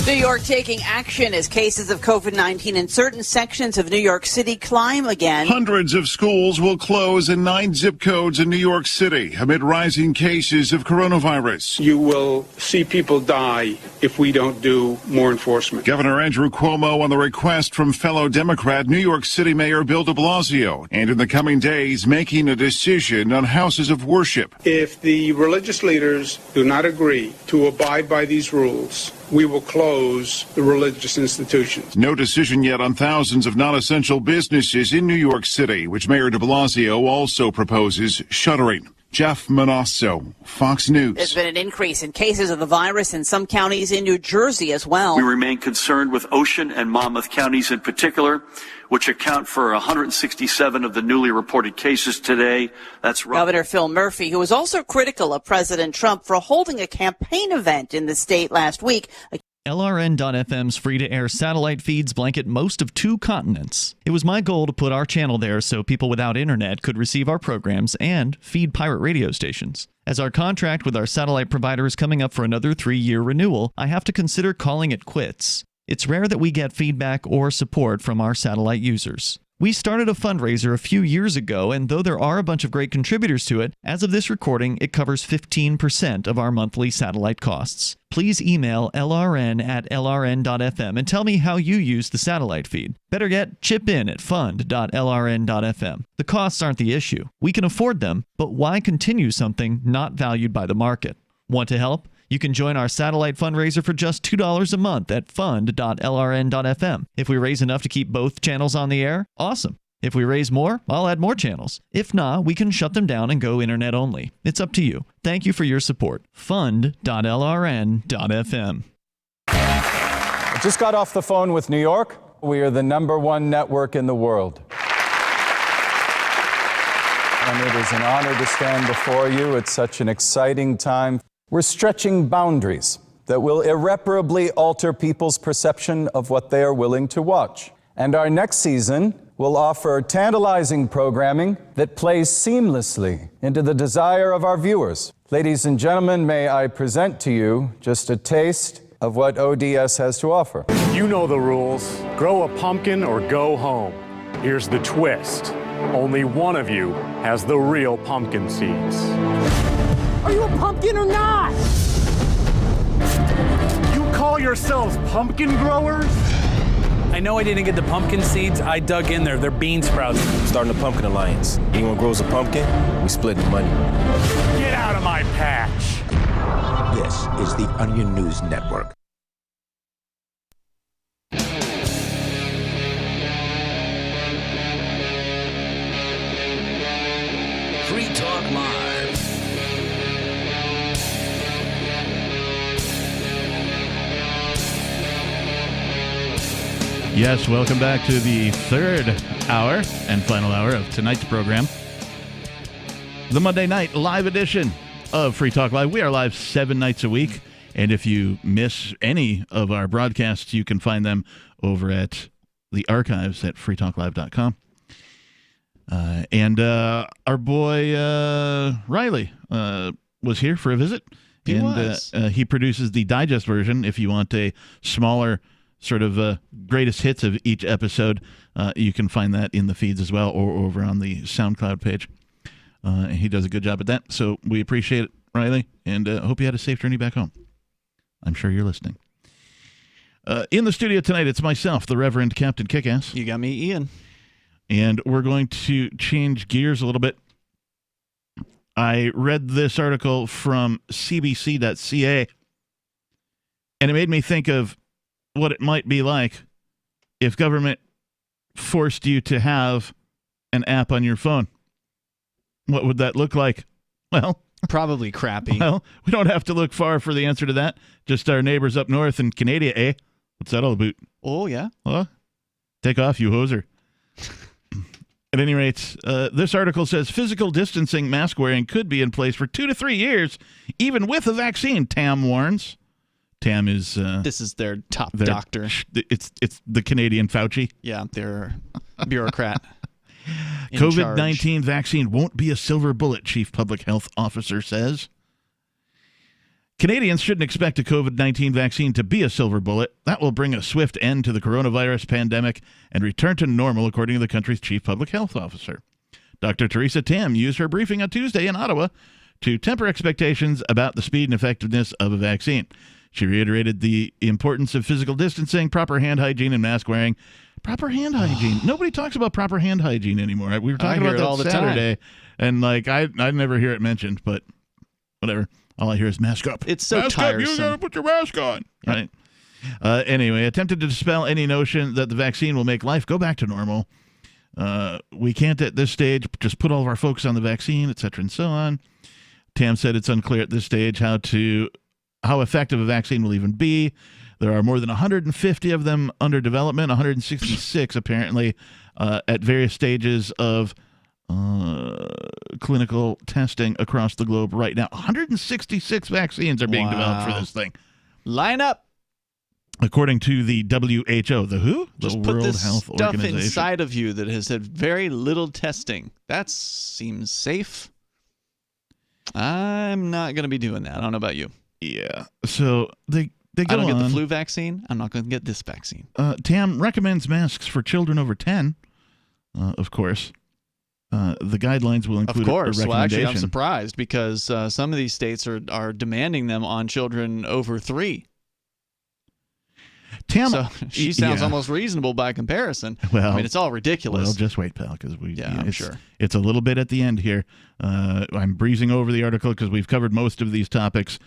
New York taking action as cases of COVID-19 in certain sections of New York City climb again. Hundreds of schools will close in 9 zip codes in New York City amid rising cases of coronavirus. You will see people die if we don't do more enforcement. Governor Andrew Cuomo on the request from fellow Democrat New York City Mayor Bill de Blasio, and in the coming days making a decision on houses of worship. If the religious leaders do not agree to abide by these rules, we will close the religious institutions. No decision yet on thousands of non-essential businesses in New York City, which Mayor de Blasio also proposes shuttering. Jeff Manasso, Fox News. There's been an increase in cases of the virus in some counties in New Jersey as well. We remain concerned with Ocean and Monmouth counties in particular, which account for 167 of the newly reported cases today. That's Governor Phil Murphy, who was also critical of President Trump for holding a campaign event in the state last week. LRN.FM's free-to-air satellite feeds blanket most of 2 continents. It was my goal to put our channel there so people without internet could receive our programs and feed pirate radio stations. As our contract with our satellite provider is coming up for another 3-year renewal, I have to consider calling it quits. It's rare that we get feedback or support from our satellite users. We started a fundraiser a few years ago, and though there are a bunch of great contributors to it, as of this recording, it covers 15% of our monthly satellite costs. Please email lrn@lrn.fm and tell me how you use the satellite feed. Better yet, chip in at fund.lrn.fm. The costs aren't the issue. We can afford them, but why continue something not valued by the market? Want to help? You can join our satellite fundraiser for just $2 a month at fund.lrn.fm. If we raise enough to keep both channels on the air, awesome. If we raise more, I'll add more channels. If not, we can shut them down and go internet only. It's up to you. Thank you for your support. Fund.lrn.fm. I just got off the phone with New York. We are the #1 network in the world. And it is an honor to stand before you at such an exciting time. We're stretching boundaries that will irreparably alter people's perception of what they are willing to watch. And our next season will offer tantalizing programming that plays seamlessly into the desire of our viewers. Ladies and gentlemen, may I present to you just a taste of what ODS has to offer. You know the rules. Grow a pumpkin or go home. Here's the twist. Only one of you has the real pumpkin seeds. Are you a pumpkin or not? You call yourselves pumpkin growers? I know I didn't get the pumpkin seeds. I dug in there. They're bean sprouts. Starting a pumpkin alliance. Anyone grows a pumpkin, we split the money. Get out of my patch. This is the Onion News Network. Free Talk Live. Yes, welcome back to the third hour and final hour of tonight's program. The Monday night live edition of Free Talk Live. We are live 7 nights a week, and if you miss any of our broadcasts, you can find them over at the archives at freetalklive.com. And our boy Riley was here for a visit. He produces the digest version. If you want a smaller sort of greatest hits of each episode, you can find that in the feeds as well, or over on the SoundCloud page. And he does a good job at that. So we appreciate it, Riley, and hope you had a safe journey back home. I'm sure you're listening. In the studio tonight, it's myself, the Reverend Captain Kickass. You got me, Ian. And we're going to change gears a little bit. I read this article from cbc.ca, and it made me think of what it might be like if government forced you to have an app on your phone. What would that look like? Well, probably crappy. Well, we don't have to look far for the answer to that. Just our neighbors up north in Canada, eh? What's that all about? Oh, yeah. Well, take off, you hoser. At any rate, this article says physical distancing mask wearing could be in place for 2 to 3 years, even with a vaccine, Tam warns. Tam is... this is their top doctor. It's the Canadian Fauci. Yeah, their bureaucrat. COVID-19 vaccine won't be a silver bullet, Chief Public Health Officer says. Canadians shouldn't expect a COVID-19 vaccine to be a silver bullet. That will bring a swift end to the coronavirus pandemic and return to normal, according to the country's Chief Public Health Officer. Dr. Theresa Tam used her briefing on Tuesday in Ottawa to temper expectations about the speed and effectiveness of a vaccine. She reiterated the importance of physical distancing, proper hand hygiene, and mask wearing. Proper hand hygiene. Nobody talks about proper hand hygiene anymore. We were talking about that all Saturday, and I never hear it mentioned, but whatever. All I hear is mask up. It's so mask tiresome. Up, you gotta put your mask on. Yep. Right. Anyway, attempted to dispel any notion that the vaccine will make life go back to normal. We can't at this stage just put all of our focus on the vaccine, et cetera, and so on. Tam said it's unclear at this stage how effective a vaccine will even be. There are more than 150 of them under development, 166 apparently at various stages of clinical testing across the globe right now. 166 vaccines are being developed for this thing. Line up. According to the WHO, the WHO? Just the World Health stuff Organization. Inside of you that has had very little testing. That seems safe. I'm not going to be doing that. I don't know about you. Yeah. So they go I don't get on. the flu vaccine. I'm not going to get this vaccine. Tam recommends masks for children over 10. of course. The guidelines will include of course. a recommendation. Well, actually, I'm surprised because some of these states are demanding them on children over 3. So she sounds almost reasonable by comparison. Well, I mean, it's all ridiculous. Well, just wait, pal, because I'm sure. It's a little bit at the end here. I'm breezing over the article because we've covered most of these topics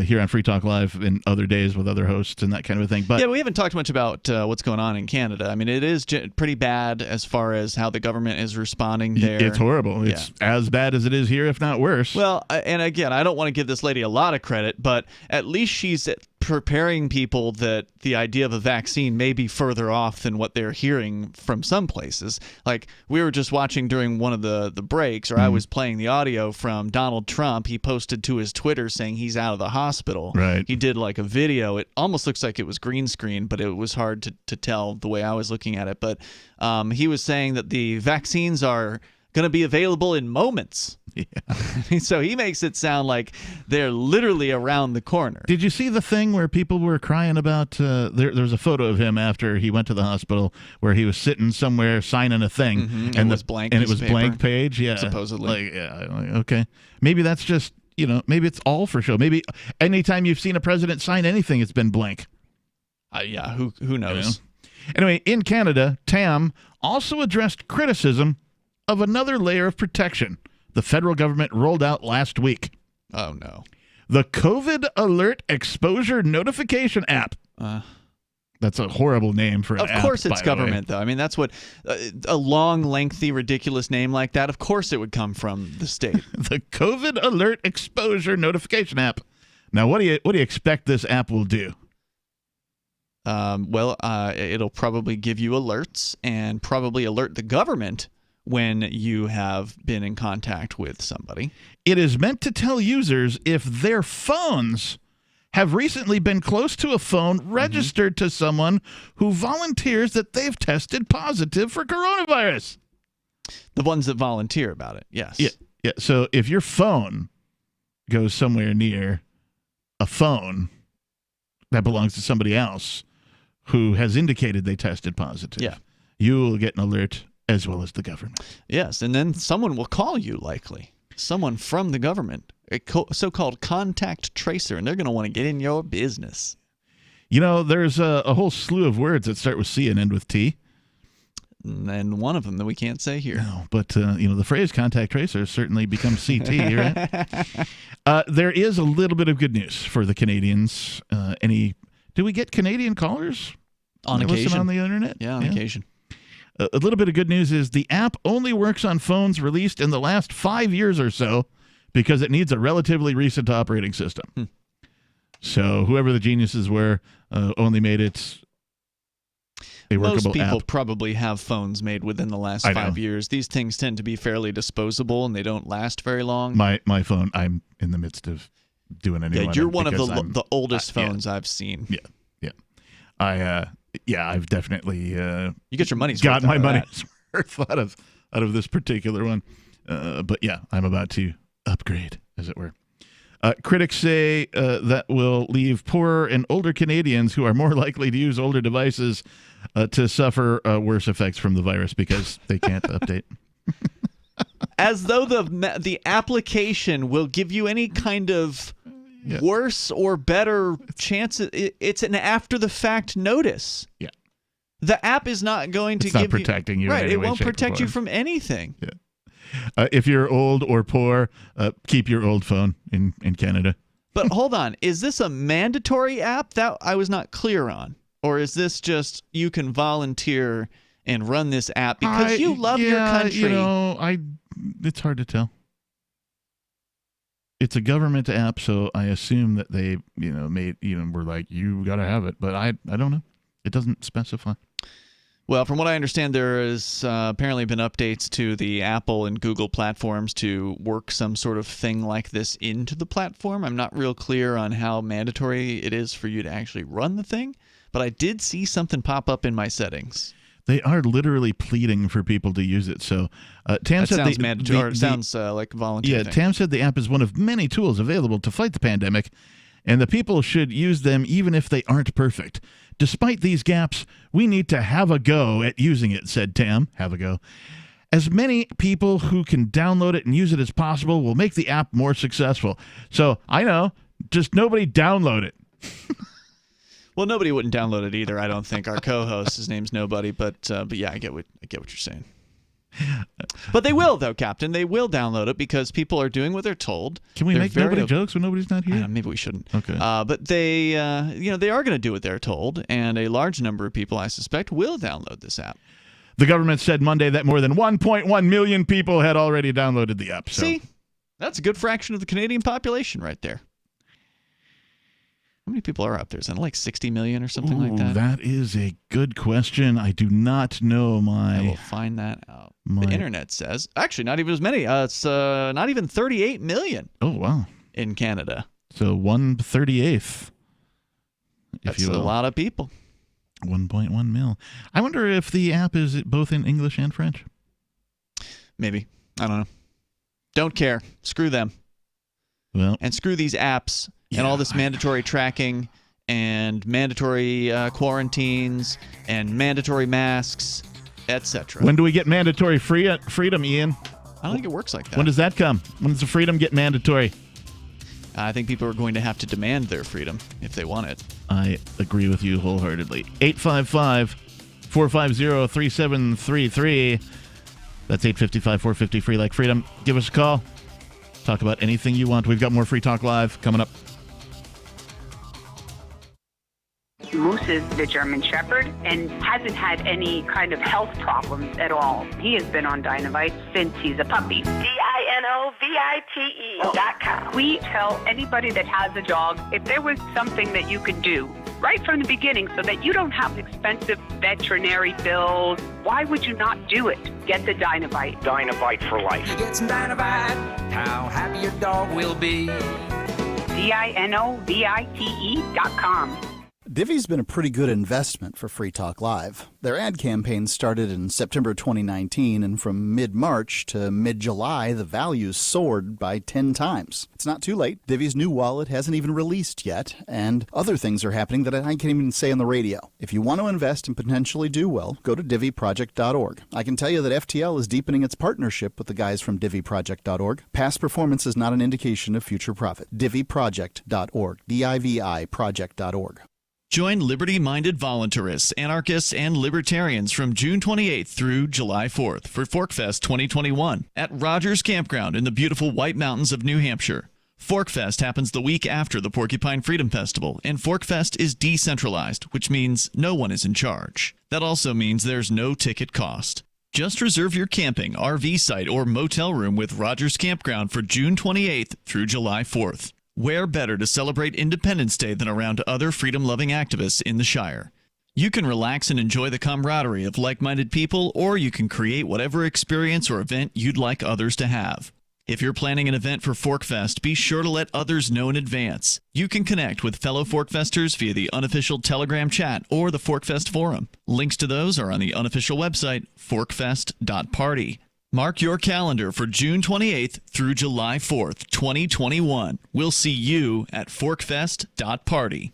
here on Free Talk Live in other days with other hosts and that kind of thing. But we haven't talked much about what's going on in Canada. I mean, it is pretty bad as far as how the government is responding there. It's horrible. It's as bad as it is here, if not worse. Well, and again, I don't want to give this lady a lot of credit, but at least she's preparing people that the idea of a vaccine may be further off than what they're hearing from some places. Like we were just watching during one of the breaks, or I was playing the audio from Donald Trump. He posted to his Twitter saying he's out of the hospital. Right. He did like a video. It almost looks like it was green screen, but it was hard to tell the way I was looking at it. But he was saying that the vaccines are going to be available in moments. Yeah. So he makes it sound like they're literally around the corner. Did you see the thing where people were crying about there's a photo of him after he went to the hospital where he was sitting somewhere signing a thing and it was blank page, supposedly. Okay, maybe that's just maybe it's all for show. Maybe anytime you've seen a president sign anything, it's been blank. Who knows. Anyway, in Canada, Tam also addressed criticism of another layer of protection the federal government rolled out last week. Oh, no. The COVID Alert Exposure Notification app. That's a horrible name for an app. Of course it's government, though. I mean, that's what a long, lengthy, ridiculous name like that, of course it would come from the state. The COVID Alert Exposure Notification app. Now, what do you expect this app will do? It'll probably give you alerts and probably alert the government when you have been in contact with somebody. It is meant to tell users if their phones have recently been close to a phone registered to someone who volunteers that they've tested positive for coronavirus. The ones that volunteer about it, yes. Yeah. So if your phone goes somewhere near a phone that belongs to somebody else who has indicated they tested positive, you will get an alert as well as the government. Yes, and then someone will call you, likely. Someone from the government, a so-called contact tracer, and they're going to want to get in your business. There's a whole slew of words that start with C and end with T. And one of them that we can't say here. No, but, the phrase contact tracer has certainly become CT, right? There is a little bit of good news for the Canadians. Do we get Canadian callers? On occasion. Listen on the internet? Yeah, on occasion. A little bit of good news is the app only works on phones released in the last 5 years or so because it needs a relatively recent operating system. So whoever the geniuses were only made it a workable app. Most people probably have phones made within the last 5 years. These things tend to be fairly disposable, and they don't last very long. My phone, I'm in the midst of doing a new one. Yeah, you're one of the oldest phones I've seen. Yeah. I've definitely you get your money's got worth my money's worth out of this particular one. But yeah, I'm about to upgrade, as it were. Critics say that will leave poorer and older Canadians who are more likely to use older devices to suffer worse effects from the virus because they can't update. As though the application will give you any kind of worse or better chances. It's an after-the-fact notice. Yeah. The app is not going to give you... It's not protecting you. Right, it won't protect you from anything. Yeah. If you're old or poor, keep your old phone in Canada. But hold on. Is this a mandatory app? That I was not clear on. Or is this just you can volunteer and run this app because you love your country? It's hard to tell. It's a government app, so I assume that they, were like, you got to have it. But I don't know. It doesn't specify. Well, from what I understand, there has apparently been updates to the Apple and Google platforms to work some sort of thing like this into the platform. I'm not real clear on how mandatory it is for you to actually run the thing, but I did see something pop up in my settings. They are literally pleading for people to use it. So Tam said sounds mandatory. Sounds like a volunteer thing. Tam said the app is one of many tools available to fight the pandemic and the people should use them even if they aren't perfect. Despite these gaps, we need to have a go at using it, said Tam. Have a go. As many people who can download it and use it as possible will make the app more successful. So, I know, just nobody download it. Well, nobody wouldn't download it either, I don't think. Our co-host, his name's Nobody, but yeah, I get what you're saying. But they will, though, Captain. They will download it because people are doing what they're told. Can we make nobody jokes when nobody's not here? Maybe we shouldn't. Okay. But they, they are going to do what they're told, and a large number of people, I suspect, will download this app. The government said Monday that more than 1.1 million people had already downloaded the app. So. See, that's a good fraction of the Canadian population right there. How many people are up there? Is that like 60 million or something like that? That is a good question. I do not know I will find that out. The internet says, actually, not even as many. It's not even 38 million. Oh, wow. In Canada. So 1/38th. That's a lot of people. 1.1 mil. I wonder if the app is both in English and French. Maybe. I don't know. Don't care. Screw them. Well, and screw these apps and all this mandatory tracking and mandatory quarantines and mandatory masks, etc. When do we get mandatory freedom, Ian? I don't think it works like that. When does that come? When does the freedom get mandatory? I think people are going to have to demand their freedom if they want it. I agree with you wholeheartedly. 855-450-3733. That's 855-450-FREE like freedom. Give us a call. Talk about anything you want. We've got more Free Talk Live coming up. Moose is the German Shepherd and hasn't had any kind of health problems at all. He has been on Dinovite since he's a puppy. DINOVITE.com. We tell anybody that has a dog, if there was something that you could do right from the beginning so that you don't have expensive veterinary bills, why would you not do it? Get the Dinovite. Dinovite for life. You get some Dinovite, how happy your dog will be. DINOVITE.com. Divi's been a pretty good investment for Free Talk Live. Their ad campaign started in September 2019, and from mid-March to mid-July, the values soared by 10 times. It's not too late. Divi's new wallet hasn't even released yet, and other things are happening that I can't even say on the radio. If you want to invest and potentially do well, go to DiviProject.org. I can tell you that FTL is deepening its partnership with the guys from DiviProject.org. Past performance is not an indication of future profit. DiviProject.org. DIVI Project.org. Join liberty-minded voluntarists, anarchists, and libertarians from June 28th through July 4th for ForkFest 2021 at Rogers Campground in the beautiful White Mountains of New Hampshire. ForkFest happens the week after the Porcupine Freedom Festival, and ForkFest is decentralized, which means no one is in charge. That also means there's no ticket cost. Just reserve your camping, RV site, or motel room with Rogers Campground for June 28th through July 4th. Where better to celebrate Independence Day than around other freedom-loving activists in the Shire? You can relax and enjoy the camaraderie of like-minded people, or you can create whatever experience or event you'd like others to have. If you're planning an event for ForkFest, be sure to let others know in advance. You can connect with fellow ForkFesters via the unofficial Telegram chat or the ForkFest forum. Links to those are on the unofficial website, forkfest.party. Mark your calendar for June 28th through July 4th, 2021. We'll see you at forkfest.party.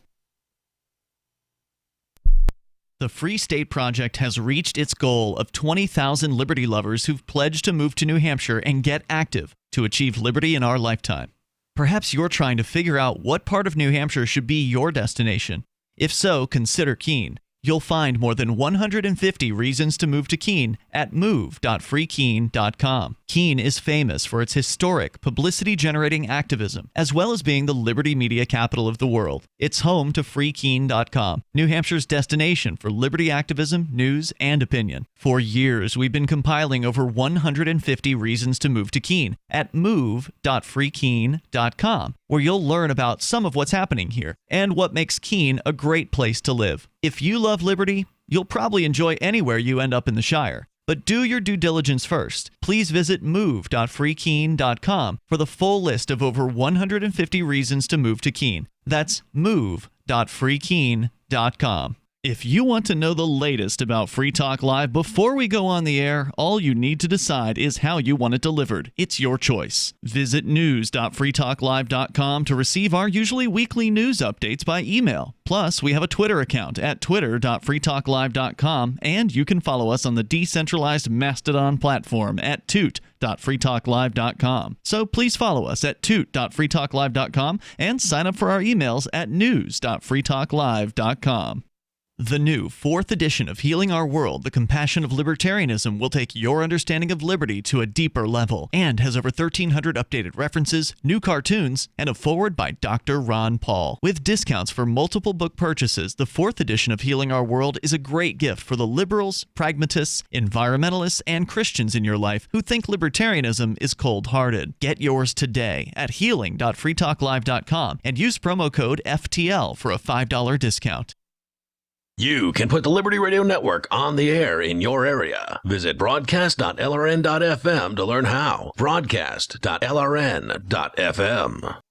The Free State Project has reached its goal of 20,000 liberty lovers who've pledged to move to New Hampshire and get active to achieve liberty in our lifetime. Perhaps you're trying to figure out what part of New Hampshire should be your destination. If so, consider Keene. You'll find more than 150 reasons to move to Keene at move.freekeene.com. Keene is famous for its historic, publicity-generating activism, as well as being the liberty media capital of the world. It's home to freekeene.com, New Hampshire's destination for liberty activism, news, and opinion. For years, we've been compiling over 150 reasons to move to Keene at move.freekeene.com, where you'll learn about some of what's happening here and what makes Keene a great place to live. If you love liberty, you'll probably enjoy anywhere you end up in the Shire. But do your due diligence first. Please visit move.freekeene.com for the full list of over 150 reasons to move to Keene. That's move.freekeene.com. If you want to know the latest about Free Talk Live before we go on the air, all you need to decide is how you want it delivered. It's your choice. Visit news.freetalklive.com to receive our usually weekly news updates by email. Plus, we have a Twitter account at twitter.freetalklive.com, and you can follow us on the decentralized Mastodon platform at toot.freetalklive.com. So please follow us at toot.freetalklive.com and sign up for our emails at news.freetalklive.com. The new 4th edition of Healing Our World, The Compassion of Libertarianism, will take your understanding of liberty to a deeper level and has over 1,300 updated references, new cartoons, and a foreword by Dr. Ron Paul. With discounts for multiple book purchases, the 4th edition of Healing Our World is a great gift for the liberals, pragmatists, environmentalists, and Christians in your life who think libertarianism is cold-hearted. Get yours today at healing.freetalklive.com and use promo code FTL for a $5 discount. You can put the Liberty Radio Network on the air in your area. Visit broadcast.lrn.fm to learn how. Broadcast.lrn.fm.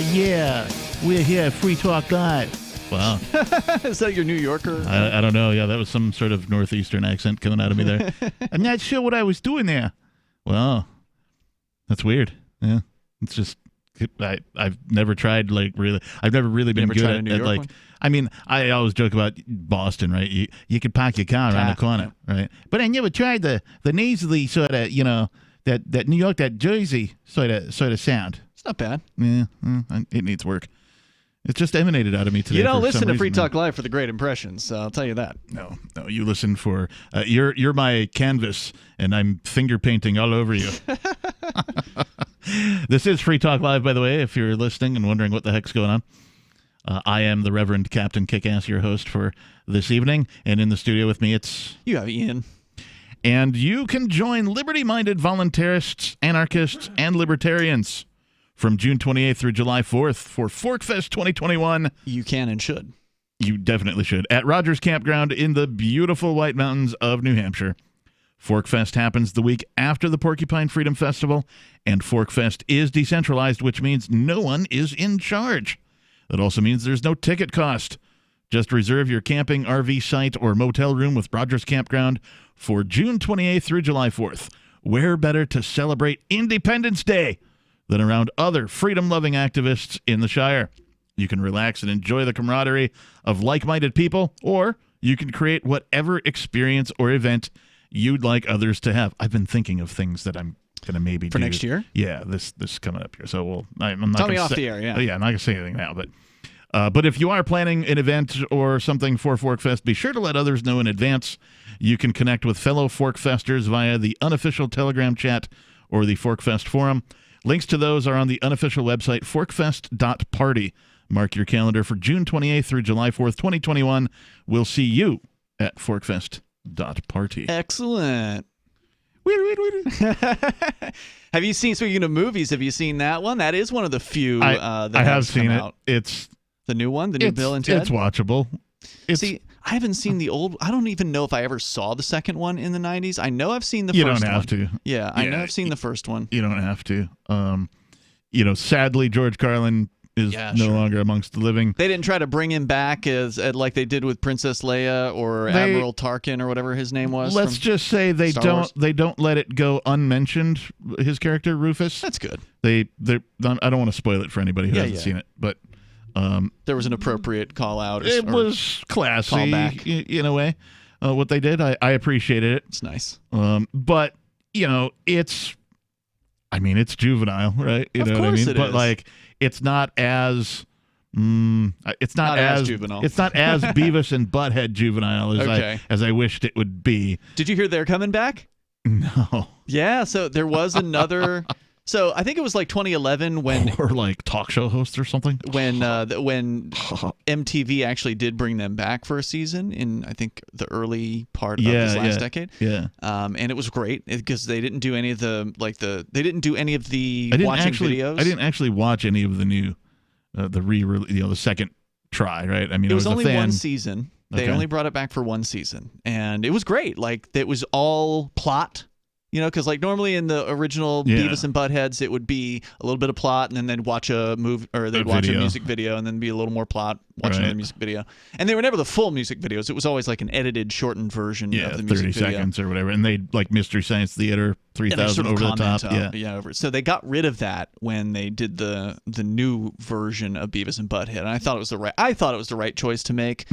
Yeah. We're here at Free Talk Live. Wow. Is that your New Yorker? I don't know. Yeah, that was some sort of northeastern accent coming out of me there. I'm not sure what I was doing there. Well, that's weird. Yeah. It's just, I've never tried, I've never really been good at New York one? I mean, I always joke about Boston, right? You could park your car around the corner, right? But I never tried the nasally sort of, that New York, that Jersey sort of sound. It's not bad. Yeah, it needs work. It just emanated out of me today. You don't listen to Free Talk Live for the great impressions, so I'll tell you that. No, you listen for you're my canvas, and I'm finger painting all over you. This is Free Talk Live, by the way, if you're listening and wondering what the heck's going on. I am the Reverend Captain Kickass, your host for this evening, and in the studio with me, you have Ian. And you can join liberty-minded voluntarists, anarchists, and libertarians from June 28th through July 4th for ForkFest 2021. You can and should. You definitely should. At Rogers Campground in the beautiful White Mountains of New Hampshire. ForkFest happens the week after the Porcupine Freedom Festival, and ForkFest is decentralized, which means no one is in charge. That also means there's no ticket cost. Just reserve your camping, RV site, or motel room with Rogers Campground for June 28th through July 4th. Where better to celebrate Independence Day than around other freedom-loving activists in the Shire? You can relax and enjoy the camaraderie of like-minded people, or you can create whatever experience or event you'd like others to have. I've been thinking of things that I'm going to maybe do. For next year? Yeah, this coming up here. So I'm not Tell me off the air, yeah. Yeah, I'm not going to say anything now, but if you are planning an event or something for ForkFest, be sure to let others know in advance. You can connect with fellow ForkFesters via the unofficial Telegram chat or the ForkFest forum. Links to those are on the unofficial website, forkfest.party. Mark your calendar for June 28th through July 4th, 2021. We'll see you at forkfest.party. Excellent. Have you seen, speaking of movies, have you seen that one? That is one of the few that I have seen out. It's the new one, the new Bill and Ted? It's watchable. See, I haven't seen the old. I don't even know if I ever saw the second one in the 90s. I know I've seen the first one. You don't have to. Yeah, I know I've seen the first one. You don't have to. Sadly, George Carlin is no longer amongst the living. They didn't try to bring him back as like they did with Princess Leia or Admiral Tarkin or whatever his name was. Let's just say they don't let it go unmentioned. His character Rufus. That's good. I don't want to spoil it for anybody who hasn't seen it, but there was an appropriate call out. It was classy in a way. What they did, I appreciated it. It's nice. But it's juvenile, right? You know what I mean? But like, it's not as it's not as juvenile. It's not as Beavis and Butthead juvenile as I wished it would be. Did you hear they're coming back? No. Yeah, so there was another So I think it was like 2011 when, or like talk show hosts or something. When MTV actually did bring them back for a season in, I think, the early part of this last decade. Yeah. And it was great because they didn't do any of the watching videos. I didn't actually watch any of the new the second try. Right. I mean, it was only a fan. one season. They only brought it back for one season, and it was great. Like it was all plot. Because like normally in the original Beavis and Buttheads, it would be a little bit of plot, and then they'd watch a movie or they'd watch a music video, and then be a little more plot, watch another music video. And they were never the full music videos. It was always like an edited, shortened version of the music 30 video. seconds or whatever. And they'd like Mystery Science Theater 3000 over the top. Over. So they got rid of that when they did the new version of Beavis and Butthead, and I thought it was the right choice to make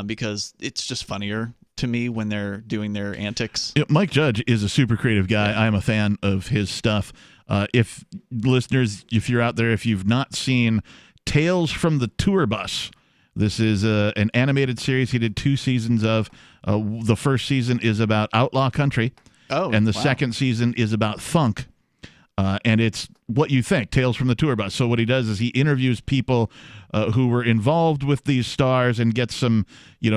because it's just funnier to me when they're doing their antics. Mike Judge is a super creative guy. I'm a fan of his stuff. If listeners, if you're out there, if you've not seen Tales from the Tour Bus, this is an animated series he did 2 seasons of. The first season is about outlaw country, and the second season is about funk. And it's what you think, Tales from the Tour Bus. So what he does is he interviews people who were involved with these stars and gets some,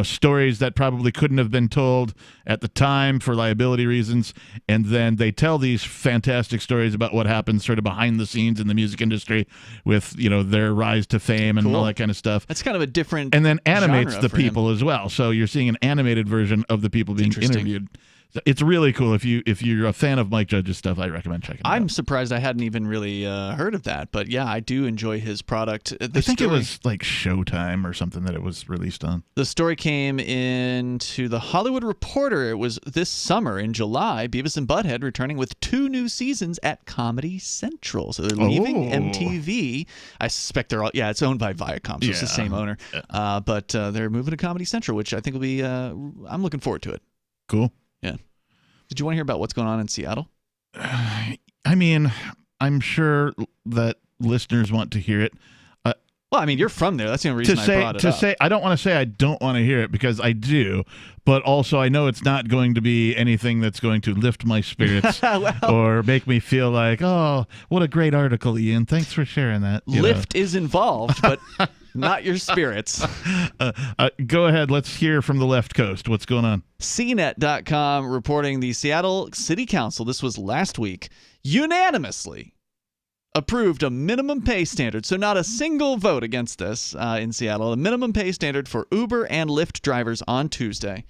stories that probably couldn't have been told at the time for liability reasons. And then they tell these fantastic stories about what happens sort of behind the scenes in the music industry with, their rise to fame and all that kind of stuff. That's kind of a different and then animates the people him. As well. So you're seeing an animated version of the people being interviewed. It's really cool. If you're a fan of Mike Judge's stuff, I recommend checking it out. I'm surprised I hadn't even really heard of that, but yeah, I do enjoy his product. I think it was like Showtime or something that it was released on. The story came into the Hollywood Reporter. It was this summer in July. Beavis and Butthead returning with 2 new seasons at Comedy Central. So they're leaving MTV. I suspect they're all it's owned by Viacom, so it's the same owner. But they're moving to Comedy Central, which I think will be. I'm looking forward to it. Cool. Yeah. Did you want to hear about what's going on in Seattle? I mean, I'm sure that listeners want to hear it. Well, I mean, you're from there. That's the only reason I brought it up. I don't want to say I don't want to hear it because I do, but also I know it's not going to be anything that's going to lift my spirits or make me feel like, oh, what a great article, Ian. Thanks for sharing that. Lift is involved, but not your spirits. Go ahead. Let's hear from the left coast. What's going on? CNET.com reporting the Seattle City Council, this was last week, unanimously approved a minimum pay standard. So not a single vote against this in Seattle. A minimum pay standard for Uber and Lyft drivers on Tuesday,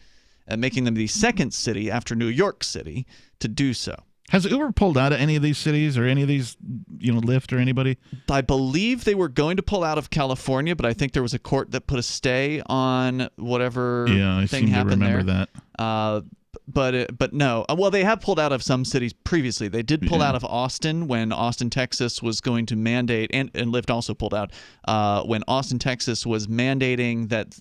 making them the second city after New York City to do so. Has Uber pulled out of any of these cities or any of these, Lyft or anybody? I believe they were going to pull out of California, but I think there was a court that put a stay on whatever thing happened there. I seem to remember that. But no. Well, they have pulled out of some cities previously. They did pull out of Austin when Austin, Texas was going to mandate, and Lyft also pulled out, when Austin, Texas was mandating that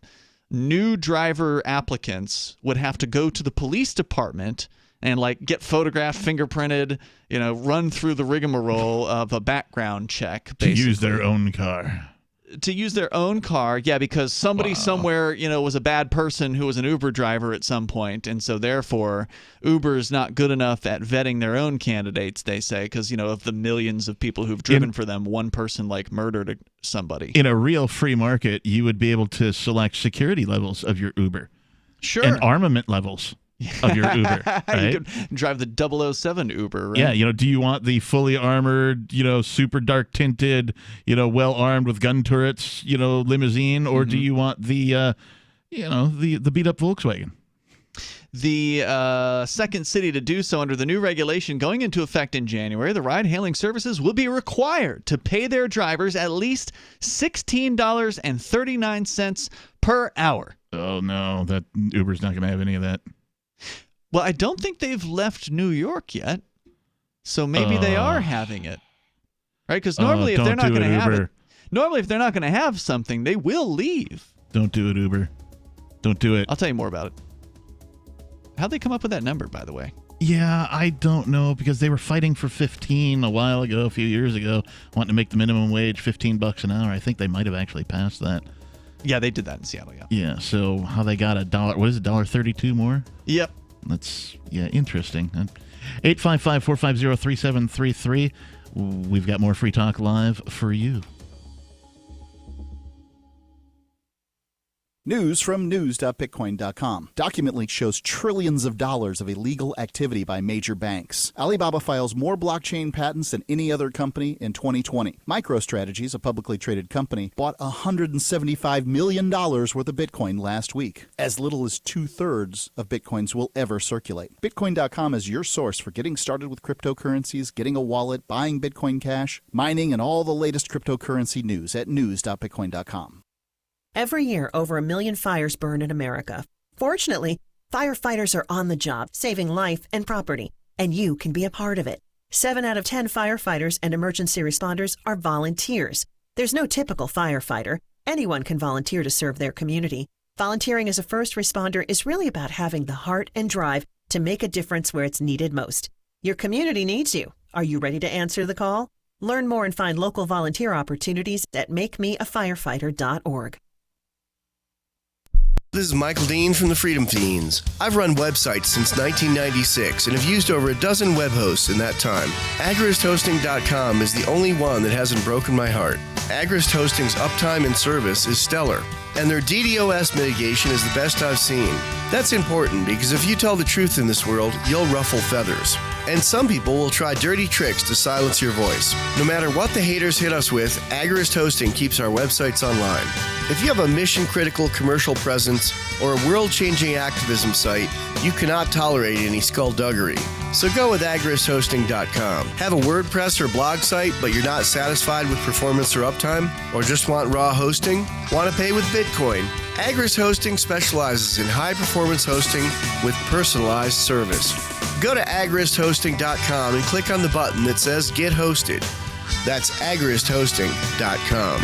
new driver applicants would have to go to the police department and get photographed, fingerprinted, run through the rigmarole of a background check. To use their own car. To use their own car, yeah, because somebody somewhere, was a bad person who was an Uber driver at some point, and so therefore Uber's not good enough at vetting their own candidates, they say, because, of the millions of people who've driven for them, one person, murdered somebody. In a real free market, you would be able to select security levels of your Uber. Sure. And armament levels of your Uber, right? You could drive the 007 Uber, right? Yeah, do you want the fully armored, super dark tinted, well armed with gun turrets, limousine, or do you want the, the beat up Volkswagen? The second city to do so under the new regulation going into effect in January, the ride-hailing services will be required to pay their drivers at least $16.39 per hour. Oh, no, that Uber's not going to have any of that. Well, I don't think they've left New York yet, so maybe they are having it, right? Because normally, if they're not going to have it, if they're not going to have something, they will leave. Don't do it, Uber. Don't do it. I'll tell you more about it. How'd they come up with that number, by the way? Yeah, I don't know, because they were fighting for 15 a while ago, a few years ago, wanting to make the minimum wage $15 an hour. I think they might have actually passed that. Yeah, they did that in Seattle. Yeah. Yeah. So how they got $1.32 more? Yep. That's interesting. 855-450-3733. We've got more Free Talk Live for you. News from news.bitcoin.com. Document leak shows trillions of dollars of illegal activity by major banks. Alibaba files more blockchain patents than any other company in 2020. MicroStrategies, a publicly traded company, bought $175 million worth of Bitcoin last week. As little as 2/3 of Bitcoins will ever circulate. Bitcoin.com is your source for getting started with cryptocurrencies, getting a wallet, buying Bitcoin Cash, mining, and all the latest cryptocurrency news at news.bitcoin.com. Every year, over 1 million fires burn in America. Fortunately, firefighters are on the job, saving life and property, and you can be a part of it. 7 out of 10 firefighters and emergency responders are volunteers. There's no typical firefighter. Anyone can volunteer to serve their community. Volunteering as a first responder is really about having the heart and drive to make a difference where it's needed most. Your community needs you. Are you ready to answer the call? Learn more and find local volunteer opportunities at makemeafirefighter.org. This is Michael Dean from the Freedom Fiends. I've run websites since 1996 and have used over a dozen web hosts in that time. AgristHosting.com is the only one that hasn't broken my heart. Agrist Hosting's uptime and service is stellar, and their DDoS mitigation is the best I've seen. That's important because if you tell the truth in this world, you'll ruffle feathers. And some people will try dirty tricks to silence your voice. No matter what the haters hit us with, Agrist Hosting keeps our websites online. If you have a mission-critical commercial presence or a world-changing activism site, you cannot tolerate any skullduggery. So go with agristhosting.com. Have a WordPress or blog site, but you're not satisfied with performance or uptime? Or just want raw hosting? Want to pay with Bitcoin? Agrist Hosting specializes in high-performance hosting with personalized service. Go to agristhosting.com and click on the button that says Get Hosted. That's agristhosting.com.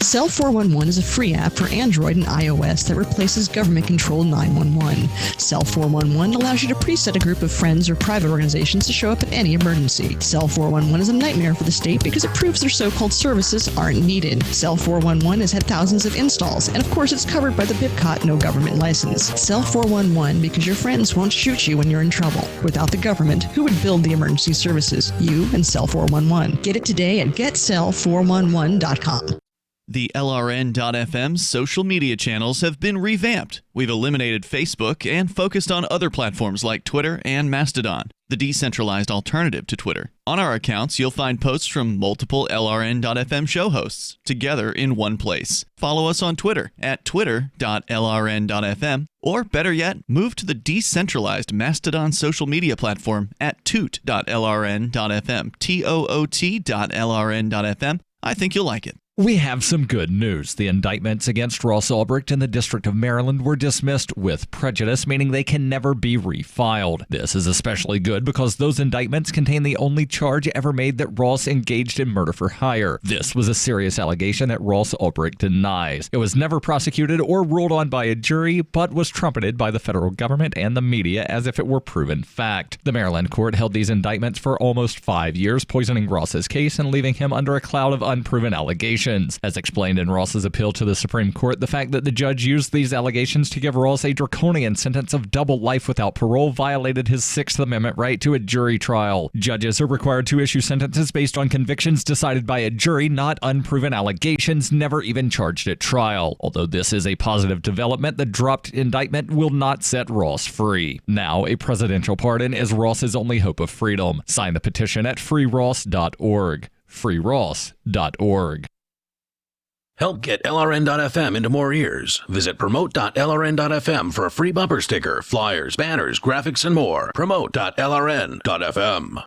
Cell 411 is a free app for Android and iOS that replaces government-controlled 911. Cell 411 allows you to preset a group of friends or private organizations to show up at any emergency. Cell 411 is a nightmare for the state because it proves their so-called services aren't needed. Cell 411 has had thousands of installs, and of course it's covered by the BIPCOT no government license. Cell 411 because your friends won't shoot you when you're in trouble. Without the government, who would build the emergency services? You and Cell 411. Get it today at getcell411.com. The LRN.FM social media channels have been revamped. We've eliminated Facebook and focused on other platforms like Twitter and Mastodon, the decentralized alternative to Twitter. On our accounts, you'll find posts from multiple LRN.FM show hosts together in one place. Follow us on Twitter at twitter.lrn.fm, or better yet, move to the decentralized Mastodon social media platform at toot.lrn.fm, toot.lrn.fm. I think you'll like it. We have some good news. The indictments against Ross Ulbricht in the District of Maryland were dismissed with prejudice, meaning they can never be refiled. This is especially good because those indictments contain the only charge ever made that Ross engaged in murder for hire. This was a serious allegation that Ross Ulbricht denies. It was never prosecuted or ruled on by a jury, but was trumpeted by the federal government and the media as if it were proven fact. The Maryland court held these indictments for almost 5 years, poisoning Ross's case and leaving him under a cloud of unproven allegations. As explained in Ross's appeal to the Supreme Court, the fact that the judge used these allegations to give Ross a draconian sentence of double life without parole violated his Sixth Amendment right to a jury trial. Judges are required to issue sentences based on convictions decided by a jury, not unproven allegations never even charged at trial. Although this is a positive development, the dropped indictment will not set Ross free. Now, a presidential pardon is Ross's only hope of freedom. Sign the petition at freeross.org. freeross.org. Help get LRN.FM into more ears. Visit promote.lrn.fm for a free bumper sticker, flyers, banners, graphics, and more. Promote.lrn.fm.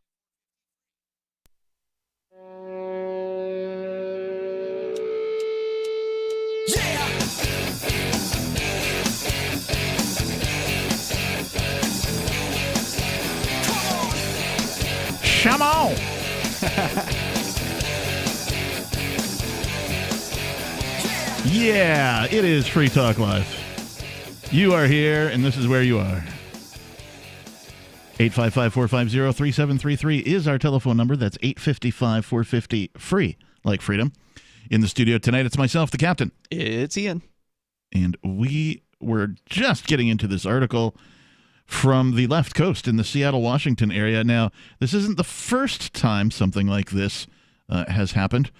Come on! Yeah, it is Free Talk Live. You are here, and this is where you are. 855-450-3733 is our telephone number. That's 855-450-FREE, like freedom. In the studio tonight, it's myself, the captain. It's Ian. And we we're just getting into this article from the left coast in the Seattle, Washington area. Now, this isn't the first time something like this has happened,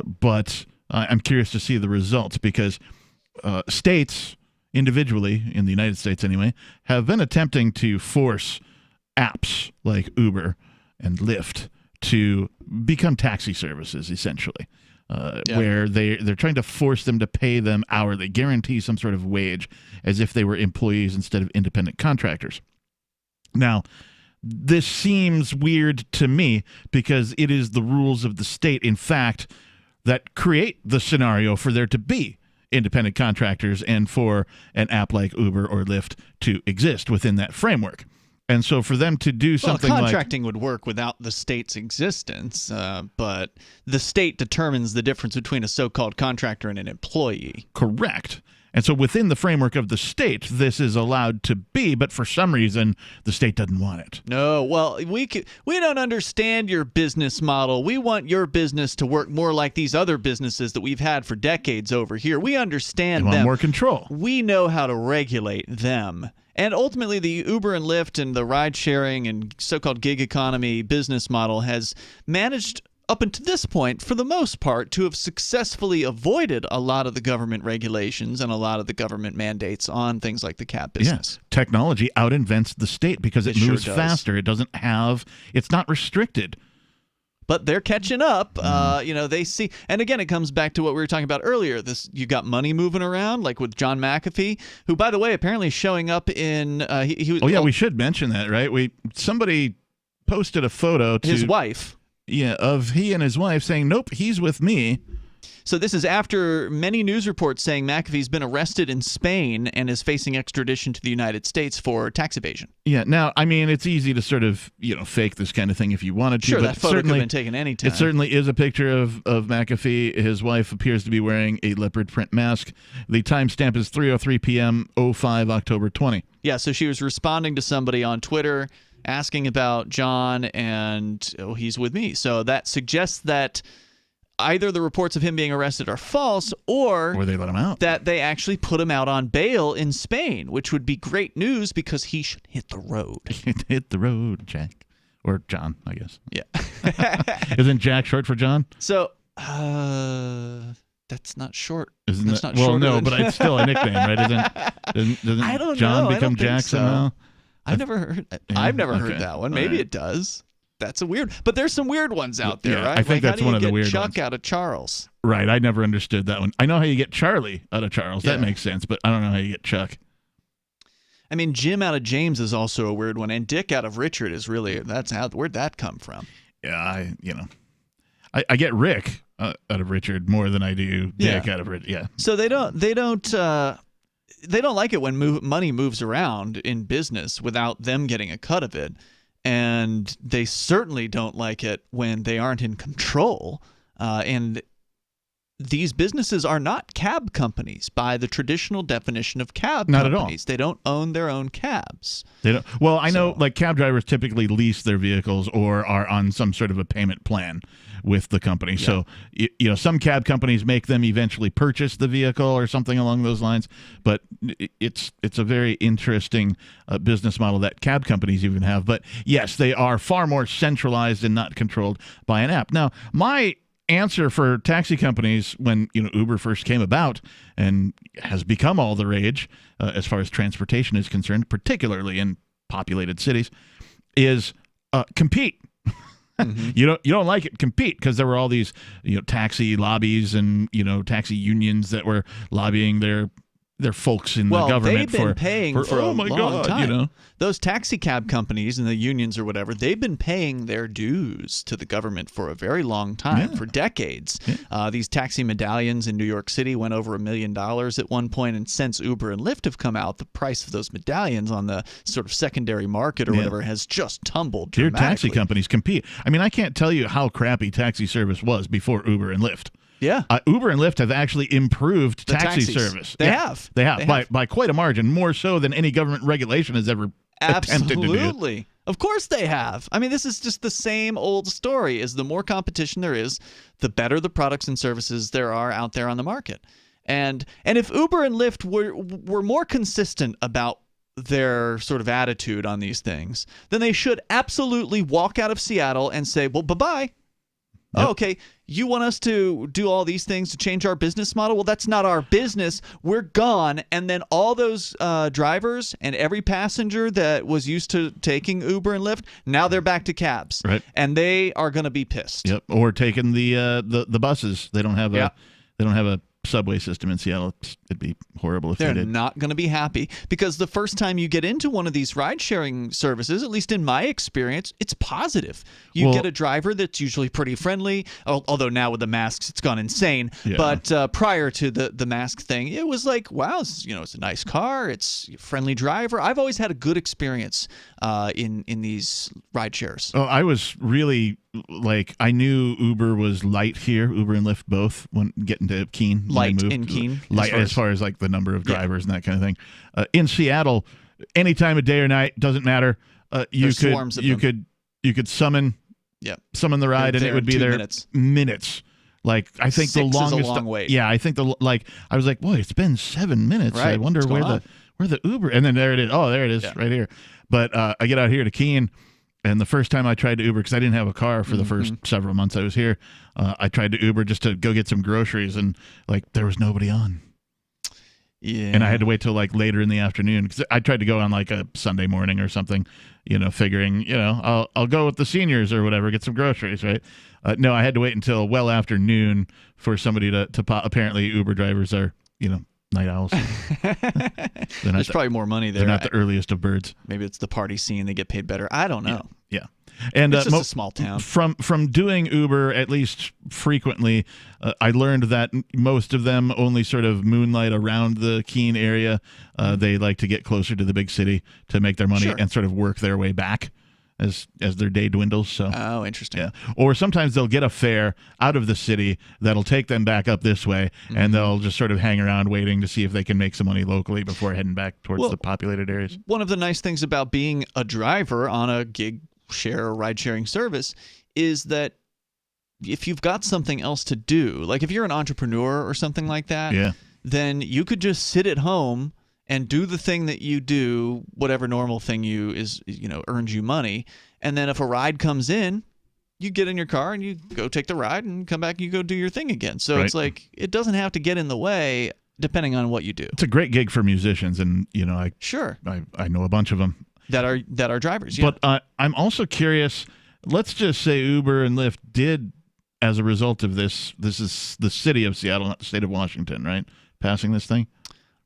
but I'm curious to see the results because states, individually, in the United States anyway, have been attempting to force apps like Uber and Lyft to become taxi services, essentially. Where they're trying to force them to pay them hourly, guarantee some sort of wage as if they were employees instead of independent contractors. Now, this seems weird to me because it is the rules of the state, in fact, that create the scenario for there to be independent contractors and for an app like Uber or Lyft to exist within that framework. And so for them to do something contracting would work without the state's existence, but the state determines the difference between a so-called contractor and an employee. Correct. And so within the framework of the state, this is allowed to be, but for some reason, the state doesn't want it. No, well, we don't understand your business model. We want your business to work more like these other businesses that we've had for decades over here. We understand them. They want more control. We know how to regulate them. And ultimately, the Uber and Lyft and the ride-sharing and so-called gig economy business model has managed, up until this point, for the most part, to have successfully avoided a lot of the government regulations and a lot of the government mandates on things like the cab business. Yeah. Technology out-invents the state because it moves sure faster. It doesn't have – it's not restricted. But they're catching up. They see, and again, it comes back to what we were talking about earlier. You got money moving around, like with John McAfee, who, by the way, apparently showing up in. He was. Oh yeah, we should mention that, right? Somebody posted a photo to his wife. Yeah, of he and his wife saying, "Nope, he's with me." So this is after many news reports saying McAfee's been arrested in Spain and is facing extradition to the United States for tax evasion. Yeah, now, I mean, it's easy to sort of, fake this kind of thing if you wanted to. Sure, but that photo could have been taken any time. It certainly is a picture of McAfee. His wife appears to be wearing a leopard print mask. The timestamp is 3:03 p.m., 05 October 20. Yeah, so she was responding to somebody on Twitter asking about John, and he's with me. So that suggests that either the reports of him being arrested are false or they let him out. That they actually put him out on bail in Spain, which would be great news because he should hit the road. Hit the road, Jack. Or John, I guess. Yeah. Isn't Jack short for John? So, that's not short. Isn't that's that, not well, no, but it's still a nickname, right? Doesn't I don't John know. become Jack somehow? I've never heard that one. Maybe it does. That's a weird, but there's some weird ones out there, right? I think that's one of the weird Chuck ones. out of Charles. Right, I never understood that one. I know how you get Charlie out of Charles. That makes sense, but I don't know how you get Chuck. I mean, Jim out of James is also a weird one, and Dick out of Richard is really where'd that come from? Yeah, I get Rick out of Richard more than I do Dick out of Richard. Yeah. So they don't like it when money moves around in business without them getting a cut of it. And they certainly don't like it when they aren't in control. And these businesses are not cab companies by the traditional definition of cab not companies. At all. They don't own their own cabs. They don't. Well, I know like cab drivers typically lease their vehicles or are on some sort of a payment plan with the company. Yeah. So, some cab companies make them eventually purchase the vehicle or something along those lines. But it's a very interesting business model that cab companies even have. But yes, they are far more centralized and not controlled by an app. Now, my answer for taxi companies when Uber first came about and has become all the rage as far as transportation is concerned, particularly in populated cities, is compete. Mm-hmm. You don't like it, compete, because there were all these taxi lobbies and taxi unions that were lobbying their folks in the government they've been paying for a long time. Those taxi cab companies and the unions or whatever, they've been paying their dues to the government for a very long time, for decades. Yeah. These taxi medallions in New York City went over $1 million at one point, and since Uber and Lyft have come out, the price of those medallions on the sort of secondary market or whatever has just tumbled dramatically. Your taxi companies compete. I mean, I can't tell you how crappy taxi service was before Uber and Lyft. Yeah, Uber and Lyft have actually improved taxi service. They have by quite a margin, more so than any government regulation has ever attempted to do. Absolutely. Of course they have. I mean, this is just the same old story. Is the more competition there is, the better the products and services there are out there on the market. And if Uber and Lyft were more consistent about their sort of attitude on these things, then they should absolutely walk out of Seattle and say, well, bye-bye. Yep. Oh, okay, you want us to do all these things to change our business model? Well, that's not our business. We're gone. And then all those drivers and every passenger that was used to taking Uber and Lyft, now they're back to cabs. Right. And they are going to be pissed. Yep. Or taking the buses. They don't have a subway system in Seattle. It'd be horrible if they did. They're not going to be happy because the first time you get into one of these ride-sharing services, at least in my experience, it's positive. You get a driver that's usually pretty friendly, although now with the masks, it's gone insane. Yeah. But prior to the mask thing, it was like, wow, it's a nice car. It's a friendly driver. I've always had a good experience in these ride shares. Oh, I was really I knew Uber was light here, Uber and Lyft both, when getting to Keene. Light in Keene? Light as far as the number of drivers and that kind of thing. In Seattle, any time of day or night, doesn't matter. You could summon the ride and it would be there minutes. I think 6 the longest is a long wait. Yeah, I think I was like, boy, it's been 7 minutes. Right. I wonder where the Uber, and then there it is. Oh, there it is, right here. But I get out here to Keene. And the first time I tried to Uber, because I didn't have a car for the first several months I was here, I tried to Uber just to go get some groceries, and there was nobody on. Yeah. And I had to wait till later in the afternoon, because I tried to go on a Sunday morning or something, figuring, I'll go with the seniors or whatever, get some groceries, right? No, I had to wait until well after noon for somebody to pop. Apparently, Uber drivers are, night owls. There's probably more money there. They're not the earliest of birds. Maybe it's the party scene. They get paid better. I don't know. Yeah. And it's just a small town. From doing Uber at least frequently, I learned that most of them only sort of moonlight around the Keene area. They like to get closer to the big city to make their money and sort of work their way back as their day dwindles. So interesting. Yeah. Or sometimes they'll get a fare out of the city that'll take them back up this way, and they'll just sort of hang around waiting to see if they can make some money locally before heading back towards the populated areas. One of the nice things about being a driver on a gig share or ride-sharing service is that if you've got something else to do, if you're an entrepreneur or something like that, then you could just sit at home and do the thing that you do, whatever normal thing earns you money. And then if a ride comes in, you get in your car and you go take the ride and come back and you go do your thing again. So it's it doesn't have to get in the way depending on what you do. It's a great gig for musicians, and I know a bunch of them that are drivers. Yeah. But I'm also curious. Let's just say Uber and Lyft did, as a result of this is the city of Seattle, not the state of Washington, right? Passing this thing.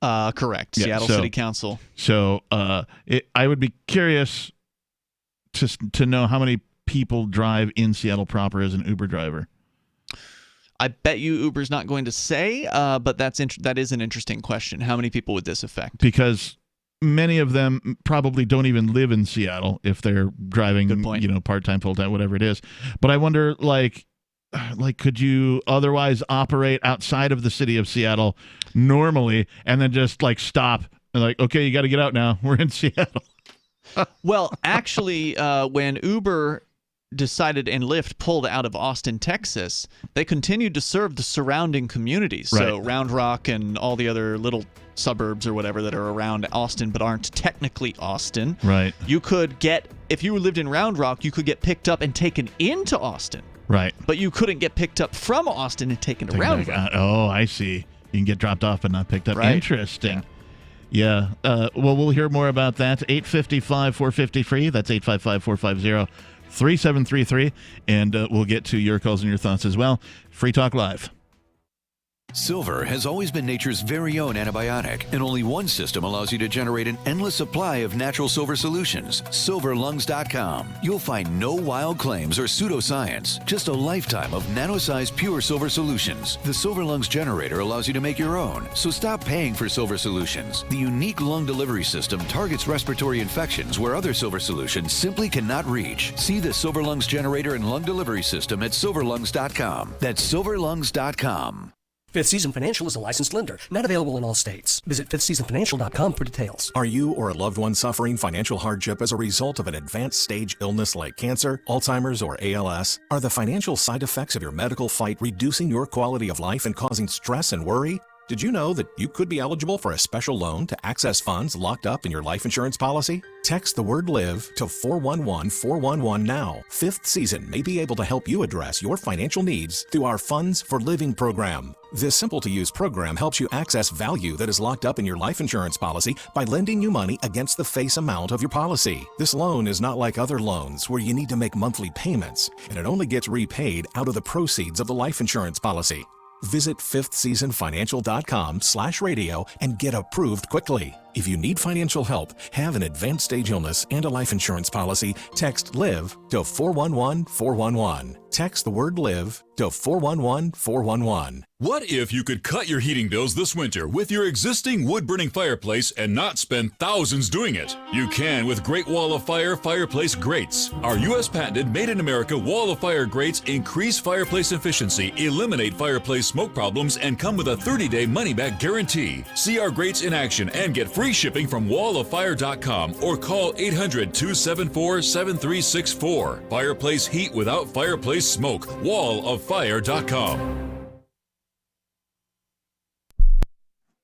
Correct. Seattle City Council. So I would be curious to know how many people drive in Seattle proper as an Uber driver. I bet you Uber's not going to say, but that is an interesting question. How many people would this affect? Because many of them probably don't even live in Seattle if they're driving, part-time, full-time, whatever it is. But I wonder, could you otherwise operate outside of the city of Seattle normally and then just stop and okay, you got to get out now. We're in Seattle. Well, actually, when Uber decided and Lyft pulled out of Austin, Texas, they continued to serve the surrounding communities. Right. So Round Rock and all the other little suburbs or whatever that are around Austin but aren't technically Austin. Right. You could if you lived in Round Rock, you could get picked up and taken into Austin. Right. But you couldn't get picked up from Austin and taken to Round Rock. Oh, I see. You can get dropped off but not picked up. Right. Interesting. Yeah. Well, we'll hear more about that. 855-450-FREE. That's 855-450-3733. And we'll get to your calls and your thoughts as well. Free Talk Live. Silver has always been nature's very own antibiotic, and only one system allows you to generate an endless supply of natural silver solutions. SilverLungs.com. You'll find no wild claims or pseudoscience, just a lifetime of nano-sized pure silver solutions. The Silver Lungs generator allows you to make your own, so stop paying for silver solutions. The unique lung delivery system targets respiratory infections where other silver solutions simply cannot reach. See the Silver Lungs generator and lung delivery system at SilverLungs.com. That's SilverLungs.com. Fifth Season Financial is a licensed lender, not available in all states. Visit fifthseasonfinancial.com for details. Are you or a loved one suffering financial hardship as a result of an advanced stage illness like cancer, Alzheimer's, or ALS? Are the financial side effects of your medical fight reducing your quality of life and causing stress and worry? Did you know that you could be eligible for a special loan to access funds locked up in your life insurance policy? Text the word LIVE to 411-411 now. Fifth Season may be able to help you address your financial needs through our Funds for Living program. This simple-to-use program helps you access value that is locked up in your life insurance policy by lending you money against the face amount of your policy. This loan is not like other loans where you need to make monthly payments, and it only gets repaid out of the proceeds of the life insurance policy. Visit fifthseasonfinancial.com/radio and get approved quickly. If you need financial help, have an advanced stage illness, and a life insurance policy, text LIVE to 411-411. Text the word LIVE to 411-411. What if you could cut your heating bills this winter with your existing wood-burning fireplace and not spend thousands doing it? You can with Great Wall of Fire fireplace grates. Our U.S. patented made-in-America Wall of Fire grates increase fireplace efficiency, eliminate fireplace smoke problems, and come with a 30-day money-back guarantee. See our grates in action and get free shipping from walloffire.com or call 800-274-7364. Fireplace heat without fireplace smoke. walloffire.com.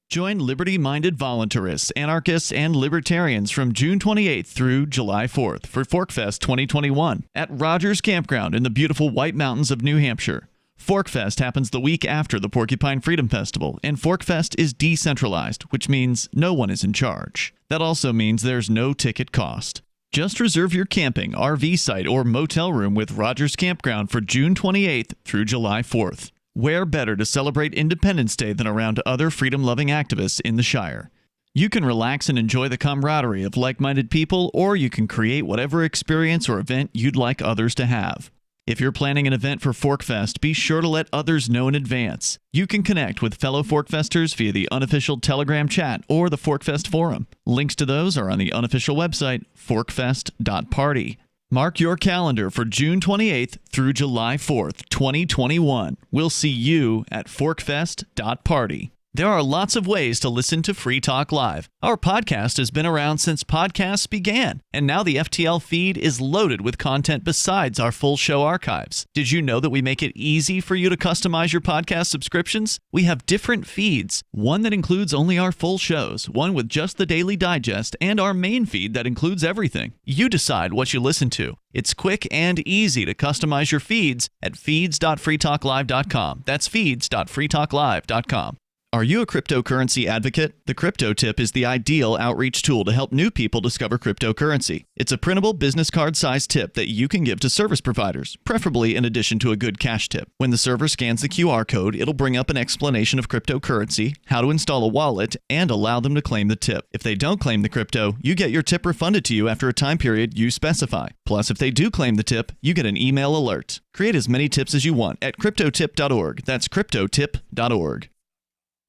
Join liberty-minded voluntarists, anarchists, and libertarians from June 28th through July 4th for ForkFest 2021 at Rogers Campground in the beautiful White Mountains of New Hampshire. ForkFest happens the week after the Porcupine Freedom Festival, and ForkFest is decentralized, which means no one is in charge. That also means there's no ticket cost. Just reserve your camping, RV site, or motel room with Rogers Campground for June 28th through July 4th. Where better to celebrate Independence Day than around other freedom-loving activists in the Shire? You can relax and enjoy the camaraderie of like-minded people, or you can create whatever experience or event you'd like others to have. If you're planning an event for ForkFest, be sure to let others know in advance. You can connect with fellow ForkFesters via the unofficial Telegram chat or the ForkFest forum. Links to those are on the unofficial website, forkfest.party. Mark your calendar for June 28th through July 4th, 2021. We'll see you at forkfest.party. There are lots of ways to listen to Free Talk Live. Our podcast has been around since podcasts began, and now the FTL feed is loaded with content besides our full show archives. Did you know that we make it easy for you to customize your podcast subscriptions? We have different feeds, one that includes only our full shows, one with just the Daily Digest, and our main feed that includes everything. You decide what you listen to. It's quick and easy to customize your feeds at feeds.freetalklive.com. That's feeds.freetalklive.com. Are you a cryptocurrency advocate? The Crypto Tip is the ideal outreach tool to help new people discover cryptocurrency. It's a printable business card-sized tip that you can give to service providers, preferably in addition to a good cash tip. When the server scans the QR code, it'll bring up an explanation of cryptocurrency, how to install a wallet, and allow them to claim the tip. If they don't claim the crypto, you get your tip refunded to you after a time period you specify. Plus, if they do claim the tip, you get an email alert. Create as many tips as you want at cryptotip.org. That's cryptotip.org.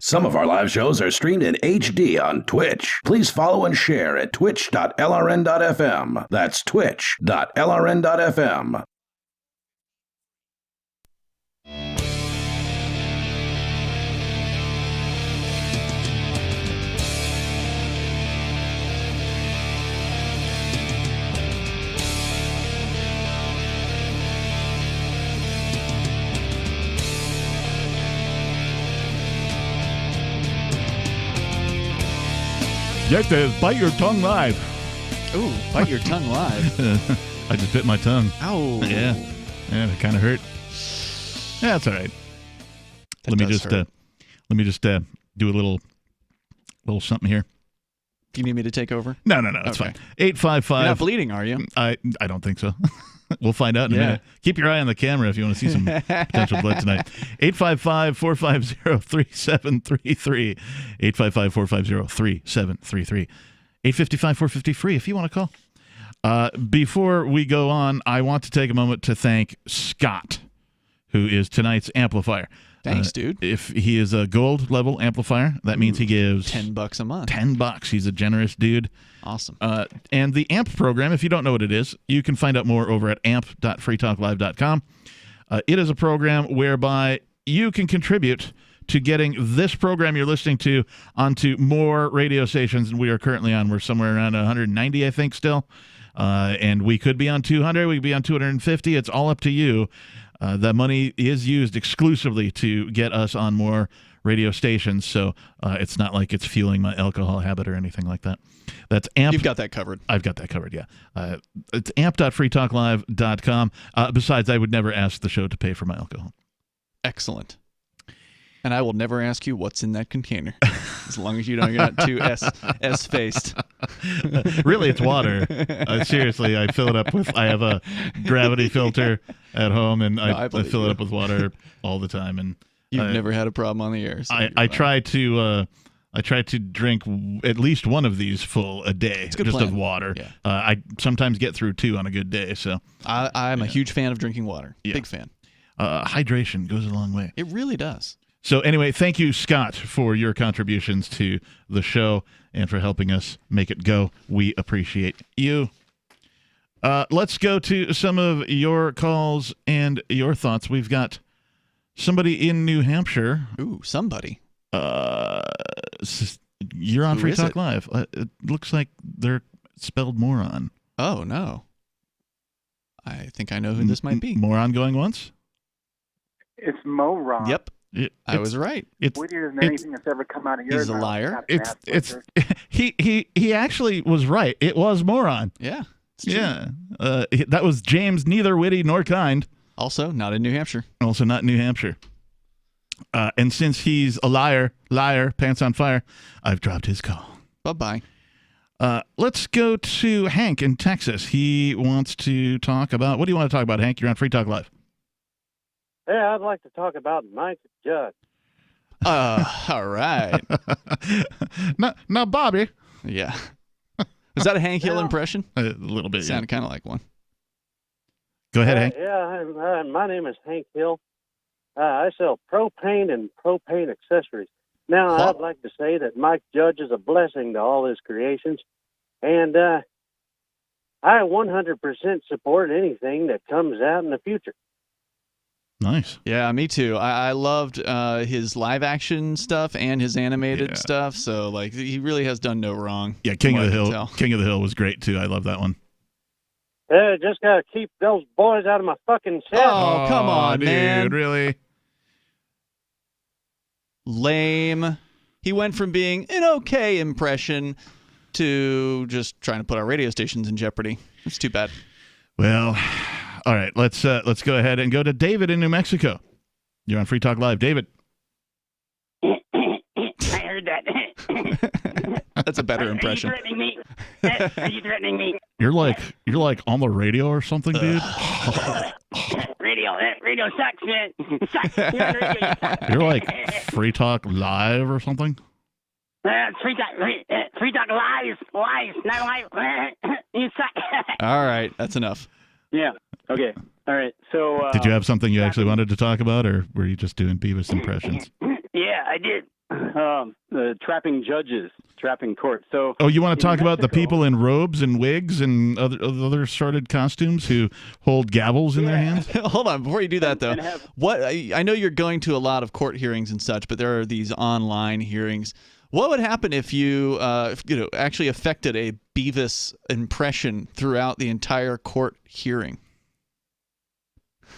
Some of our live shows are streamed in HD on Twitch. Please follow and share at twitch.lrn.fm. That's twitch.lrn.fm. Get this, Bite Your Tongue Live. Ooh, Bite Your Tongue Live. I just bit my tongue. Ow. Yeah, it kind of hurt. Yeah, that's all right. Let me just do a little something here. Do you need me to take over? No, it's fine. 855. You're not bleeding, are you? I don't think so. We'll find out in a minute. Keep your eye on the camera if you want to see some potential blood tonight. 855-450-3733. 855-450-3733. 855-450-FREE if you want to call. Before we go on, I want to take a moment to thank Scott, who is tonight's amplifier. Thanks, dude. If he is a gold level amplifier, that means he gives $10 a month. $10. He's a generous dude. Awesome. And the AMP program, if you don't know what it is, you can find out more over at amp.freetalklive.com. It is a program whereby you can contribute to getting this program you're listening to onto more radio stations than we are currently on. We're somewhere around 190, I think, still. And we could be on 200. We could be on 250. It's all up to you. That money is used exclusively to get us on more radio stations, so it's not like it's fueling my alcohol habit or anything like that. That's amp. You've got that covered. I've got that covered, yeah. It's amp.freetalklive.com. Besides, I would never ask the show to pay for my alcohol. Excellent. And I will never ask you what's in that container, as long as you don't get too S-faced. Really, it's water. Seriously, I fill it up with. I have a gravity filter at home, and I fill it up with water all the time. And you've never had a problem on the air. So I try to drink at least one of these full a day, just plan. of water. Yeah. I sometimes get through 2 on a good day. So I'm a huge fan of drinking water. Yeah. Big fan. Hydration goes a long way. It really does. So anyway, thank you, Scott, for your contributions to the show and for helping us make it go. We appreciate you. Let's go to some of your calls and your thoughts. We've got somebody in New Hampshire. Ooh, somebody. You're on Free Talk Live. It looks like they're spelled moron. Oh, no. I think I know who this might be. Moron going once? It's moron. Yep. I was right. Wittier than anything that's ever come out of your mouth. He's a liar. He actually was right. It was moron. Yeah. It's true. Yeah. That was James, neither witty nor kind. Also not in New Hampshire. Also not in New Hampshire. And since he's a liar, pants on fire, I've dropped his call. Bye-bye. Let's go to Hank in Texas. He wants to talk about... What do you want to talk about, Hank? You're on Free Talk Live. Yeah, I'd like to talk about Mike Judge. All right. Now, Bobby. Yeah. Was that a Hank Hill impression? A little bit, Sounded kind of like one. Go ahead, Hank. Yeah, my name is Hank Hill. I sell propane and propane accessories. Now, I'd like to say that Mike Judge is a blessing to all his creations, and I 100% support anything that comes out in the future. Nice. Yeah, me too. I loved his live action stuff and his animated stuff. So like he really has done no wrong. Yeah, King of the Hill. King of the Hill was great too. I love that one. Just gotta keep those boys out of my fucking set. Oh, come on, dude, man. Really? Lame. He went from being an okay impression to just trying to put our radio stations in jeopardy. It's too bad. Well, all right, let's go ahead and go to David in New Mexico. You're on Free Talk Live, David. I heard that. That's a better impression. Are you threatening me? Are you threatening me? You're like on the radio or something, dude. Radio sucks, man. Sucks. You're on radio, you suck. You're like Free Talk Live or something. It's Free Talk Live, not live. You suck. All right, that's enough. Yeah. Okay. All right. So. Did you have something you actually wanted to talk about, or were you just doing Beavis impressions? Yeah, I did. Trapping judges, trapping courts. So. Oh, you want to talk about the people in robes and wigs and other assorted costumes who hold gavels in their hands? Hold on, before you do that though, I know you're going to a lot of court hearings and such, but there are these online hearings. What would happen if you, actually affected a Beavis impression throughout the entire court hearing?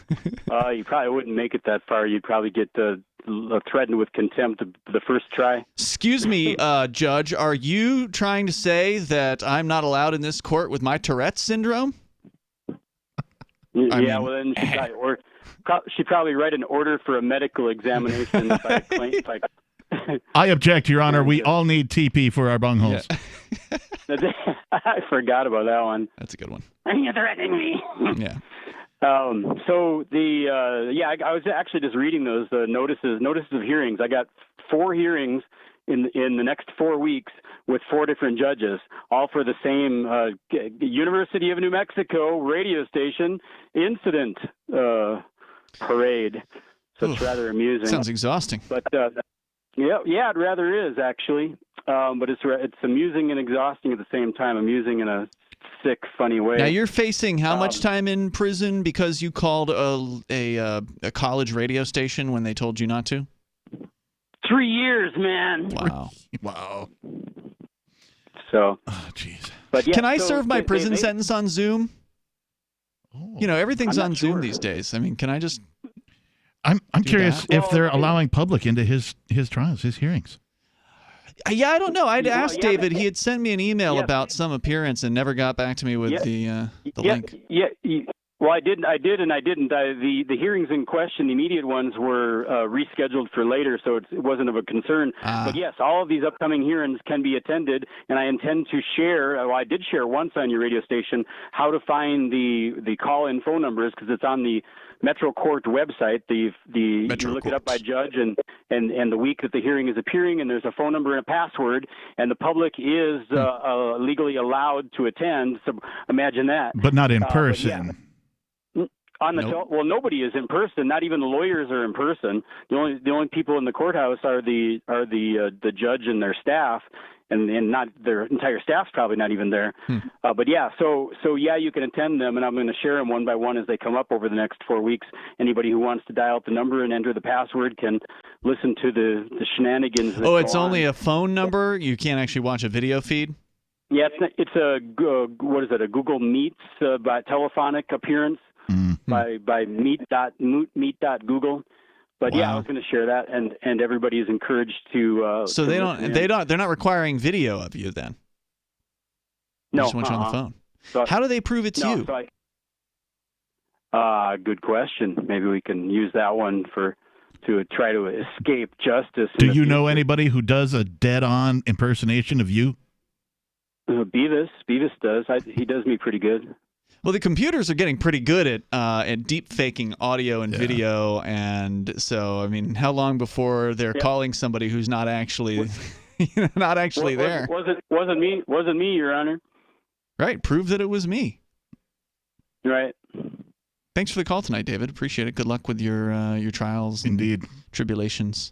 You probably wouldn't make it that far. You'd probably get threatened with contempt the first try. Excuse me, Judge, are you trying to say that I'm not allowed in this court with my Tourette's syndrome? Yeah, well then she'd probably write an order for a medical examination by a claim. I object, Your Honor. We all need TP for our bungholes. Yeah. I forgot about that one. That's a good one. You're threatening me. Yeah. So I was actually just reading those notices of hearings. I got 4 hearings in the next 4 weeks with 4 different judges, all for the same University of New Mexico radio station incident parade. So it's rather amusing. Sounds exhausting. But yeah, it rather is actually. But it's amusing and exhausting at the same time. Amusing in a sick, funny way. Now you're facing how much time in prison because you called a college radio station when they told you not to? 3 years, man. Wow. So. Oh, jeez. But yeah, can I serve my prison sentence on Zoom? Oh. Everything's on Zoom these days. I mean, can I just? I'm curious if they're allowing public into his trials, his hearings. Yeah, I don't know. I'd asked David. He had sent me an email about some appearance and never got back to me with the link. Well, I did, and I didn't. The hearings in question, the immediate ones, were rescheduled for later, so it wasn't of a concern. But yes, all of these upcoming hearings can be attended, and I intend to share. Well, I did share once on your radio station how to find the call-in phone numbers, because it's on the Metro Court website. You look it up by judge and the week that the hearing is appearing, and there's a phone number and a password, and the public is legally allowed to attend. So imagine that. But not in person. On the well, nobody is in person. Not even the lawyers are in person. The only people in the courthouse are the judge and their staff, and not their entire staff's probably not even there. But yeah, so yeah, you can attend them, and I'm going to share them one by one as they come up over the next 4 weeks. Anybody who wants to dial up the number and enter the password can listen to the shenanigans. Oh, it's only a phone number. You can't actually watch a video feed. Yeah, it's a what is it? A Google Meets by telephonic appearance. By meet.google. But yeah, I was going to share that, and everybody is encouraged to. So they're not requiring video of you then. No, just want you on the phone. So, how do they prove it's you? Good question. Maybe we can use that one to try to escape justice. Do you know anybody who does a dead-on impersonation of you? Beavis does. He does me pretty good. Well, the computers are getting pretty good at deep faking audio and video, and so I mean, how long before they're calling somebody who's not actually there? Wasn't me, Your Honor. Right, prove that it was me. Right. Thanks for the call tonight, David. Appreciate it. Good luck with your trials, indeed, tribulations.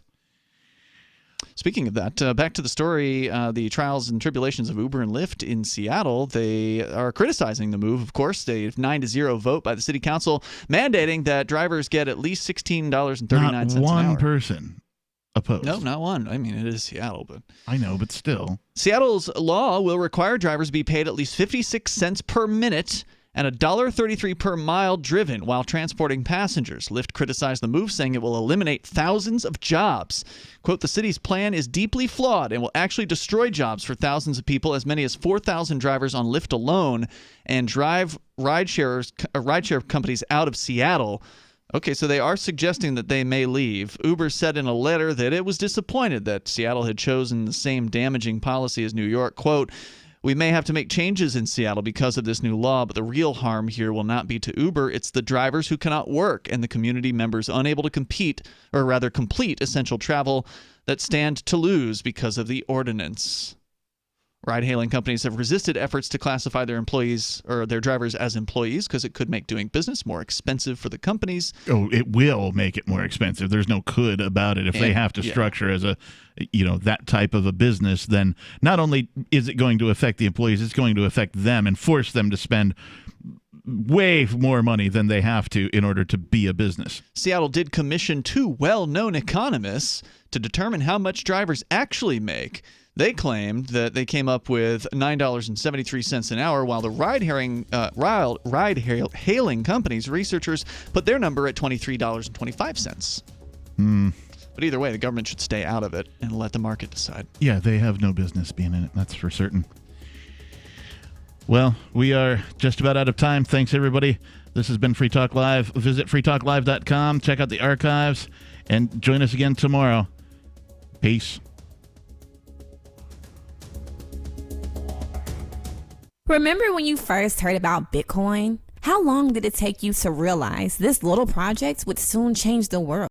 Speaking of that, back to the story, the trials and tribulations of Uber and Lyft in Seattle. They are criticizing the move, of course. A 9-0 vote by the city council mandating that drivers get at least $16.39 an hour. Not one person opposed. No, not one. I mean, it is Seattle, but I know, but still. Seattle's law will require drivers be paid at least 56 cents per minute and $1.33 per mile driven while transporting passengers. Lyft criticized the move, saying it will eliminate thousands of jobs. Quote, the city's plan is deeply flawed and will actually destroy jobs for thousands of people, as many as 4,000 drivers on Lyft alone, and drive rideshare companies out of Seattle. Okay, so they are suggesting that they may leave. Uber said in a letter that it was disappointed that Seattle had chosen the same damaging policy as New York. Quote, we may have to make changes in Seattle because of this new law, but the real harm here will not be to Uber. It's the drivers who cannot work and the community members unable to complete essential travel that stand to lose because of the ordinance. Ride-hailing companies have resisted efforts to classify their employees or their drivers as employees because it could make doing business more expensive for the companies. Oh, it will make it more expensive. There's no could about it. If they have to structure as a, that type of a business, then not only is it going to affect the employees, it's going to affect them and force them to spend way more money than they have to in order to be a business. Seattle did commission 2 well-known economists to determine how much drivers actually make. They claimed that they came up with $9.73 an hour, while the ride-hailing companies' researchers put their number at $23.25. But either way, the government should stay out of it and let the market decide. Yeah, they have no business being in it, that's for certain. Well, we are just about out of time. Thanks, everybody. This has been Free Talk Live. Visit freetalklive.com, check out the archives, and join us again tomorrow. Peace. Remember when you first heard about Bitcoin? How long did it take you to realize this little project would soon change the world?